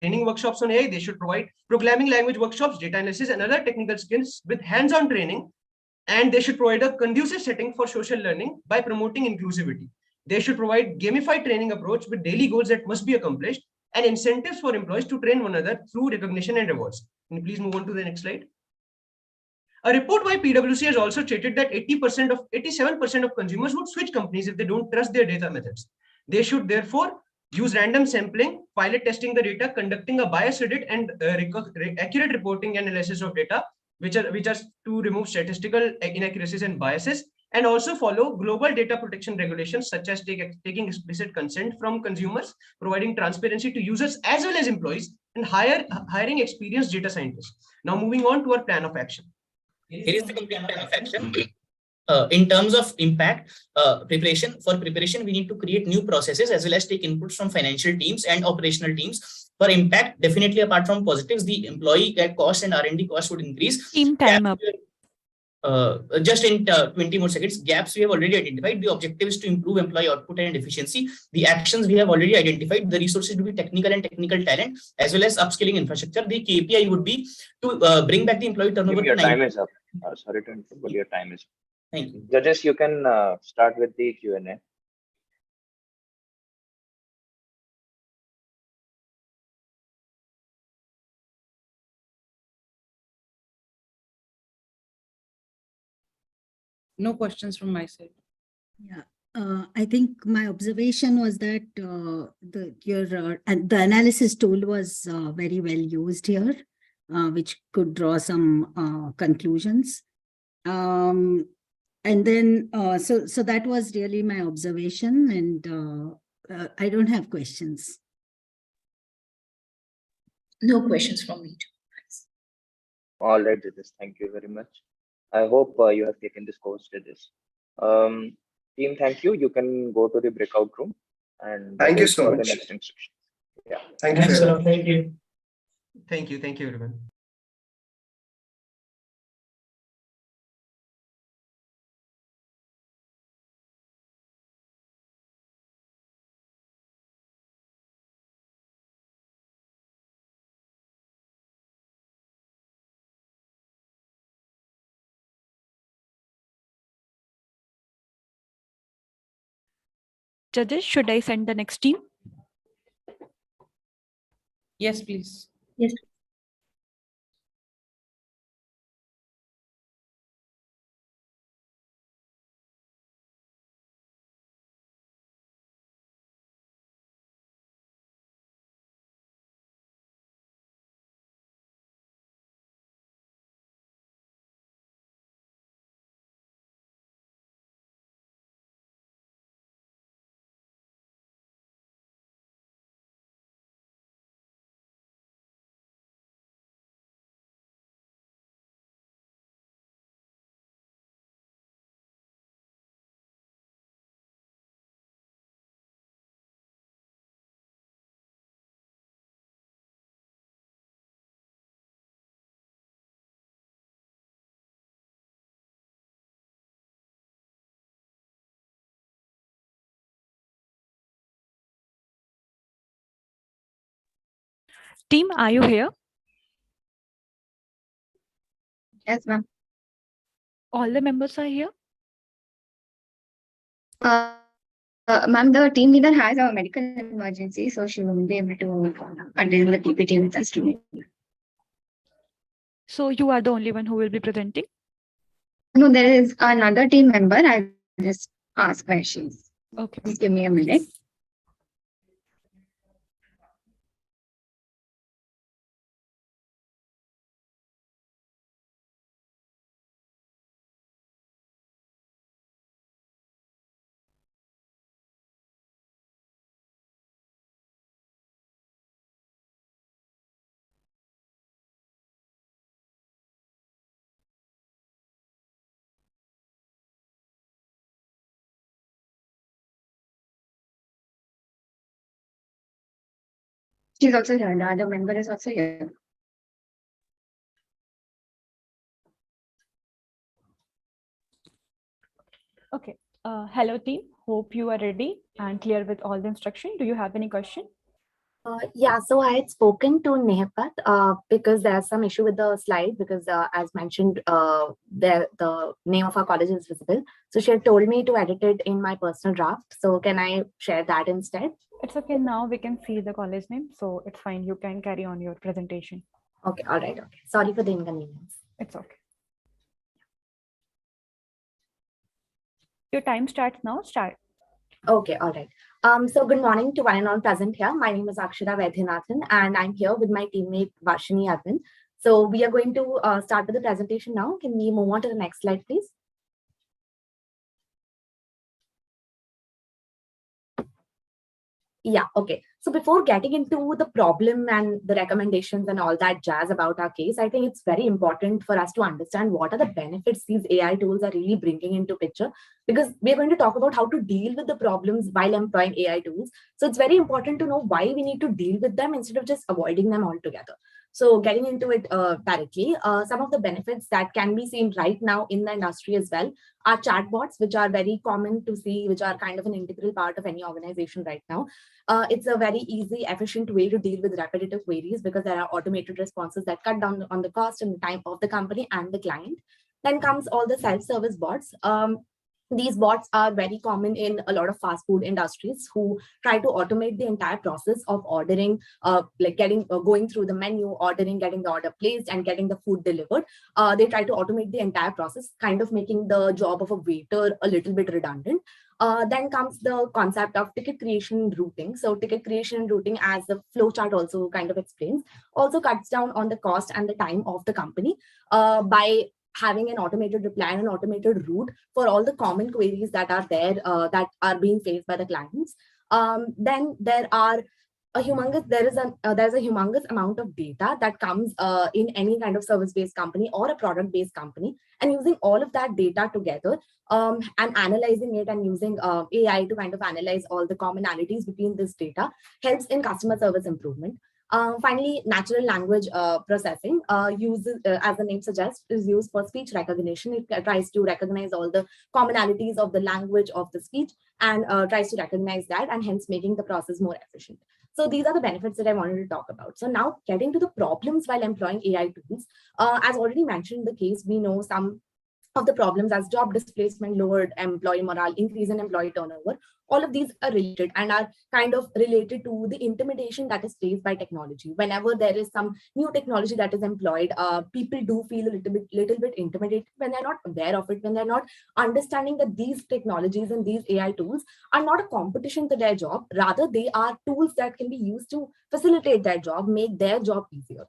Speaker 22: training workshops on AI. They should provide programming language workshops, data analysis, and other technical skills with hands-on training. And they should provide a conducive setting for social learning by promoting inclusivity. They should provide gamified training approach with daily goals that must be accomplished and incentives for employees to train one another through recognition and rewards. Can you please move on to the next slide? A report by PwC has also stated that 87% of consumers would switch companies if they don't trust their data methods. They should therefore use random sampling, pilot testing the data, conducting a bias audit, and accurate reporting and analysis of data, which are to remove statistical inaccuracies and biases, and also follow global data protection regulations such as taking explicit consent from consumers, providing transparency to users as well as employees, and hiring experienced data scientists. Now moving on to our plan of action.
Speaker 3: Here is the complete plan of action. In terms of impact preparation, we need to create new processes as well as take inputs from financial teams and operational teams. For impact, definitely apart from positives, the employee cost and R&D cost would increase.
Speaker 2: Team time up.
Speaker 3: Just in 20 more seconds, gaps we have already identified. The objective is to improve employee output and efficiency. The actions we have already identified, the resources to be technical and technical talent, as well as upskilling infrastructure. The KPI would be to bring back the employee turnover.
Speaker 1: Your time is up. Sorry to interrupt, but your time is up.
Speaker 3: Thank you.
Speaker 1: Judges, you can start with the Q&A.
Speaker 10: No questions from my side.
Speaker 7: Yeah. I think my observation was that the analysis tool was very well used here, which could draw some conclusions. And then, so that was really my observation, and I don't have questions.
Speaker 9: No questions from me.
Speaker 1: All right, judges. Thank you very much. I hope you have taken this course, judges. Team, thank you. You can go to the breakout room and
Speaker 21: thank you
Speaker 1: wait
Speaker 21: so
Speaker 1: for
Speaker 21: much.
Speaker 1: the next instruction. Yeah.
Speaker 21: Thank you.
Speaker 3: Thank you.
Speaker 22: Thank you. Thank you, everyone.
Speaker 2: Judges, should I send the next team?
Speaker 10: Yes, please.
Speaker 9: Yes.
Speaker 2: Team, are you here?
Speaker 17: Yes, ma'am.
Speaker 2: All the members are here?
Speaker 17: Ma'am, the team leader has a medical emergency, so she won't be able to attend the PPT with us today.
Speaker 2: So you are the only one who will be presenting?
Speaker 17: No, there is another team member. I'll just ask where she is.
Speaker 2: Okay.
Speaker 17: Just give me a minute. She's also here. The other member is also here.
Speaker 2: Okay. Hello team. Hope you are ready and clear with all the instruction. Do you have any question?
Speaker 6: Yeah, so I had spoken to Nehapat because there's some issue with the slide because as mentioned, the name of our college is visible. So she had told me to edit it in my personal draft. So can I share that instead?
Speaker 2: It's okay. Now we can see the college name. So it's fine. You can carry on your presentation.
Speaker 6: Okay, all right. Okay. Sorry for the inconvenience.
Speaker 2: It's okay. Your time starts now. Start.
Speaker 6: Okay, all right. So good morning to one and all present here. My name is Akshara Vaidyanathan and I'm here with my teammate Varshini Arvind. So we are going to start with the presentation now. Can we move on to the next slide, please? Yeah, okay. So before getting into the problem and the recommendations and all that jazz about our case, I think it's very important for us to understand what are the benefits these AI tools are really bringing into picture, because we're going to talk about how to deal with the problems while employing AI tools. So it's very important to know why we need to deal with them instead of just avoiding them altogether. So getting into it directly, some of the benefits that can be seen right now in the industry as well are chatbots, which are very common to see, which are kind of an integral part of any organization right now. It's a very easy, efficient way to deal with repetitive queries because there are automated responses that cut down on the cost and the time of the company and the client. Then comes all the self-service bots. These bots are very common in a lot of fast food industries who try to automate the entire process of ordering, like going through the menu, ordering, getting the order placed and getting the food delivered. They try to automate the entire process, kind of making the job of a waiter a little bit redundant. Then comes the concept of ticket creation and routing. So ticket creation and routing, as the flowchart also kind of explains, also cuts down on the cost and the time of the company by having an automated reply and an automated route for all the common queries that are there that are being faced by the clients. Then there are there's a humongous amount of data that comes in any kind of service-based company or a product-based company, and using all of that data together and analyzing it and using AI to kind of analyze all the commonalities between this data helps in customer service improvement. Finally, natural language processing uses, as the name suggests, is used for speech recognition. It tries to recognize all the commonalities of the language of the speech and tries to recognize that, and hence making the process more efficient. So these are the benefits that I wanted to talk about. So now getting to the problems while employing AI tools, as already mentioned in the case, we know some of the problems as job displacement, lowered employee morale, increase in employee turnover. All of these are related and are kind of related to the intimidation that is faced by technology. Whenever there is some new technology that is employed, people do feel a little bit intimidated when they're not aware of it, when they're not understanding that these technologies and these AI tools are not a competition to their job. Rather, they are tools that can be used to facilitate their job, make their job easier.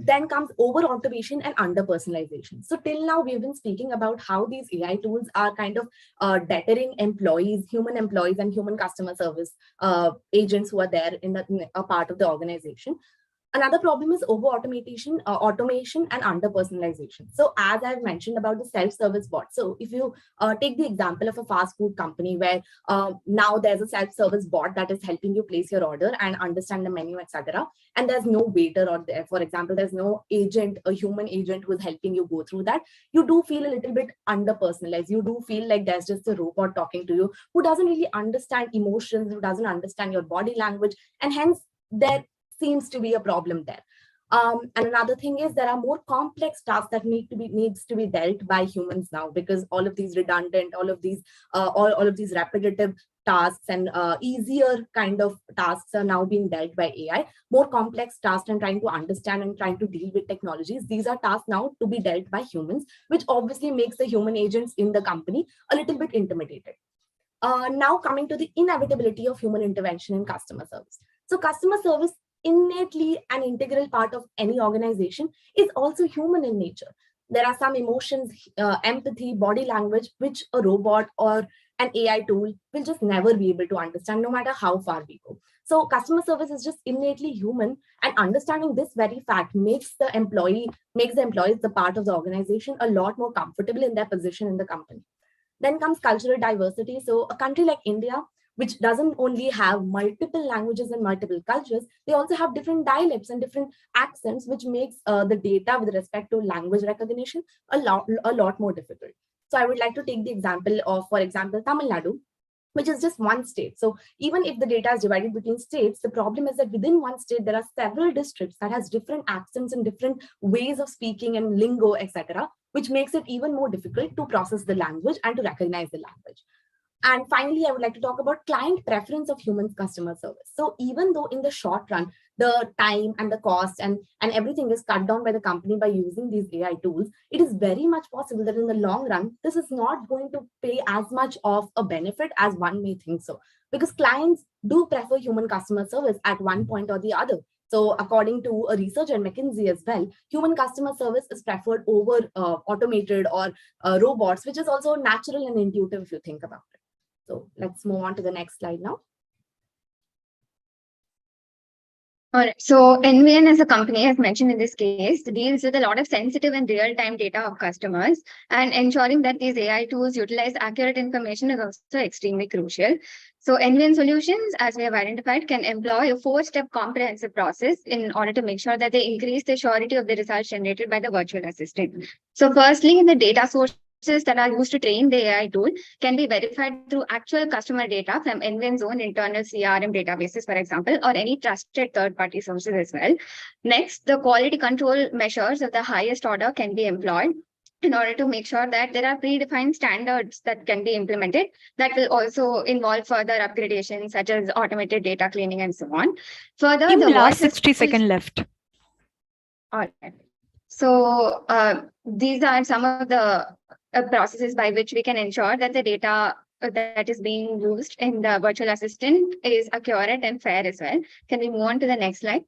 Speaker 6: Then comes over automation and under personalization. So till now, we've been speaking about how these AI tools are kind of deterring employees, human employees and human customer service agents who are there in a part of the organization. Another problem is over automation and under personalization. So as I've mentioned about the self-service bot. So if you take the example of a fast food company where now there's a self-service bot that is helping you place your order and understand the menu, etc. And there's no waiter or there, for example, there's no agent, a human agent who is helping you go through that. You do feel a little bit under personalized. You do feel like there's just a robot talking to you who doesn't really understand emotions, who doesn't understand your body language, and hence there seems to be a problem there. And another thing is there are more complex tasks that needs to be dealt by humans now, because all of these redundant, all of these repetitive tasks and easier kind of tasks are now being dealt by AI. More complex tasks and trying to understand and trying to deal with technologies, these are tasks now to be dealt by humans, which obviously makes the human agents in the company a little bit intimidated. Now coming to the inevitability of human intervention in customer service. So customer service, innately an integral part of any organization, is also human in nature. There are some emotions, empathy, body language, which a robot or an AI tool will just never be able to understand, no matter how far we go. So customer service is just innately human, and understanding this very fact makes the employees, the part of the organization, a lot more comfortable in their position in the company. Then comes cultural diversity. So a country like India, which doesn't only have multiple languages and multiple cultures, they also have different dialects and different accents, which makes the data with respect to language recognition a lot more difficult. So I would like to take the example of, for example, Tamil Nadu, which is just one state. So even if the data is divided between states, the problem is that within one state, there are several districts that has different accents and different ways of speaking and lingo, etc., which makes it even more difficult to process the language and to recognize the language. And finally, I would like to talk about client preference of human customer service. So even though in the short run, the time and the cost and everything is cut down by the company by using these AI tools, it is very much possible that in the long run, this is not going to pay as much of a benefit as one may think so. Because clients do prefer human customer service at one point or the other. So according to a research at McKinsey as well, human customer service is preferred over automated or robots, which is also natural and intuitive if you think about it. So let's move on to the next slide now.
Speaker 17: All right. So NVN as a company, as mentioned in this case, deals with a lot of sensitive and real-time data of customers, and ensuring that these AI tools utilize accurate information is also extremely crucial. So NVN solutions, as we have identified, can employ a 4-step comprehensive process in order to make sure that they increase the surety of the results generated by the virtual assistant. So firstly, the data sources that are used to train the AI tool can be verified through actual customer data from NVN's own internal CRM databases, for example, or any trusted third-party sources as well. Next, the quality control measures of the highest order can be employed in order to make sure that there are predefined standards that can be implemented that will also involve further upgradations such as automated data cleaning and so on. Further,
Speaker 2: In
Speaker 17: the
Speaker 2: last
Speaker 17: voice
Speaker 2: 60 seconds left.
Speaker 17: All right. So these are some of the processes by which we can ensure that the data that is being used in the virtual assistant is accurate and fair as well. Can we move on to the next slide?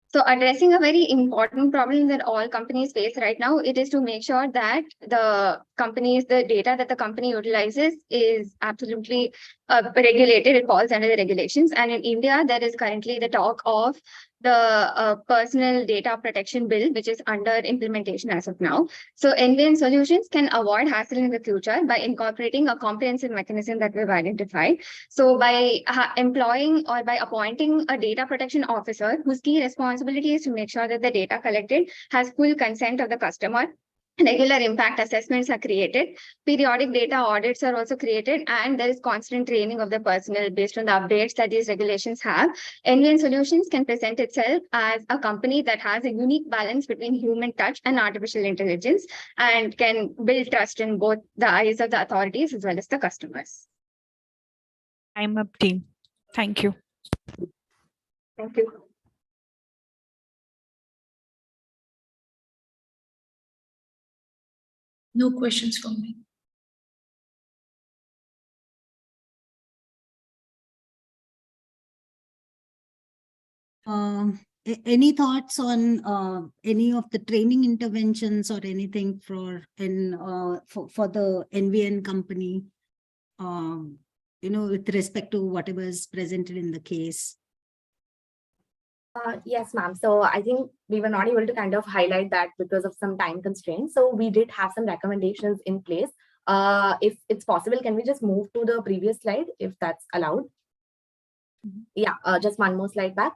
Speaker 17: So addressing a very important problem that all companies face right now, it is to make sure that the data that the company utilizes is absolutely regulated. It falls under the regulations. And in India, there is currently the talk of the Personal Data Protection Bill, which is under implementation as of now. So NVN solutions can avoid hassle in the future by incorporating a comprehensive mechanism that we've identified. So by employing or by appointing a data protection officer whose key responsibility is to make sure that the data collected has full consent of the customer. Regular impact assessments are created, periodic data audits are also created, and there is constant training of the personnel based on the updates that these regulations have. NVN Solutions can present itself as a company that has a unique balance between human touch and artificial intelligence and can build trust in both the eyes of the authorities as well as the customers.
Speaker 2: Time up, team. Thank you.
Speaker 17: Thank you.
Speaker 9: No questions from me.
Speaker 7: Any thoughts on any of the training interventions or anything for the NVN company, with respect to whatever is presented in the case?
Speaker 6: Yes, ma'am. So I think we were not able to kind of highlight that because of some time constraints. So we did have some recommendations in place. If it's possible, can we just move to the previous slide if that's allowed? Yeah, just one more slide back.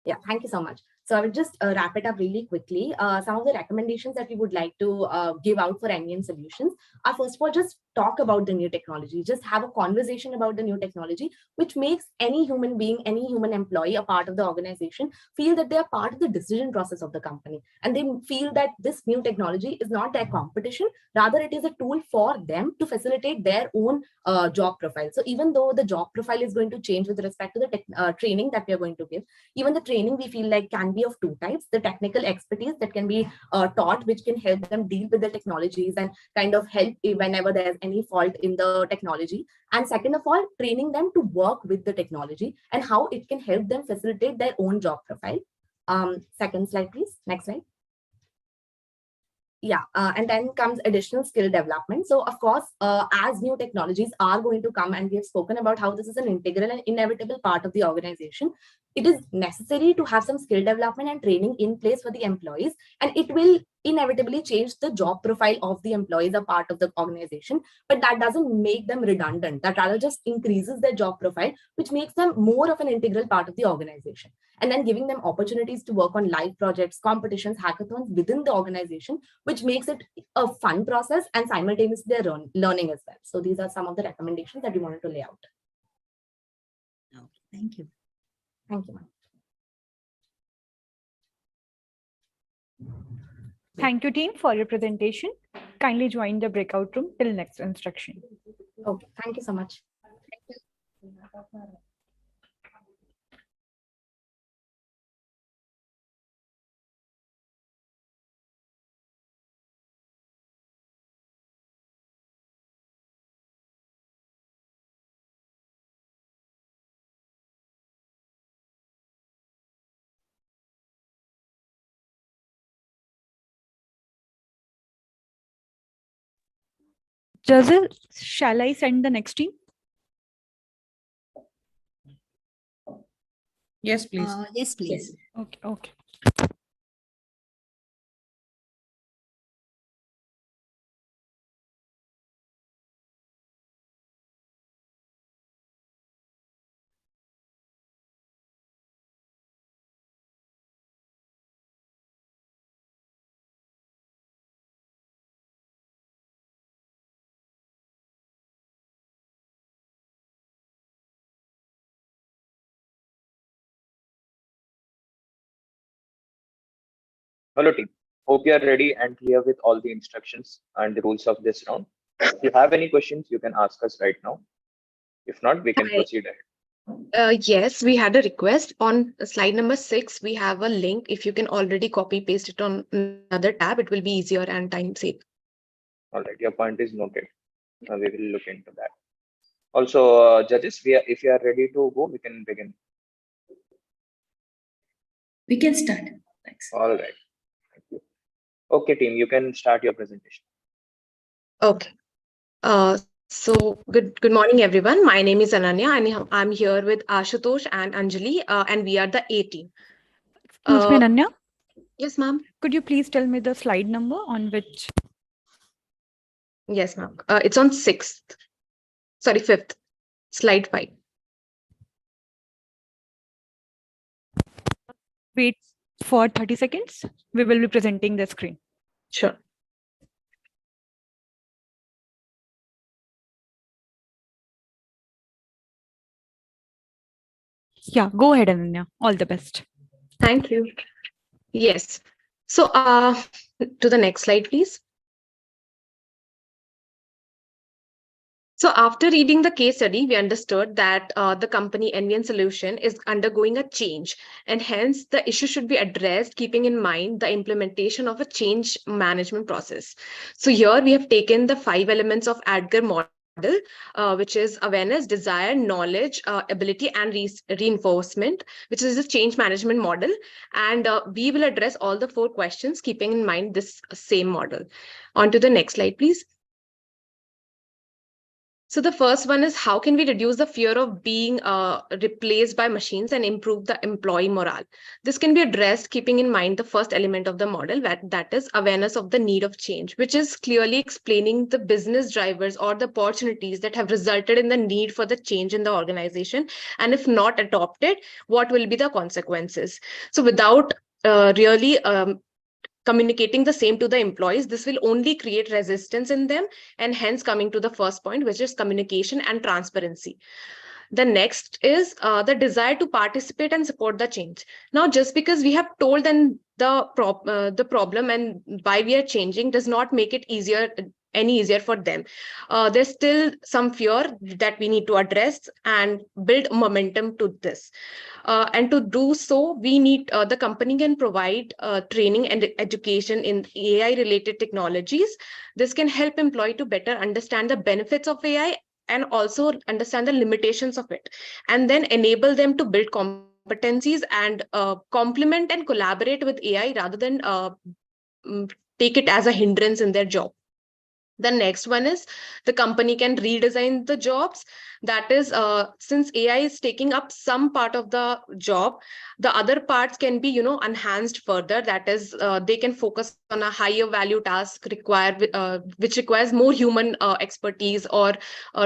Speaker 6: Yeah, thank you so much. So I will just wrap it up really quickly. Some of the recommendations that we would like to give out for NVN solutions are, first of all, just talk about the new technology. Just have a conversation about the new technology, which makes any human being, any human employee, a part of the organization, feel that they are part of the decision process of the company. And they feel that this new technology is not their competition, rather it is a tool for them to facilitate their own job profile. So even though the job profile is going to change with respect to the training that we are going to give, even the training we feel like can be of two types: the technical expertise that can be taught, which can help them deal with the technologies and kind of help whenever there's any fault in the technology. And second of all, training them to work with the technology and how it can help them facilitate their own job profile. Second slide, please. Next slide. Yeah, and then comes additional skill development. So of course, as new technologies are going to come, and we have spoken about how this is an integral and inevitable part of the organization, it is necessary to have some skill development and training in place for the employees, and it will inevitably change the job profile of the employees a part of the organization, but that doesn't make them redundant. That rather just increases their job profile, which makes them more of an integral part of the organization. And then giving them opportunities to work on live projects, competitions, hackathons within the organization, which makes it a fun process and simultaneously they're learning as well. So these are some of the recommendations that we wanted to lay out.
Speaker 7: Okay, thank you.
Speaker 6: Thank you, ma'am.
Speaker 2: Thank you, team, for your presentation. Kindly join the breakout room till next instruction.
Speaker 6: Okay, thank you so much.
Speaker 2: Jazil, shall I send the next team?
Speaker 10: Yes, please.
Speaker 7: Yes, please.
Speaker 2: Okay, okay.
Speaker 1: Hello team. Hope you are ready and clear with all the instructions and the rules of this round. If you have any questions, you can ask us right now. If not, we can proceed ahead.
Speaker 11: Yes, we had a request on slide number 6. We have a link. If you can already copy paste it on another tab, it will be easier and time safe.
Speaker 1: All right, your point is noted. We will look into that. Also, judges, if you are ready to go, we can begin.
Speaker 9: We can start. Thanks.
Speaker 1: All right. Thank you. Okay, team, you can start your presentation.
Speaker 11: Okay. So good morning, everyone. My name is Ananya, and I'm here with Ashutosh and Anjali, and we are the A team.
Speaker 2: Excuse me, Ananya.
Speaker 11: Yes, ma'am.
Speaker 2: Could you please tell me the slide number on which?
Speaker 11: Yes, ma'am. It's on 6th. Sorry, 5th. Slide 5.
Speaker 2: Wait for 30 seconds. We will be presenting the screen.
Speaker 11: Sure.
Speaker 2: Yeah, go ahead, Ananya. All the best.
Speaker 11: Thank you. Yes. So to the next slide, please. So after reading the case study, we understood that the company NVN Solution is undergoing a change, and hence the issue should be addressed keeping in mind the implementation of a change management process. So here we have taken the 5 elements of ADGAR model, which is awareness, desire, knowledge, ability, and reinforcement, which is the change management model. And we will address all the 4 questions keeping in mind this same model. On to the next slide, please. So the first one is, how can we reduce the fear of being replaced by machines and improve the employee morale? This can be addressed keeping in mind the first element of the model, that is awareness of the need of change, which is clearly explaining the business drivers or the opportunities that have resulted in the need for the change in the organization. And if not adopted, what will be the consequences? So without really communicating the same to the employees, this will only create resistance in them, and hence coming to the first point, which is communication and transparency. The next is the desire to participate and support the change. Now, just because we have told them the problem and why we are changing does not make it any easier for them. There's still some fear that we need to address and build momentum to this. And to do so, we need the company can provide training and education in AI related technologies. This can help employee to better understand the benefits of AI and also understand the limitations of it, and then enable them to build competencies and complement and collaborate with AI rather than take it as a hindrance in their job. The next one is the company can redesign the jobs. That is, since AI is taking up some part of the job, the other parts can be, enhanced further. That is, they can focus on a higher value task which requires more human expertise or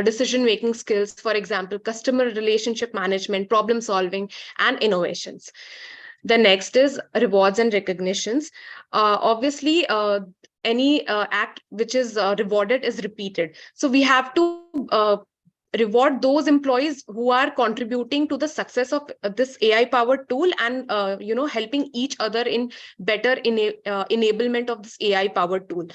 Speaker 11: decision making skills. For example, customer relationship management, problem solving, and innovations. The next is rewards and recognitions. Obviously, any act which is rewarded is repeated. So we have to reward those employees who are contributing to the success of this AI powered tool, and helping each other in better enablement of this AI powered tool.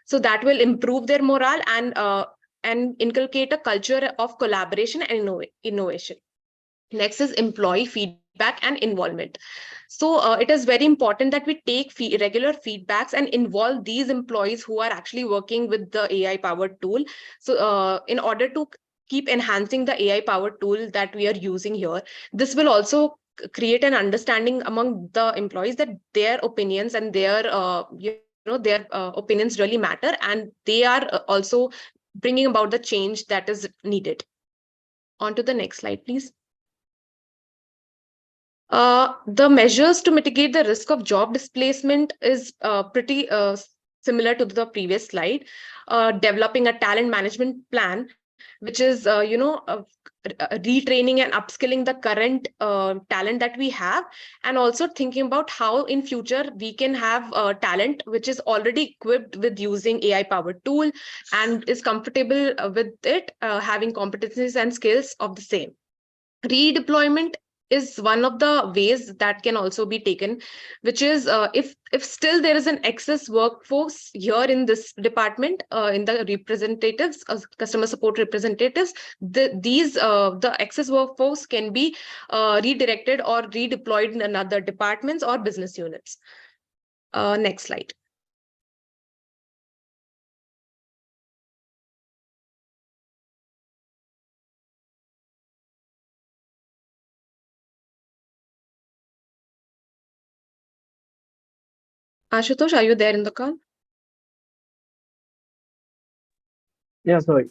Speaker 11: So that will improve their morale and inculcate a culture of collaboration and innovation. Next is employee feedback and involvement. So it is very important that we take regular feedbacks and involve these employees who are actually working with the AI powered tool. So in order to keep enhancing the AI powered tool that we are using here, this will also create an understanding among the employees that their opinions and their opinions really matter, and they are also bringing about the change that is needed. On to the next slide, please. The measures to mitigate the risk of job displacement is pretty similar to the previous slide. Developing a talent management plan, which is retraining and upskilling the current talent that we have, and also thinking about how in future we can have talent which is already equipped with using AI powered tool and is comfortable with it, having competencies and skills of the same. Redeployment is one of the ways that can also be taken, which is if still there is an excess workforce here in this department, in the representatives, customer support representatives, the excess workforce can be redirected or redeployed in another departments or business units. Next slide. Ashutosh, are you there in the call?
Speaker 8: Yeah, sorry.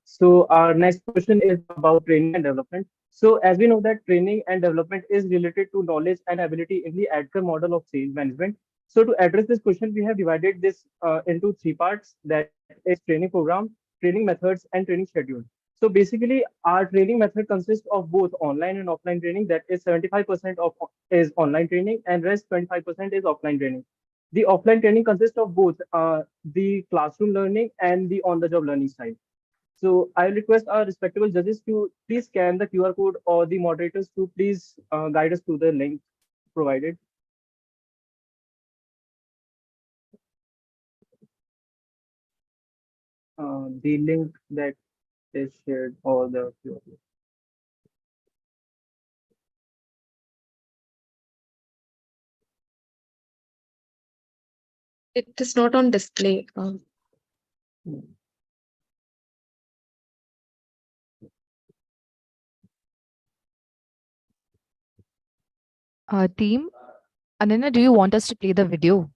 Speaker 8: So our next question is about training and development. So as we know that training and development is related to knowledge and ability in the ADKAR model of change management. So to address this question, we have divided this into three parts, that is training program, training methods, and training schedule. So basically, our training method consists of both online and offline training. That is 75% of is online training, and rest 25% is offline training. The offline training consists of both the classroom learning and the on-the-job learning style. So I request our respectable judges to please scan the QR code, or the moderators to please guide us to the link provided. The link that is shared, or the QR code.
Speaker 11: It is not on display.
Speaker 12: Team, Ananya, do you want us to play the video?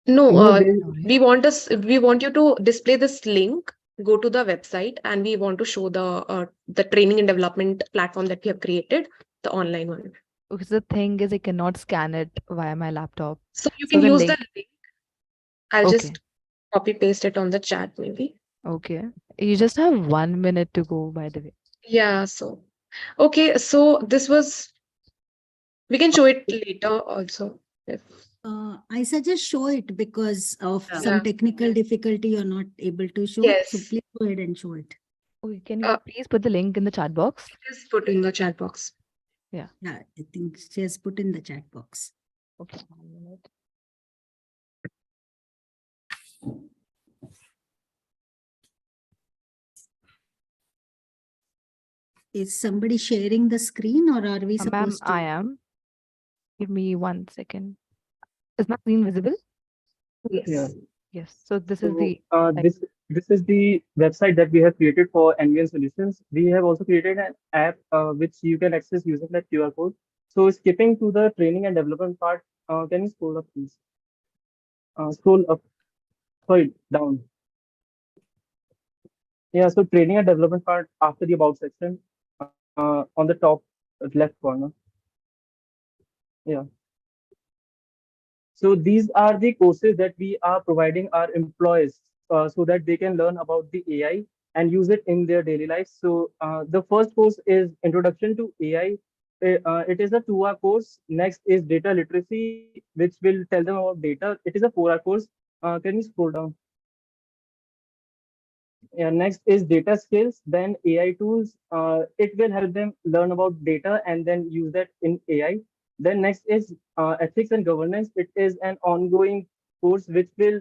Speaker 11: No,
Speaker 8: No,
Speaker 11: we want you to display this link, go to the website, and we want to show the training and development platform that we have created, the online one.
Speaker 12: Because the thing is, I cannot scan it via my laptop.
Speaker 11: So you
Speaker 12: So
Speaker 11: can
Speaker 12: the
Speaker 11: use
Speaker 12: link.
Speaker 11: the link. I'll
Speaker 12: Okay.
Speaker 11: just copy paste it on the chat maybe.
Speaker 12: Okay. You just have 1 minute to go, by the way.
Speaker 11: Yeah, so okay, so this was, we can show it later also. If
Speaker 7: I suggest show it because of
Speaker 11: Yeah.
Speaker 7: some technical difficulty you're not able to show. So
Speaker 11: Yes.
Speaker 7: please go ahead and show it.
Speaker 12: Okay, can you please put the link in the chat box?
Speaker 11: Just put in the chat box.
Speaker 12: Yeah.
Speaker 7: Yeah, I think she has put in the chat box.
Speaker 12: Okay, 1 minute.
Speaker 7: Is somebody sharing the screen, or are we
Speaker 12: Ma'am,
Speaker 7: supposed to?
Speaker 12: I am. Give me 1 second. Is my screen visible?
Speaker 11: Yes.
Speaker 8: Yeah.
Speaker 12: Yes. So this is
Speaker 8: So
Speaker 12: the
Speaker 8: this is the website that we have created for NVN Solutions. We have also created an app which you can access using that QR code. So skipping to the training and development part, can you scroll up, please? Scroll up, sorry, down. Yeah, so training and development part after the about section on the top left corner. Yeah. So these are the courses that we are providing our employees so that they can learn about the AI and use it in their daily life. So the first course is Introduction to AI. It is a 2-hour course. Next is Data Literacy, which will tell them about data. It is a 4-hour course. Can you scroll down? Yeah, next is data skills, then AI tools. It will help them learn about data and then use that in AI. Then next is ethics and governance. It is an ongoing course which will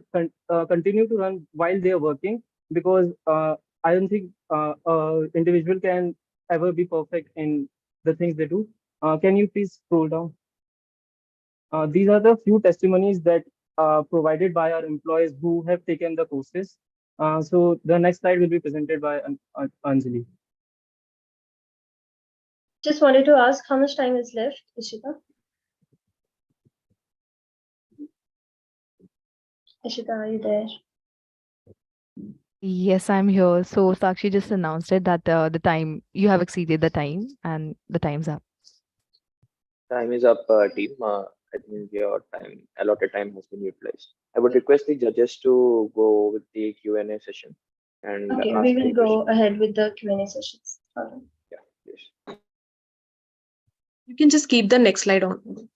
Speaker 8: continue to run while they are working because I don't think individual can ever be perfect in the things they do. Can you please scroll down? These are the few testimonies that provided by our employees who have taken the courses. So the next slide will be presented by Anjali.
Speaker 20: Just wanted to ask how much time is left, Ishita? Ishita, are you there?
Speaker 12: Yes, I'm here. So Sakshi just announced it that the time you have exceeded the time and the time's up.
Speaker 1: Time is up, team. I think your allotted time has been utilized. I would request the judges to go with the Q&A session and
Speaker 20: Okay,
Speaker 1: ask
Speaker 20: we will
Speaker 1: the
Speaker 20: go
Speaker 1: questions.
Speaker 20: ahead with the Q&A sessions. All right.
Speaker 1: Yeah, yes.
Speaker 11: You can just keep the next slide on.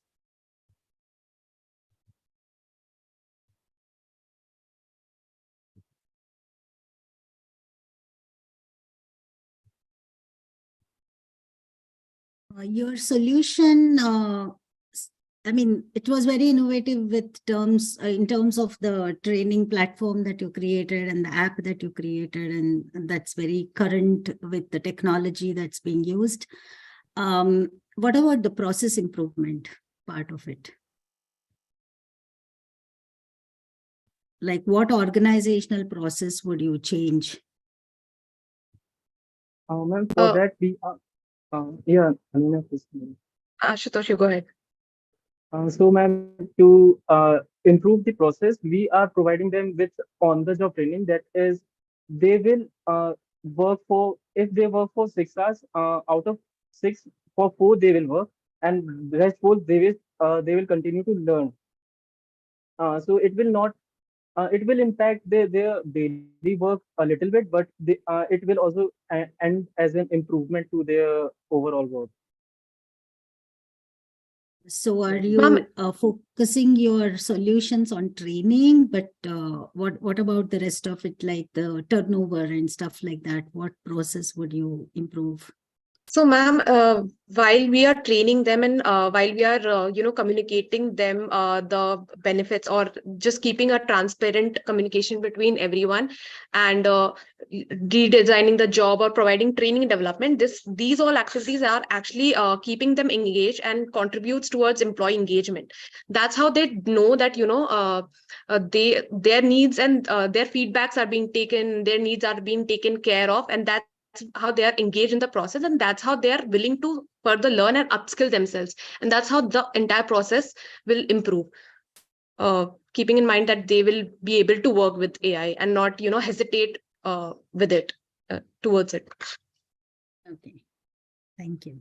Speaker 7: Your solution, I mean, it was very innovative with terms in terms of the training platform that you created and the app that you created, and that's very current with the technology that's being used. What about the process improvement part of it? Like what organizational process would you change?
Speaker 8: Ma'am, for that we are, yeah, Alina, please.
Speaker 11: Ashutosh, you go ahead.
Speaker 8: So, ma'am, to improve the process, we are providing them with on-the-job training. That is, they will work for, if they work for 6 hours, out of 6, for 4 they will work, and the rest 4 they will continue to learn. So it will impact their daily work a little bit, but it will also end as an improvement to their overall work.
Speaker 7: So are
Speaker 11: Ma'am,
Speaker 7: you focusing your solutions on training, but what about the rest of it, like the turnover and stuff like that? What process would you improve?
Speaker 11: So, ma'am, while we are training them and while we are, communicating them the benefits or just keeping a transparent communication between everyone and redesigning the job or providing training and development, these all activities are actually keeping them engaged and contributes towards employee engagement. That's how they know that, their needs and their feedbacks are being taken, their needs are being taken care of, and that's how they are engaged in the process, and that's how they are willing to further learn and upskill themselves, and that's how the entire process will improve, keeping in mind that they will be able to work with AI and not hesitate with it, towards it.
Speaker 7: Okay, thank you.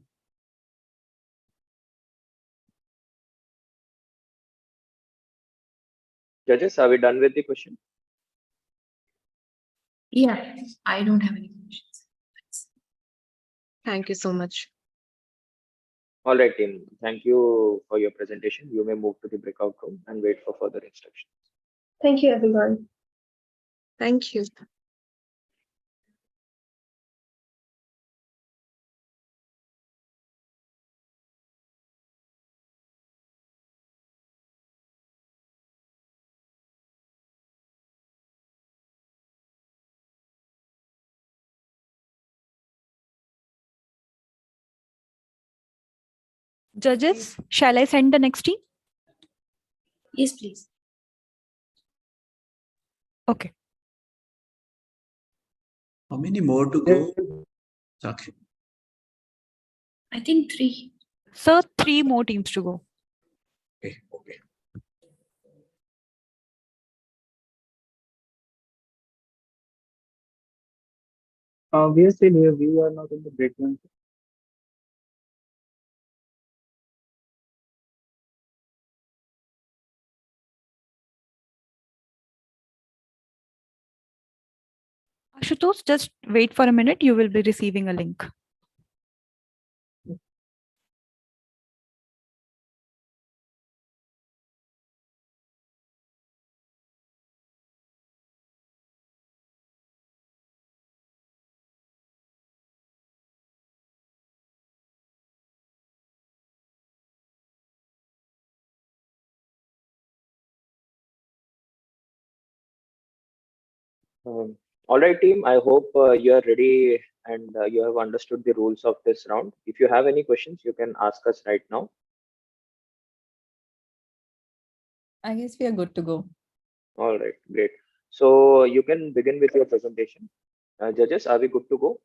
Speaker 1: Judges, are we done with the question?
Speaker 9: Yeah, I don't have any questions.
Speaker 11: Thank you so much.
Speaker 1: All right, team. Thank you for your presentation. You may move to the breakout room and wait for further instructions.
Speaker 20: Thank you, everyone.
Speaker 11: Thank you.
Speaker 2: Judges, shall I send the next team?
Speaker 9: Yes, please.
Speaker 2: Okay.
Speaker 4: How many more to go? Okay.
Speaker 9: I think 3.
Speaker 2: Sir, 3 more teams to go.
Speaker 4: Okay.
Speaker 8: We are still here. We are not in the break room.
Speaker 2: Ashutosh, just wait for a minute. You will be receiving a link.
Speaker 1: All right, team. I hope you are ready and you have understood the rules of this round. If you have any questions, you can ask us right now.
Speaker 12: I guess we are good to go.
Speaker 1: All right, great. So you can begin with your presentation. Judges, are we good to go?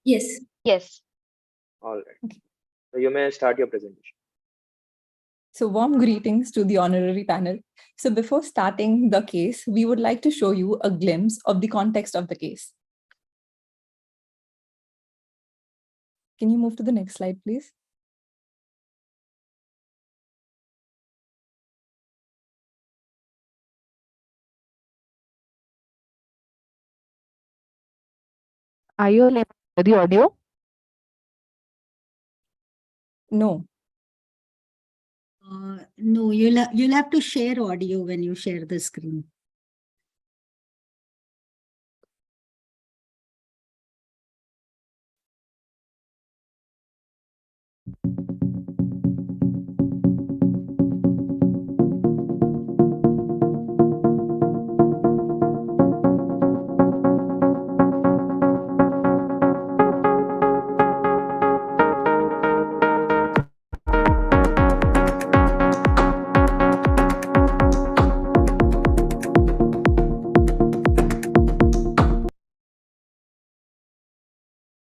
Speaker 9: Yes.
Speaker 12: Yes.
Speaker 1: All right. So you may start your presentation.
Speaker 12: So warm greetings to the honorary panel. So before starting the case, we would like to show you a glimpse of the context of the case. Can you move to the next slide, please? Are you able to hear the audio? No.
Speaker 7: No, you'll have to share audio when you share the screen.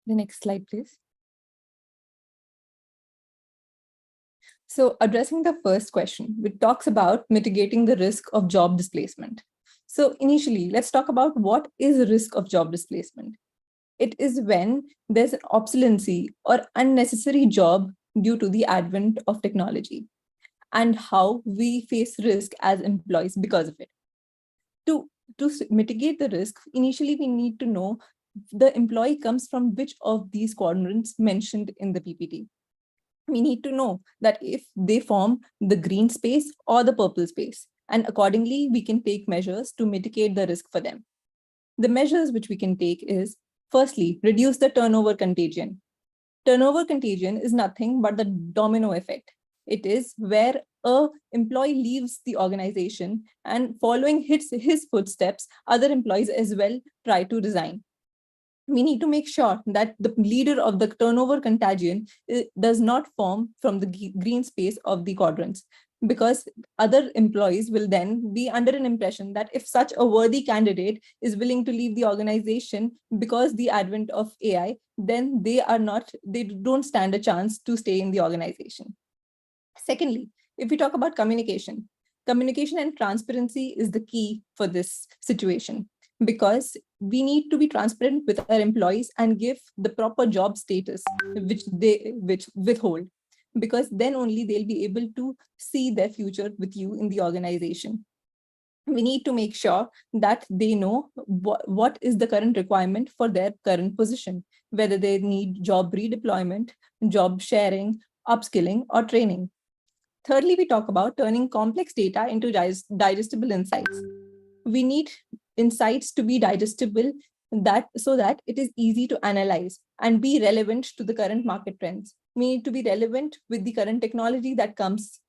Speaker 12: The next slide, please. So addressing the first question, which talks about mitigating the risk of job displacement. So initially, let's talk about what is the risk of job displacement. It is when there's an obsolescence or unnecessary job due to the advent of technology and how we face risk as employees because of it. To mitigate the risk, initially we need to know the employee comes from which of these quadrants mentioned in the PPT. We need to know that if they form the green space or the purple space, and accordingly we can take measures to mitigate the risk for them. The measures which we can take is, firstly, reduce the turnover contagion. Turnover contagion is nothing but the domino effect. It is where a employee leaves the organization and following his footsteps, other employees as well try to resign. We need to make sure that the leader of the turnover contagion does not form from the green space of the quadrants, because other employees will then be under an impression that if such a worthy candidate is willing to leave the organization because the advent of AI, then they don't stand a chance to stay in the organization. Secondly, if we talk about communication and transparency is the key for this situation, because we need to be transparent with our employees and give the proper job status which withhold, because then only they'll be able to see their future with you in the organization. We need to make sure that they know what is the current requirement for their current position, whether they need job redeployment, job sharing, upskilling, or training. Thirdly, we talk about turning complex data into digestible insights. We need insights to be digestible so that it is easy to analyze and be relevant to the current market trends. We need to be relevant with the current technology that comes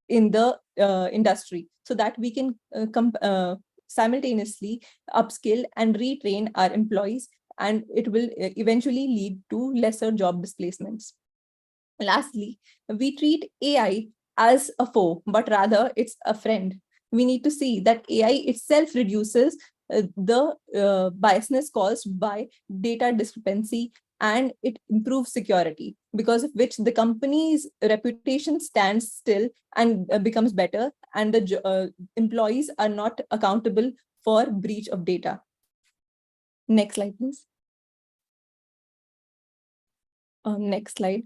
Speaker 12: in the industry, so that we can simultaneously upskill and retrain our employees, and it will eventually lead to lesser job displacements. Lastly, we treat AI as a foe, but rather it's a friend. We need to see that AI itself reduces the biasness caused by data discrepancy, and it improves security, because of which the company's reputation stands still and becomes better, and the employees are not accountable for breach of data. Next slide, please. Next slide.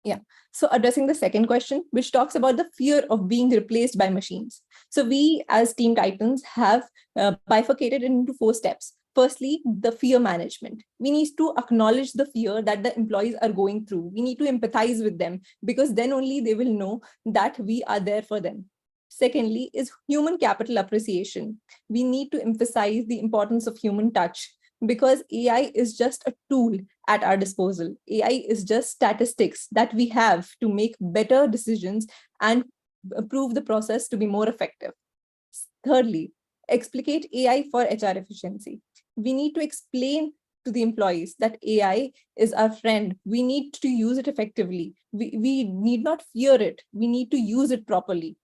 Speaker 12: Yeah. So addressing the second question, which talks about the fear of being replaced by machines. So we as Team Titans have bifurcated it into 4 steps. Firstly, the fear management. We need to acknowledge the fear that the employees are going through. We need to empathize with them, because then only they will know that we are there for them. Secondly is human capital appreciation. We need to emphasize the importance of human touch, because AI is just a tool at our disposal. AI is just statistics that we have to make better decisions and prove the process to be more effective. Thirdly, explicate AI for HR efficiency. We need to explain to the employees that AI is our friend. We need to use it effectively. We need not fear it. We need to use it properly.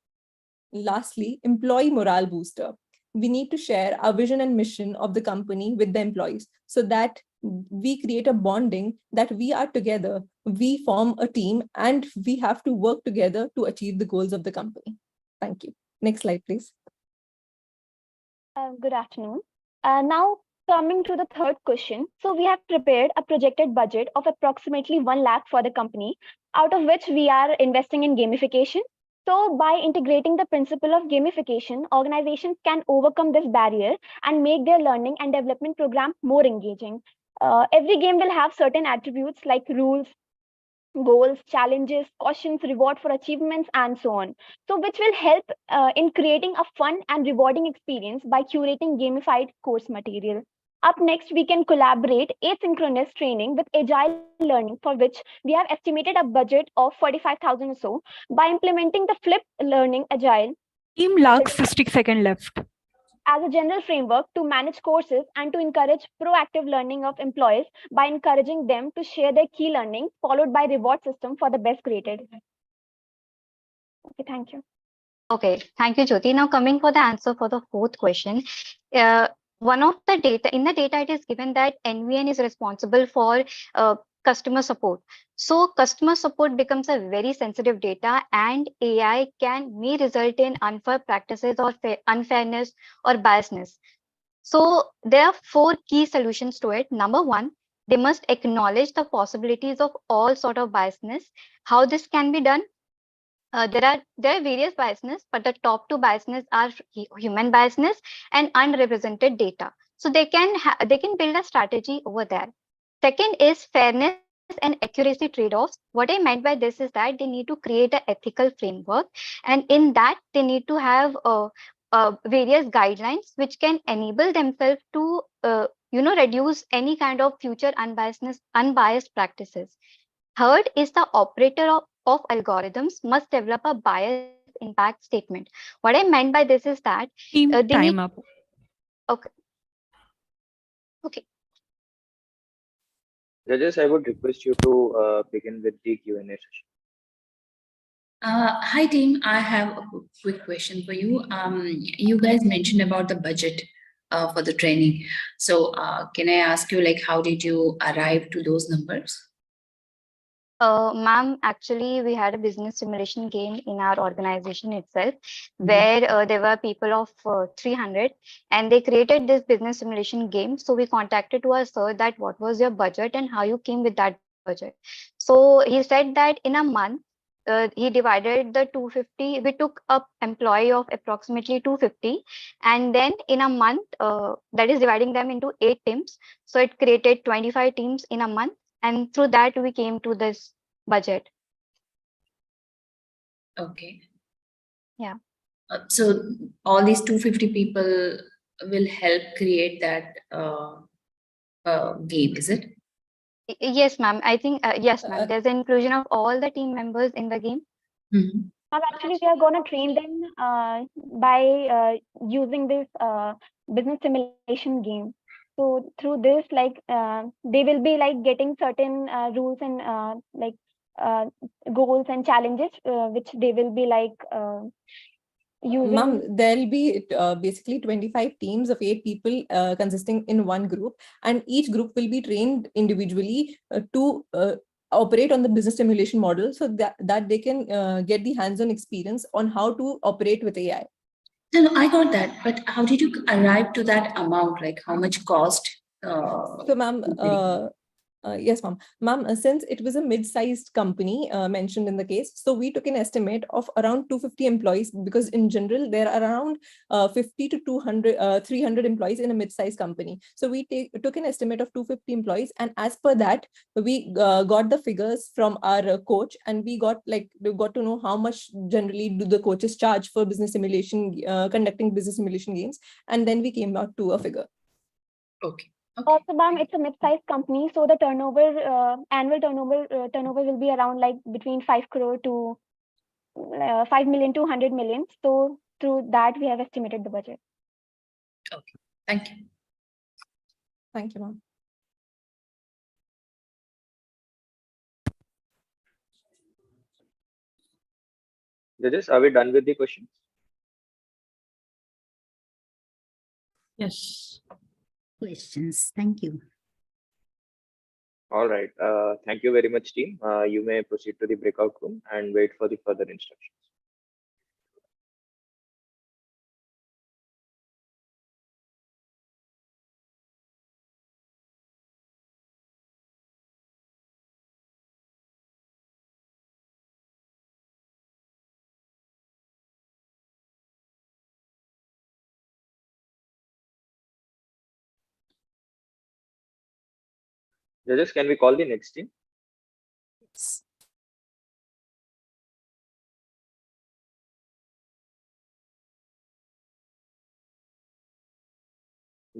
Speaker 12: Lastly, employee morale booster. We need to share our vision and mission of the company with the employees, so that we create a bonding that we are together, we form a team, and we have to work together to achieve the goals of the company. Thank you. Next slide, please.
Speaker 17: Good afternoon. Now coming to the third question. So we have prepared a projected budget of approximately 1 lakh for the company, out of which we are investing in gamification. So by integrating the principle of gamification, organizations can overcome this barrier and make their learning and development program more engaging. Every game will have certain attributes like rules, goals, challenges, cautions, reward for achievements, and so on. So which will help in creating a fun and rewarding experience by curating gamified course material. Up next, we can collaborate asynchronous training with agile learning, for which we have estimated a budget of 45,000 or so. By implementing the flipped learning agile
Speaker 2: Team lacks 60 seconds left.
Speaker 17: as a general framework to manage courses and to encourage proactive learning of employees by encouraging them to share their key learning, followed by reward system for the best graded. Okay, thank you.
Speaker 5: Okay, thank you, Jyoti. Now coming for the answer for the fourth question. One of the data, in the data it is given that NVN is responsible for customer support. So customer support becomes a very sensitive data, and AI may result in unfair practices or unfairness or biasness. So there are 4 key solutions to it. Number 1, they must acknowledge the possibilities of all sort of biasness. How this can be done? There are various biasness, but the top 2 biasness are human biasness and unrepresented data. So they can build a strategy over there. Second is fairness and accuracy trade-offs. What I meant by this is that they need to create an ethical framework, and in that they need to have various guidelines which can enable themselves to reduce any kind of future unbiased practices. Third is the operator of algorithms must develop a bias impact statement. What I meant by this is that
Speaker 2: time up.
Speaker 5: Okay. Okay.
Speaker 1: Judges, I would request you to begin with the Q&A session.
Speaker 9: Hi team, I have a quick question for you. You guys mentioned about the budget for the training. So can I ask you, like, how did you arrive to those numbers?
Speaker 5: Ma'am, actually, we had a business simulation game in our organization itself, where there were people of 300, and they created this business simulation game. So we contacted to our sir that what was your budget and how you came with that budget. So he said that in a month, he divided the 250. We took up employee of approximately 250, and then in a month, that is dividing them into 8 teams. So it created 25 teams in a month. And through that, we came to this budget.
Speaker 9: Okay.
Speaker 5: Yeah.
Speaker 9: So all these 250 people will help create that game, is it?
Speaker 5: Yes, ma'am. I think, yes, ma'am. There's an inclusion of all the team members in the game.
Speaker 17: Actually, we are going to train them by using this business simulation game. So through this, like they will be like getting certain rules and goals and challenges, which they will be like using.
Speaker 12: Ma'am, there'll be basically 25 teams of 8 people consisting in one group, and each group will be trained individually to operate on the business simulation model, so that they can get the hands-on experience on how to operate with AI.
Speaker 9: No, I got that. But how did you arrive to that amount? Like how much cost?
Speaker 12: So, ma'am, yes, ma'am. Ma'am, since it was a mid-sized company mentioned in the case, so we took an estimate of around 250 employees, because in general, there are around 50 to 200, 300 employees in a mid-sized company. So we took an estimate of 250 employees. And as per that, we got the figures from our coach, and we got to know how much generally do the coaches charge for business simulation, conducting business simulation games. And then we came out to a figure.
Speaker 9: Okay.
Speaker 17: So, ma'am, it's a mid-sized company, so the annual turnover will be around like between 5 crore to 5 million to 100 million. So through that, we have estimated the budget.
Speaker 9: Okay, thank you.
Speaker 12: Thank you, ma'am.
Speaker 1: Judges, are we done with the questions?
Speaker 7: Yes. Questions. Thank you.
Speaker 1: All right. Thank you very much, team. You may proceed to the breakout room and wait for the further instructions. Judges, can we call the next team?
Speaker 7: Yes.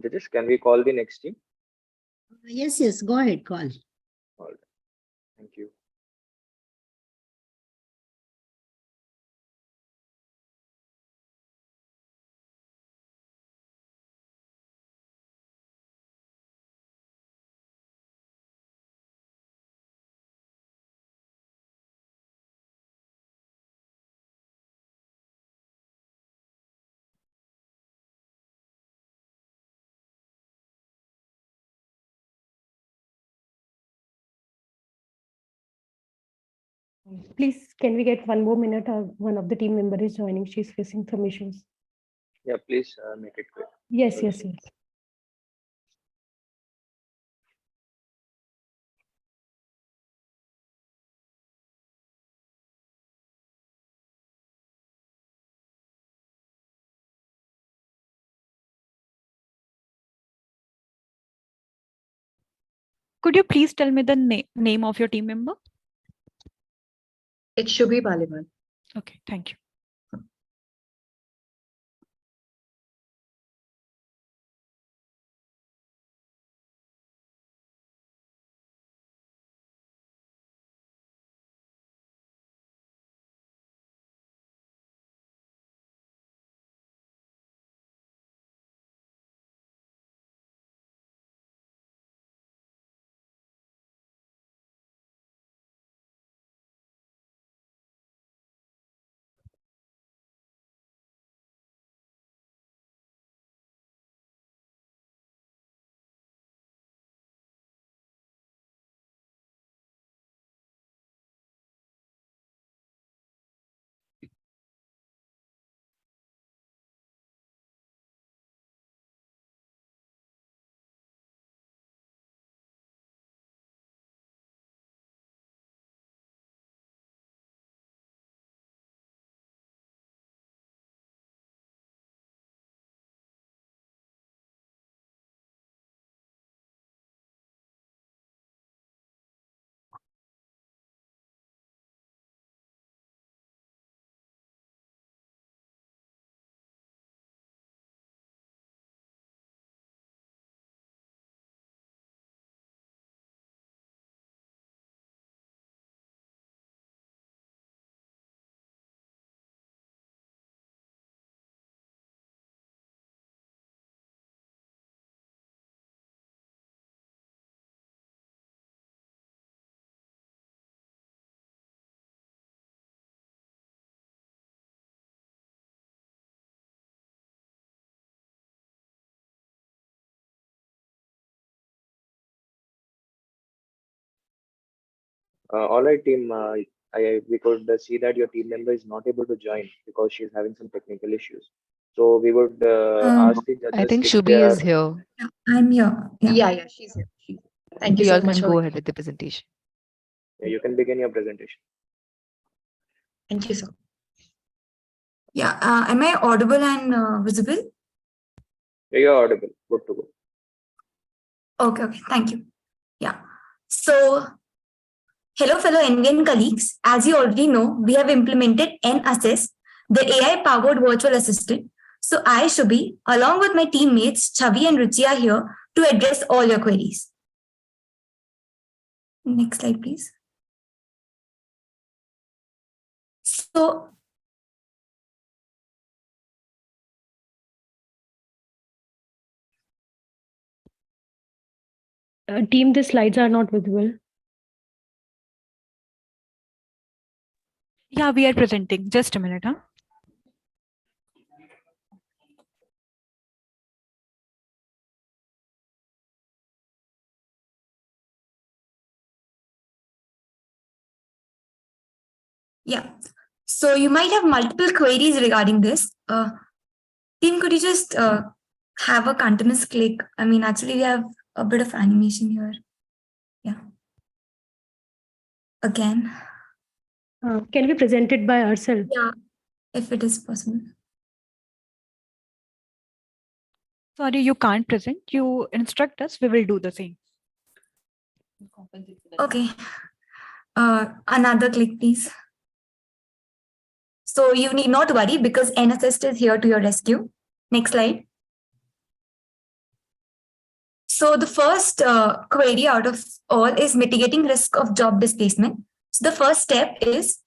Speaker 1: Judges, can we call the next team?
Speaker 7: Yes, go ahead, call.
Speaker 1: All right. Thank you.
Speaker 20: Please, can we get one more minute? One of the team member is joining. She's facing some issues.
Speaker 1: Yeah, please make it quick.
Speaker 20: Yes.
Speaker 2: Could you please tell me the name of your team member?
Speaker 13: It should be Paliman.
Speaker 2: Okay, thank you.
Speaker 1: All right, team. We could see that your team member is not able to join because she's having some technical issues. So we would ask the judges
Speaker 13: I think
Speaker 1: if
Speaker 13: Shubhi
Speaker 1: there
Speaker 13: is
Speaker 1: are.
Speaker 13: here.
Speaker 14: I'm here.
Speaker 11: Yeah, she's here. Thank you
Speaker 13: We
Speaker 11: so
Speaker 13: all
Speaker 11: much
Speaker 13: can
Speaker 11: for
Speaker 13: go
Speaker 11: the.
Speaker 13: ahead with the presentation.
Speaker 1: You can begin your presentation.
Speaker 11: Thank you, sir.
Speaker 14: Yeah, am I audible and visible?
Speaker 1: You're audible. Good to go.
Speaker 14: Okay, thank you. Yeah. So, hello, fellow NVN colleagues. As you already know, we have implemented N-Assess, the AI-powered virtual assistant. So, I, Shubhi, along with my teammates, Chavi and Ruchi, are here to address all your queries. Next slide, please. So,
Speaker 20: Team, the slides are not visible.
Speaker 2: Yeah, we are presenting. Just a minute, huh?
Speaker 14: yeah. So, you might have multiple queries regarding this. Team, could you just have a continuous click? I mean, actually, we have a bit of animation here. Yeah. Again.
Speaker 20: Can we present it by ourselves?
Speaker 14: Yeah, if it is possible.
Speaker 2: Sorry, you can't present. You instruct us. We will do the same.
Speaker 14: Okay. Another click, please. So you need not worry because N-Assist is here to your rescue. Next slide. So the first query out of all is mitigating risk of job displacement. So the first step is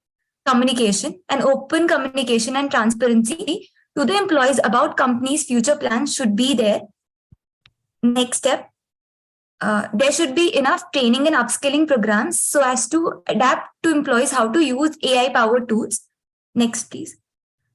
Speaker 14: communication and open communication and transparency to the employees about company's future plans should be there. Next step, there should be enough training and upskilling programs so as to adapt to employees how to use AI-powered tools. Next, please.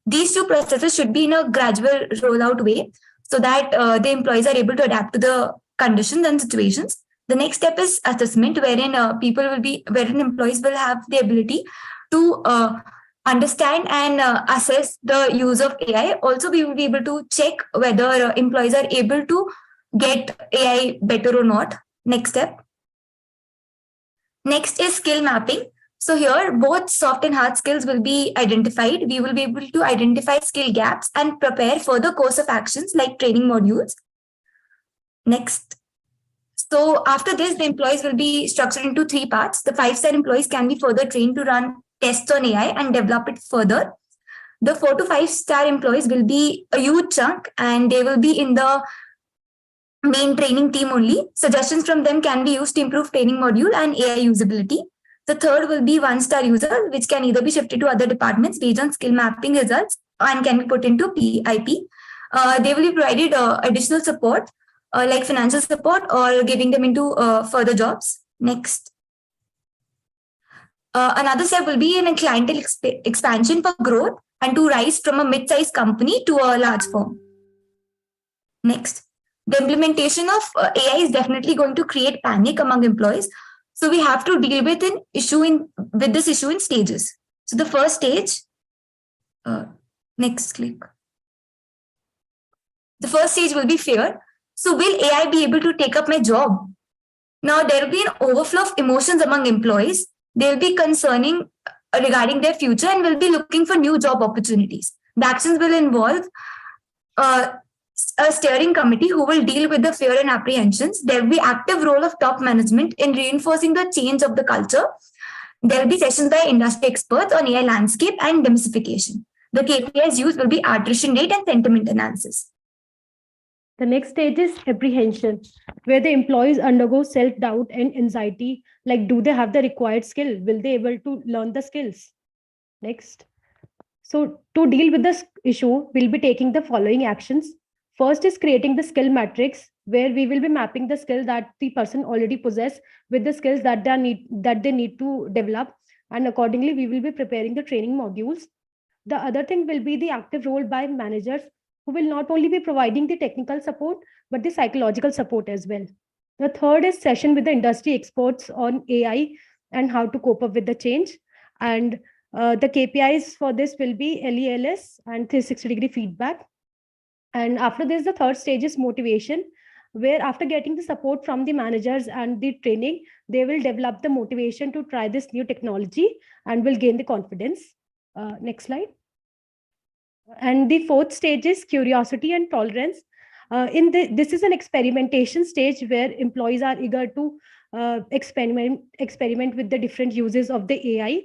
Speaker 14: These two processes should be in a gradual rollout way so that the employees are able to adapt to the conditions and situations. The next step is assessment, wherein employees will have the ability to understand and assess the use of AI. Also, we will be able to check whether employees are able to get AI better or not. Next step. Next is skill mapping. So here, both soft and hard skills will be identified. We will be able to identify skill gaps and prepare further course of actions like training modules. Next. So after this, the employees will be structured into 3 parts. The 5-star employees can be further trained to run tests on AI and develop it further. The 4 to 5-star employees will be a huge chunk and they will be in the main training team only. Suggestions from them can be used to improve training module and AI usability. The third will be 1-star user, which can either be shifted to other departments based on skill mapping results and can be put into PIP. They will be provided additional support like financial support or giving them into further jobs. Next. Another step will be in a clientele expansion for growth and to rise from a mid-sized company to a large firm. Next. The implementation of AI is definitely going to create panic among employees. So we have to deal with this issue in stages. So the first stage, next click. The first stage will be fear. So will AI be able to take up my job? Now there will be an overflow of emotions among employees. They'll be concerning regarding their future and will be looking for new job opportunities. The actions will involve a steering committee who will deal with the fear and apprehensions. There will be active role of top management in reinforcing the change of the culture. There will be sessions by industry experts on AI landscape and demystification. The KPIs used will be attrition rate and sentiment analysis.
Speaker 20: The next stage is apprehension, where the employees undergo self-doubt and anxiety, like do they have the required skill? Will they able to learn the skills? Next. So to deal with this issue, we'll be taking the following actions. First is creating the skill matrix, where we will be mapping the skill that the person already possess with the skills that they need to develop. And accordingly, we will be preparing the training modules. The other thing will be the active role by managers who will not only be providing the technical support, but the psychological support as well. The third is session with the industry experts on AI and how to cope up with the change. And the KPIs for this will be LELS and 360-degree feedback.
Speaker 13: And after this, the third stage is motivation, where after getting the support from the managers and the training, they will develop the motivation to try this new technology and will gain the confidence. Next slide. And the fourth stage is curiosity and tolerance. This is an experimentation stage where employees are eager to experiment with the different uses of the AI.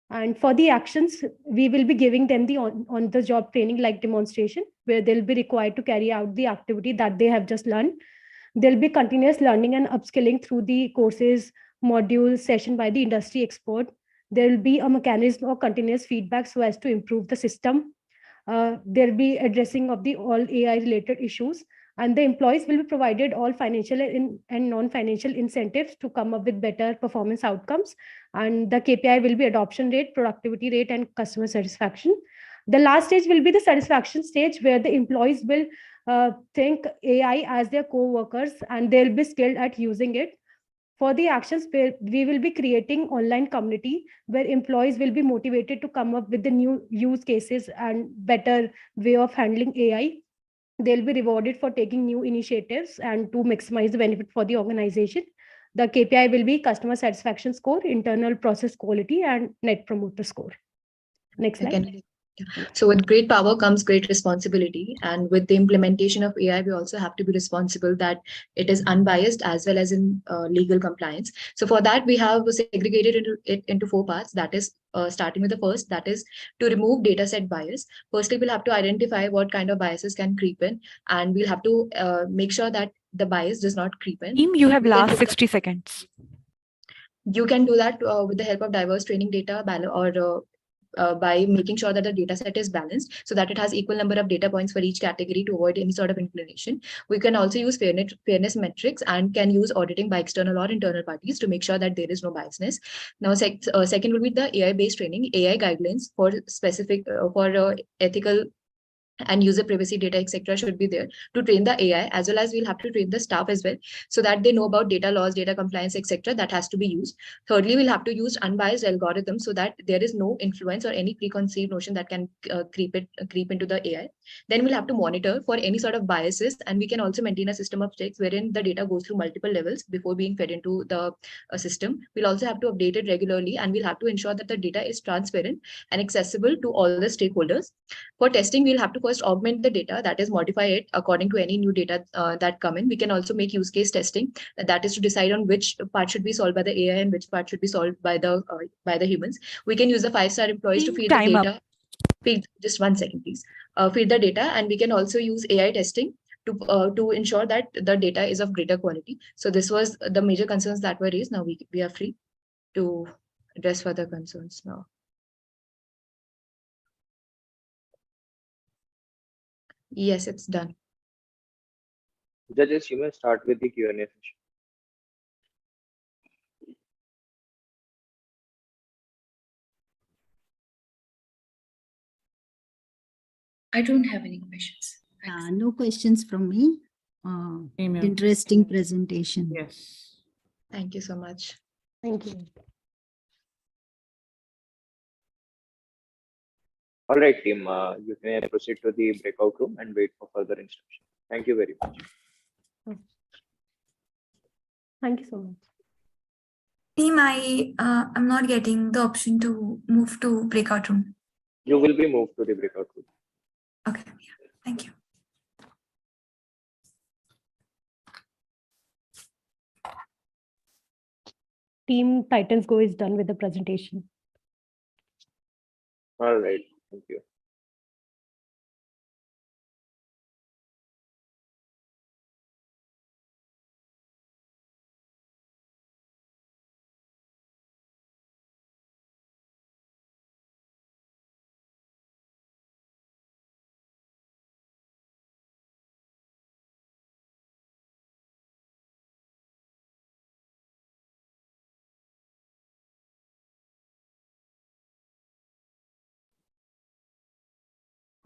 Speaker 13: And for the actions, we will be giving them the on the job training like demonstration, where they'll be required to carry out the activity that they have just learned. There'll be continuous learning and upskilling through the courses, modules, session by the industry expert. There will be a mechanism of continuous feedback so as to improve the system. There'll be addressing of the all AI related issues, and the employees will be provided all financial and non-financial incentives to come up with better performance outcomes. And the KPI will be adoption rate, productivity rate, and customer satisfaction. The last stage will be the satisfaction stage, where the employees will think AI as their co-workers and they'll be skilled at using it. For the actions, we will be creating online community where employees will be motivated to come up with the new use cases and better way of handling AI. They'll be rewarded for taking new initiatives and to maximize the benefit for the organization. The KPI will be customer satisfaction score, internal process quality, and net promoter score. Next slide.
Speaker 16: Again, so with great power comes great responsibility. And with the implementation of AI, we also have to be responsible that it is unbiased as well as in legal compliance. So for that, we have segregated it into 4 parts. That is starting with the first, that is to remove data set bias. Firstly, we'll have to identify what kind of biases can creep in, and we'll have to make sure that the bias does not creep in.
Speaker 2: Team, you have last 60 seconds.
Speaker 16: You can do that with the help of diverse training data or by making sure that the data set is balanced so that it has equal number of data points for each category to avoid any sort of inclination. We can also use fairness metrics and can use auditing by external or internal parties to make sure that there is no biasness. Now, second will be the AI-based training, AI guidelines for specific ethical and user privacy data, etc., should be there to train the AI, as well as we'll have to train the staff as well, so that they know about data laws, data compliance, etc. That has to be used. Thirdly, we'll have to use unbiased algorithms so that there is no influence or any preconceived notion that can creep into the AI. Then we'll have to monitor for any sort of biases, and we can also maintain a system of checks wherein the data goes through multiple levels before being fed into the system. We'll also have to update it regularly, and we'll have to ensure that the data is transparent and accessible to all the stakeholders. For testing, we'll have to first augment the data, that is modify it according to any new data that come in. We can also make use case testing, that is to decide on which part should be solved by the AI and which part should be solved by the humans. We can use the 5-star employees to feed the data. Just 1 second, please. Feed the data, and we can also use AI testing to ensure that the data is of greater quality. So this was the major concerns that were raised. Now we are free to address further concerns now. Yes, it's done.
Speaker 1: Judges, you may start with the Q&A session.
Speaker 9: I don't have any questions.
Speaker 7: No questions from me. Interesting presentation.
Speaker 10: Yes.
Speaker 16: Thank you so much.
Speaker 13: Thank you.
Speaker 1: All right, team, you can proceed to the breakout room and wait for further instruction. Thank you very much.
Speaker 13: Thank you so much.
Speaker 14: Team, I'm not getting the option to move to breakout room.
Speaker 1: You will be moved to the breakout room.
Speaker 14: Okay, yeah. Thank you.
Speaker 13: Team Titans Go is done with the presentation.
Speaker 1: All right, thank you.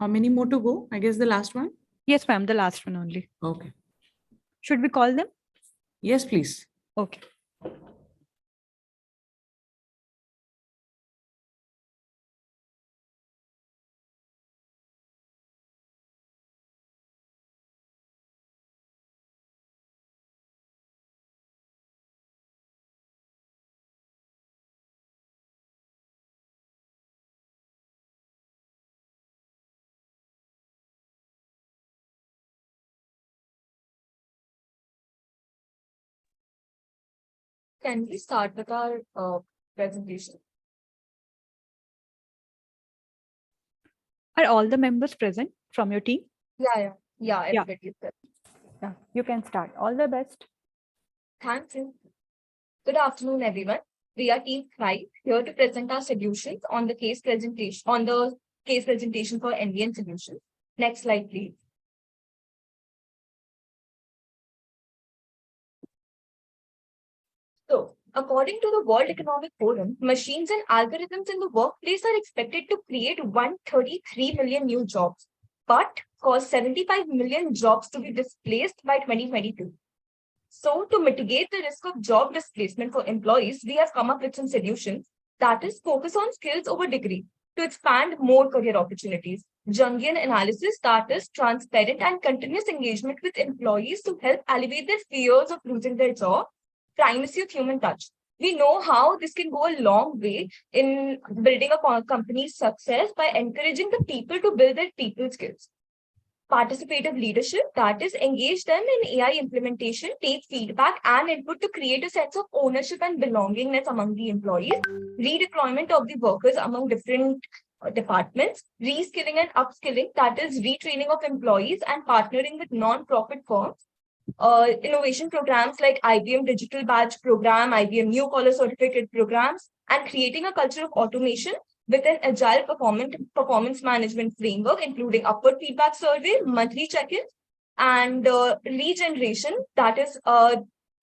Speaker 10: How many more to go? I guess the last one.
Speaker 2: Yes, ma'am, the last one only.
Speaker 10: Okay.
Speaker 2: Should we call them?
Speaker 10: Yes, please.
Speaker 2: Okay.
Speaker 14: can we start with our presentation?
Speaker 2: Are all the members present from your team?
Speaker 14: Yeah,
Speaker 2: Yeah.
Speaker 14: everybody is there.
Speaker 2: Yeah, you can start. All the best.
Speaker 14: Thanks. Good afternoon, everyone. We are Team 5 here to present our solutions on the case presentation for NVN solutions. Next slide, please. So, according to the World Economic Forum, machines and algorithms in the workplace are expected to create 133 million new jobs, but cause 75 million jobs to be displaced by 2022. So, to mitigate the risk of job displacement for employees, we have come up with some solutions, that is focus on skills over degree to expand more career opportunities. Jungian analysis, that is transparent and continuous engagement with employees to help alleviate their fears of losing their job. Primacy of human touch. We know how this can go a long way in building a company's success by encouraging the people to build their people skills. Participative leadership, that is engage them in AI implementation, take feedback and input to create a sense of ownership and belongingness among the employees. Redeployment of the workers among different departments. Reskilling and upskilling, that is retraining of employees and partnering with non-profit firms. Innovation programs like IBM Digital Badge Program, IBM New Collar Certificate programs, and creating a culture of automation with an agile performance management framework, including upward feedback survey, monthly check-ins, and regeneration, that is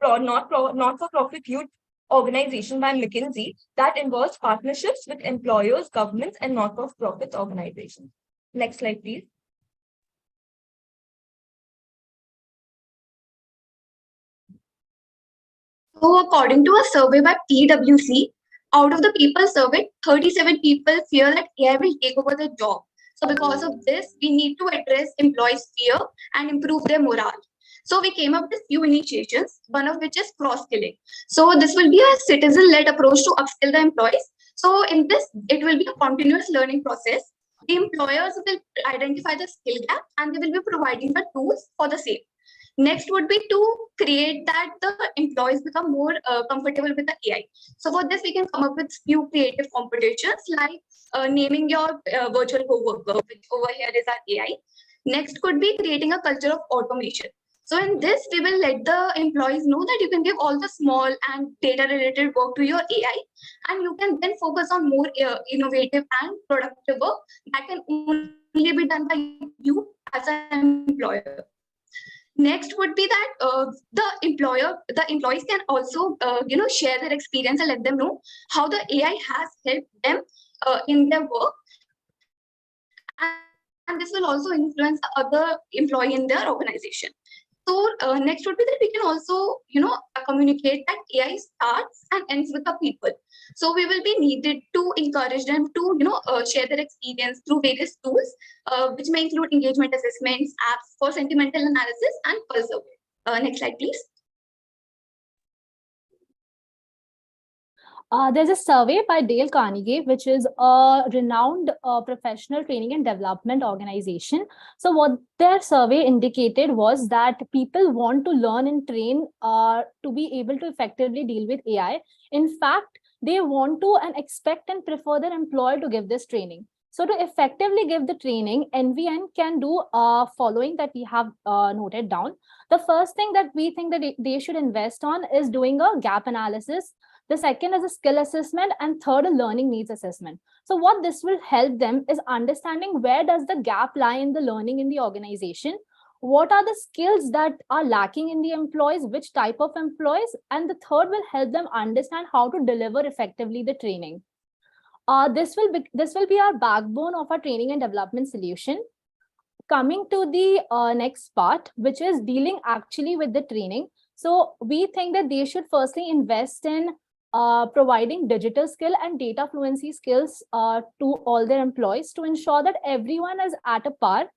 Speaker 14: not-for-profit youth organization by McKinsey that involves partnerships with employers, governments, and not-for-profit organizations. Next slide, please. So, according to a survey by PwC, out of the people surveyed, 37 people fear that AI will take over their job. So, because of this, we need to address employees' fear and improve their morale. So, we came up with few initiations, one of which is cross-skilling. So, this will be a citizen-led approach to upskill the employees. So, in this, it will be a continuous learning process. The employers will identify the skill gap and they will be providing the tools for the same. Next would be to create that the employees become more comfortable with the AI. So for this, we can come up with few creative competitions like naming your virtual coworker, which over here is our AI. Next could be creating a culture of automation. So in this, we will let the employees know that you can give all the small and data-related work to your AI, and you can then focus on more innovative and productive work that can only be done by you as an employer. Next would be that the employees can also share their experience and let them know how the AI has helped them in their work, and this will also influence the other employee in their organization. So next would be that we can also communicate that AI starts and ends with the people. So we will be needed to encourage them to share their experience through various tools, which may include engagement assessments, apps for sentimental analysis, and pulse survey. Next slide, please.
Speaker 2: There's a survey by Dale Carnegie, which is a renowned professional training and development organization. So what their survey indicated was that people want to learn and train to be able to effectively deal with AI. In fact, they want to and expect and prefer their employer to give this training. So to effectively give the training, NVN can do following that we have noted down. The first thing that we think that they should invest on is doing a gap analysis. The second is a skill assessment, and third, a learning needs assessment. So what this will help them is understanding where does the gap lie in the learning in the organization, what are the skills that are lacking in the employees, which type of employees, and the third will help them understand how to deliver effectively the training. This will be our backbone of our training and development solution. Coming to the next part, which is dealing actually with the training. So we think that they should firstly invest in providing digital skill and data fluency skills to all their employees to ensure that everyone is at a par.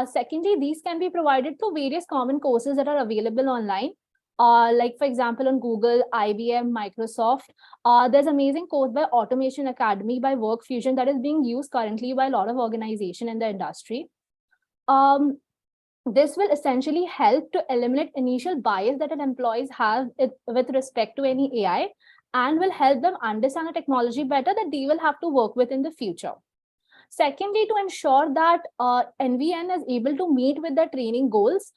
Speaker 2: Secondly, these can be provided through various common courses that are available online. Like for example, on Google, IBM, Microsoft. There's amazing course by Automation Academy by WorkFusion that is being used currently by a lot of organizations in the industry.
Speaker 15: This will essentially help to eliminate initial bias that an employees have with respect to any AI, and will help them understand the technology better that they will have to work with in the future. Secondly, to ensure that NVN is able to meet with the training goals,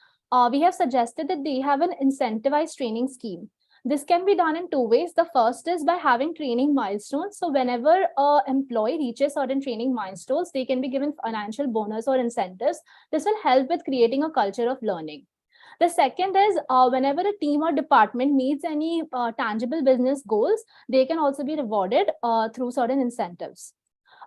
Speaker 15: we have suggested that they have an incentivized training scheme. This can be done in two ways. The first is by having training milestones. So whenever an employee reaches certain training milestones, they can be given financial bonus or incentives. This will help with creating a culture of learning. The second is whenever a team or department meets any tangible business goals, they can also be rewarded through certain incentives.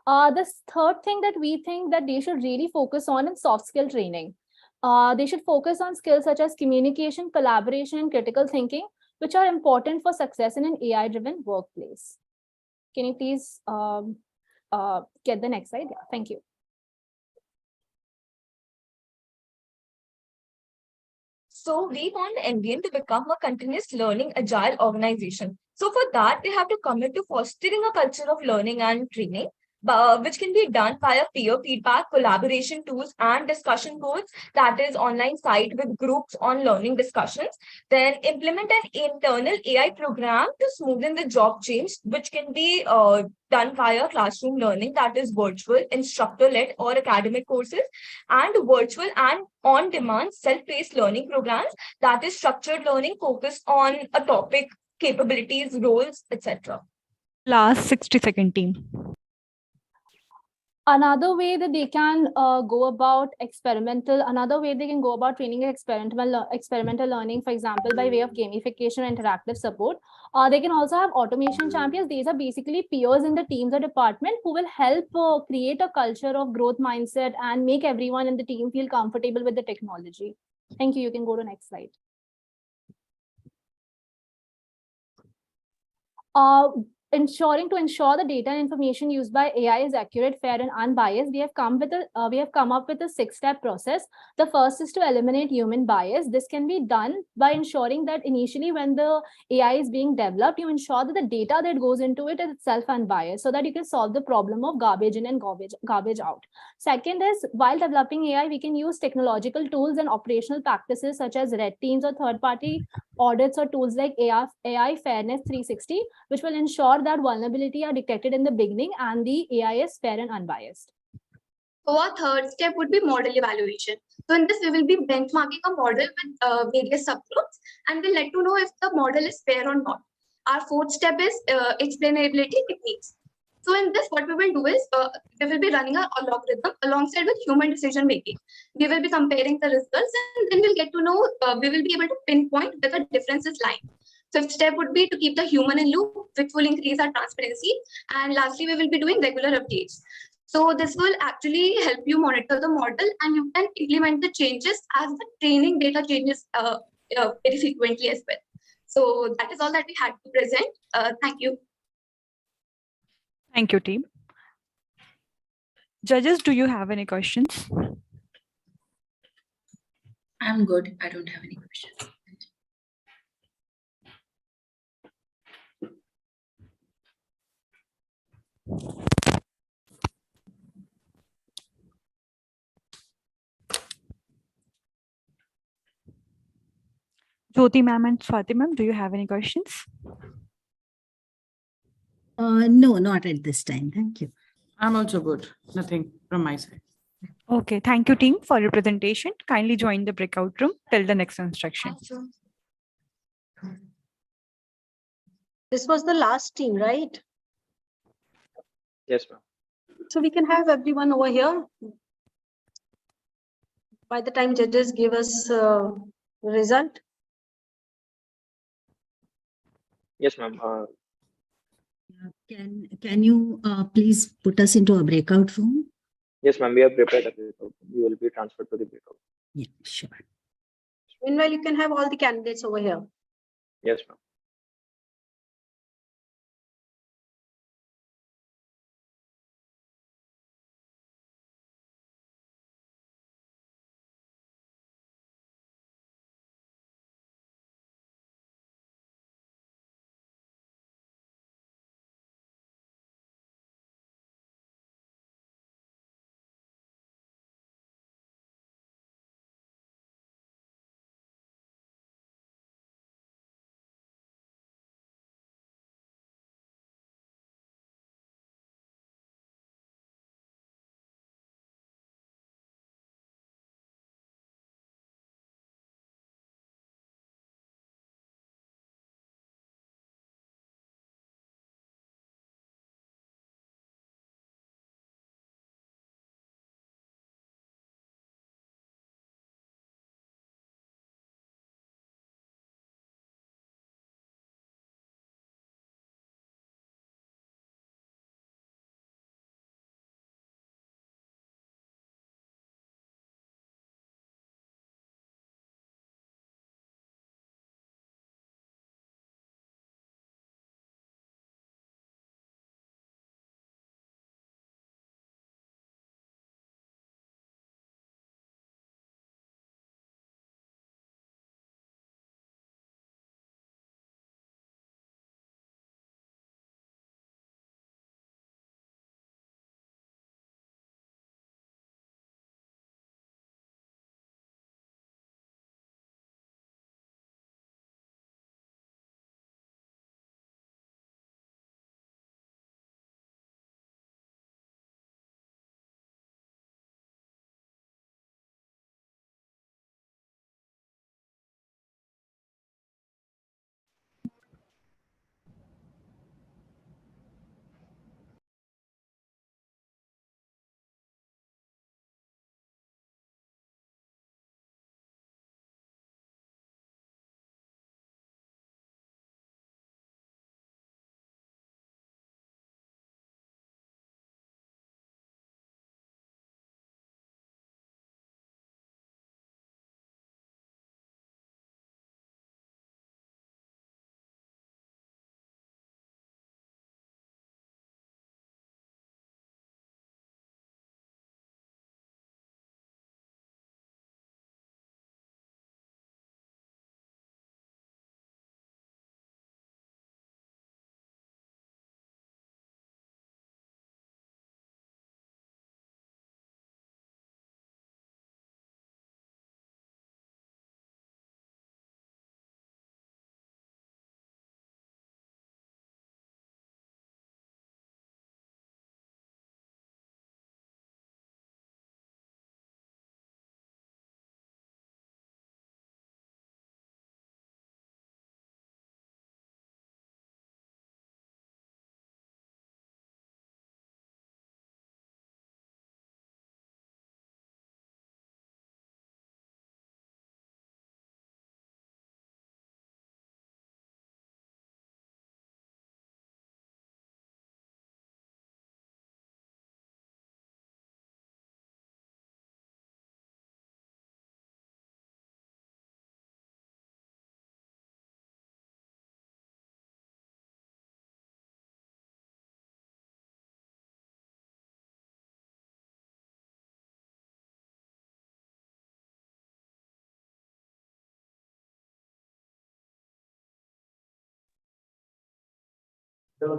Speaker 15: The third thing that we think that they should really focus on is soft skill training. They should focus on skills such as communication, collaboration, and critical thinking, which are important for success in an AI-driven workplace. Can you please get the next slide? Yeah, thank you.
Speaker 14: So we want NVN to become a continuous learning agile organization. So for that, they have to commit to fostering a culture of learning and training, which can be done via peer feedback, collaboration tools, and discussion boards, that is online site with groups on learning discussions. Then implement an internal AI program to smoothen the job change, which can be done via classroom learning, that is virtual, instructor-led or academic courses, and virtual and on-demand self-paced learning programs, that is structured learning focused on a topic, capabilities, roles, etc.
Speaker 2: Last 60-second team. Another way that they can go about training experimental learning, for example, by way of gamification and interactive support. They can also have automation champions. These are basically peers in the teams or department who will help create a culture of growth mindset and make everyone in the team feel comfortable with the technology. Thank you. You can go to the next slide. To ensure the data and information used by AI is accurate, fair, and unbiased, we have come up with a 6-step process. The first is to eliminate human bias. This can be done by ensuring that initially when the AI is being developed, you ensure that the data that goes into it is itself unbiased, so that you can solve the problem of garbage in and garbage out. Second is, while developing AI, we can use technological tools and operational practices such as red teams or third-party audits or tools like AI Fairness 360, which will ensure that vulnerability are detected in the beginning and the AI is fair and unbiased.
Speaker 19: So our third step would be model evaluation. So in this, we will be benchmarking a model with various subgroups, and we'll let you know if the model is fair or not. Our fourth step is explainability techniques. So in this, what we will do is we will be running a algorithm alongside with human decision making. We will be comparing the results, and then we'll get to know, we will be able to pinpoint where the differences lie. Fifth step would be to keep the human in loop, which will increase our transparency. And lastly, we will be doing regular updates. So this will actually help you monitor the model, and you can implement the changes as the training data changes very frequently as well. So that is all that we had to present. Thank you.
Speaker 2: Thank you, team. Judges, do you have any questions?
Speaker 9: I'm good. I don't have any questions.
Speaker 2: Jyoti ma'am and Swati ma'am, do you have any questions?
Speaker 7: No, not at this time. Thank you.
Speaker 10: I'm also good. Nothing from my side.
Speaker 2: Okay, thank you team for your presentation. Kindly join the breakout room till the next instruction.
Speaker 20: This was the last team, right?
Speaker 1: Yes, ma'am.
Speaker 20: So we can have everyone over here. By the time judges give us result.
Speaker 1: Yes, ma'am.
Speaker 7: Can you please put us into a breakout room?
Speaker 1: Yes, ma'am. We have prepared a breakout. We will be transferred to the breakout.
Speaker 7: Yeah, sure.
Speaker 20: Meanwhile, you can have all the candidates over here.
Speaker 1: Yes, ma'am. Good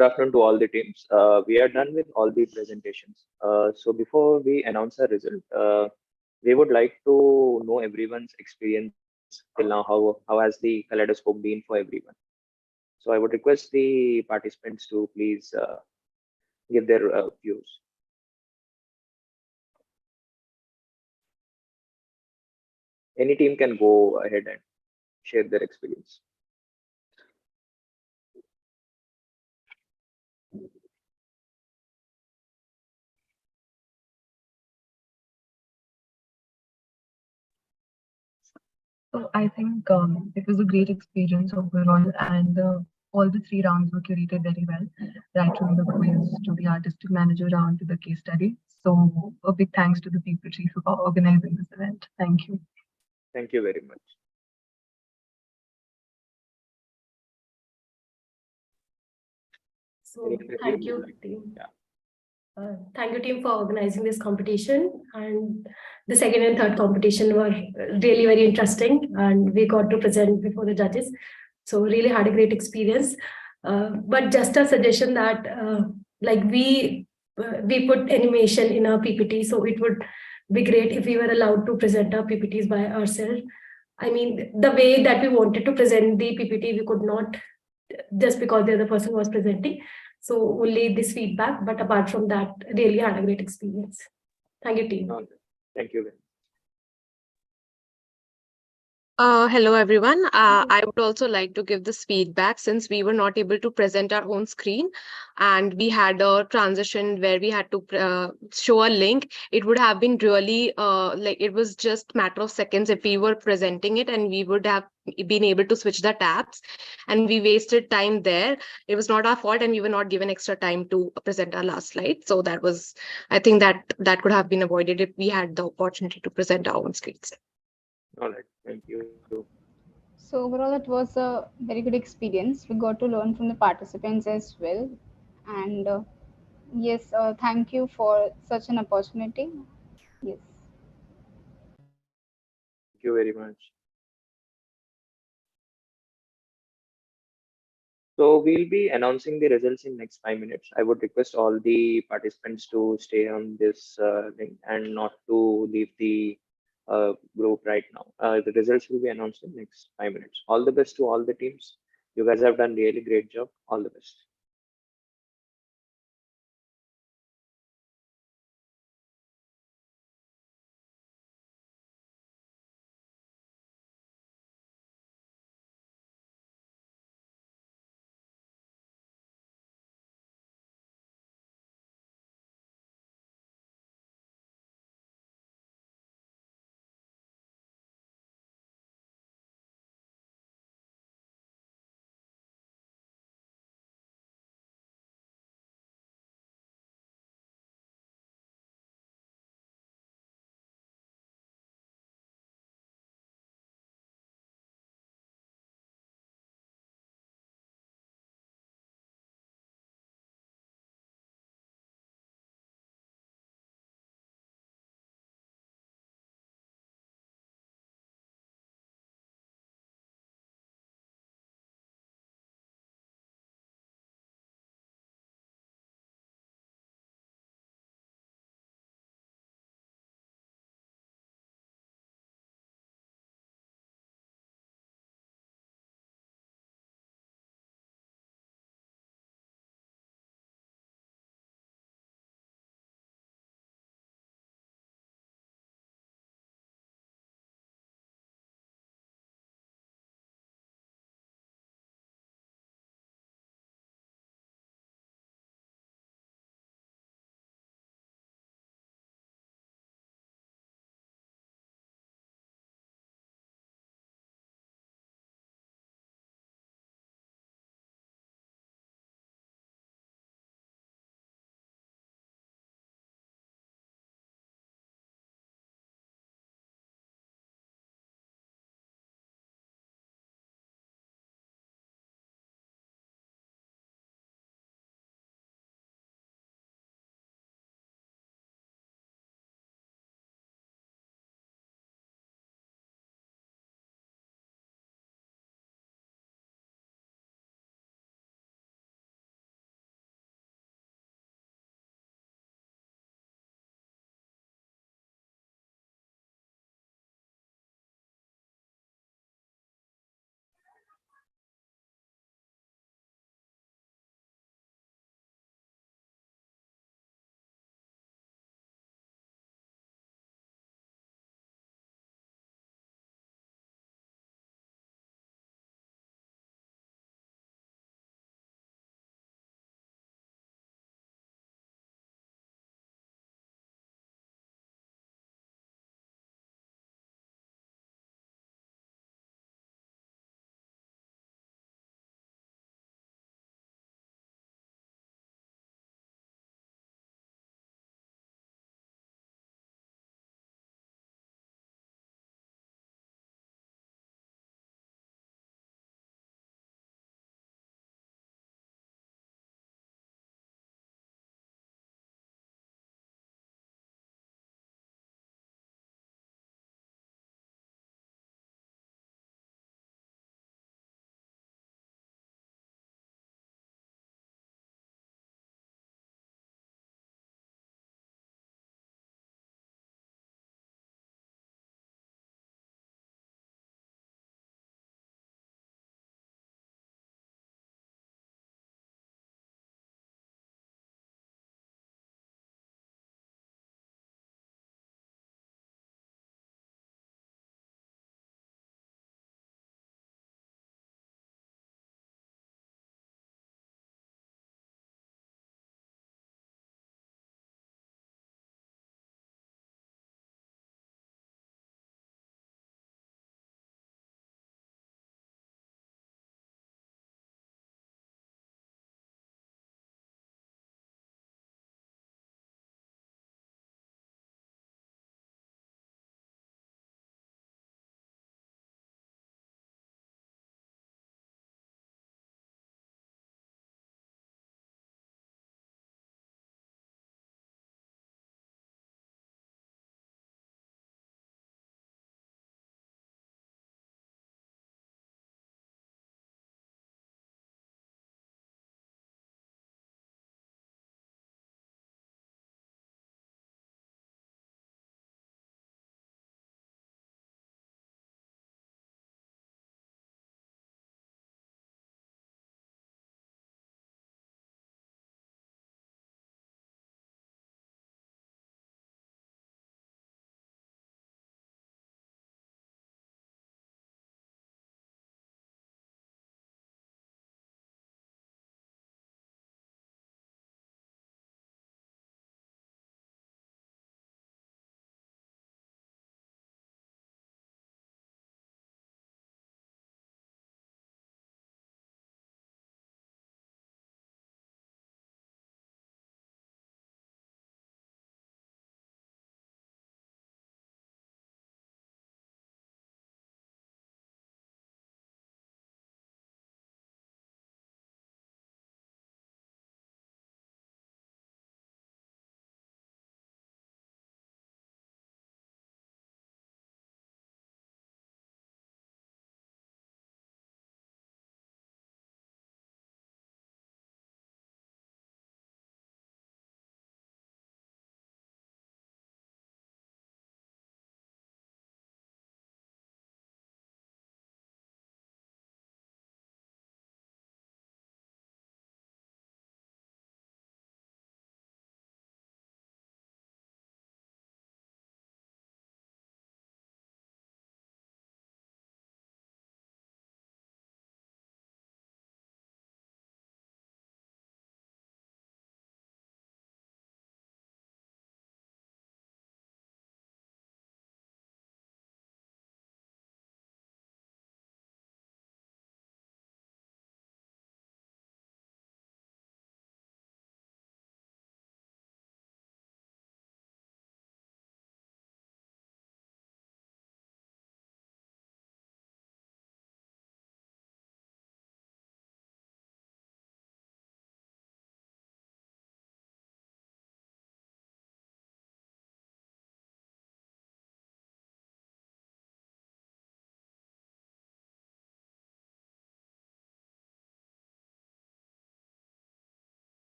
Speaker 1: afternoon to all the teams. We are done with all the presentations. So before we announce our result, we would like to know everyone's experience till now. How has the Kaleidoscope been for everyone? So I would request the participants to please give their views. Any team can go ahead and share their experience.
Speaker 18: So I think it was a great experience overall, and all the three rounds were curated very well, right from the quiz to the artistic manager round to the case study. So a big thanks to the people chief for organizing this event. Thank you.
Speaker 1: Thank you very much.
Speaker 21: So thank you, team. Thank you, team, for organizing this competition. And the second and third competition were really very interesting, and we got to present before the judges. So really had a great experience. But just a suggestion that like we put animation in our PPT, so it would be great if we were allowed to present our PPTs by ourselves. I mean, the way that we wanted to present the PPT, we could not, just because the other person was presenting. So only this feedback, but apart from that, really had a great experience. Thank you, team.
Speaker 1: Thank you.
Speaker 11: Hello, everyone. I would also like to give this feedback since we were not able to present our own screen and we had a transition where we had to show a link. It would have been really like it was just matter of seconds if we were presenting it and we would have been able to switch the tabs and we wasted time there. It was not our fault and we were not given extra time to present our last slide. So that was, I think that could have been avoided if we had the opportunity to present our own screens.
Speaker 1: All right, thank you.
Speaker 17: So overall, it was a very good experience. We got to learn from the participants as well. And yes, thank you for such an opportunity. Yes.
Speaker 1: Thank you very much. So we'll be announcing the results in next 5 minutes. I would request all the participants to stay on this link and not to leave the group right now. The results will be announced in next 5 minutes. All the best to all the teams. You guys have done really great job. All the best.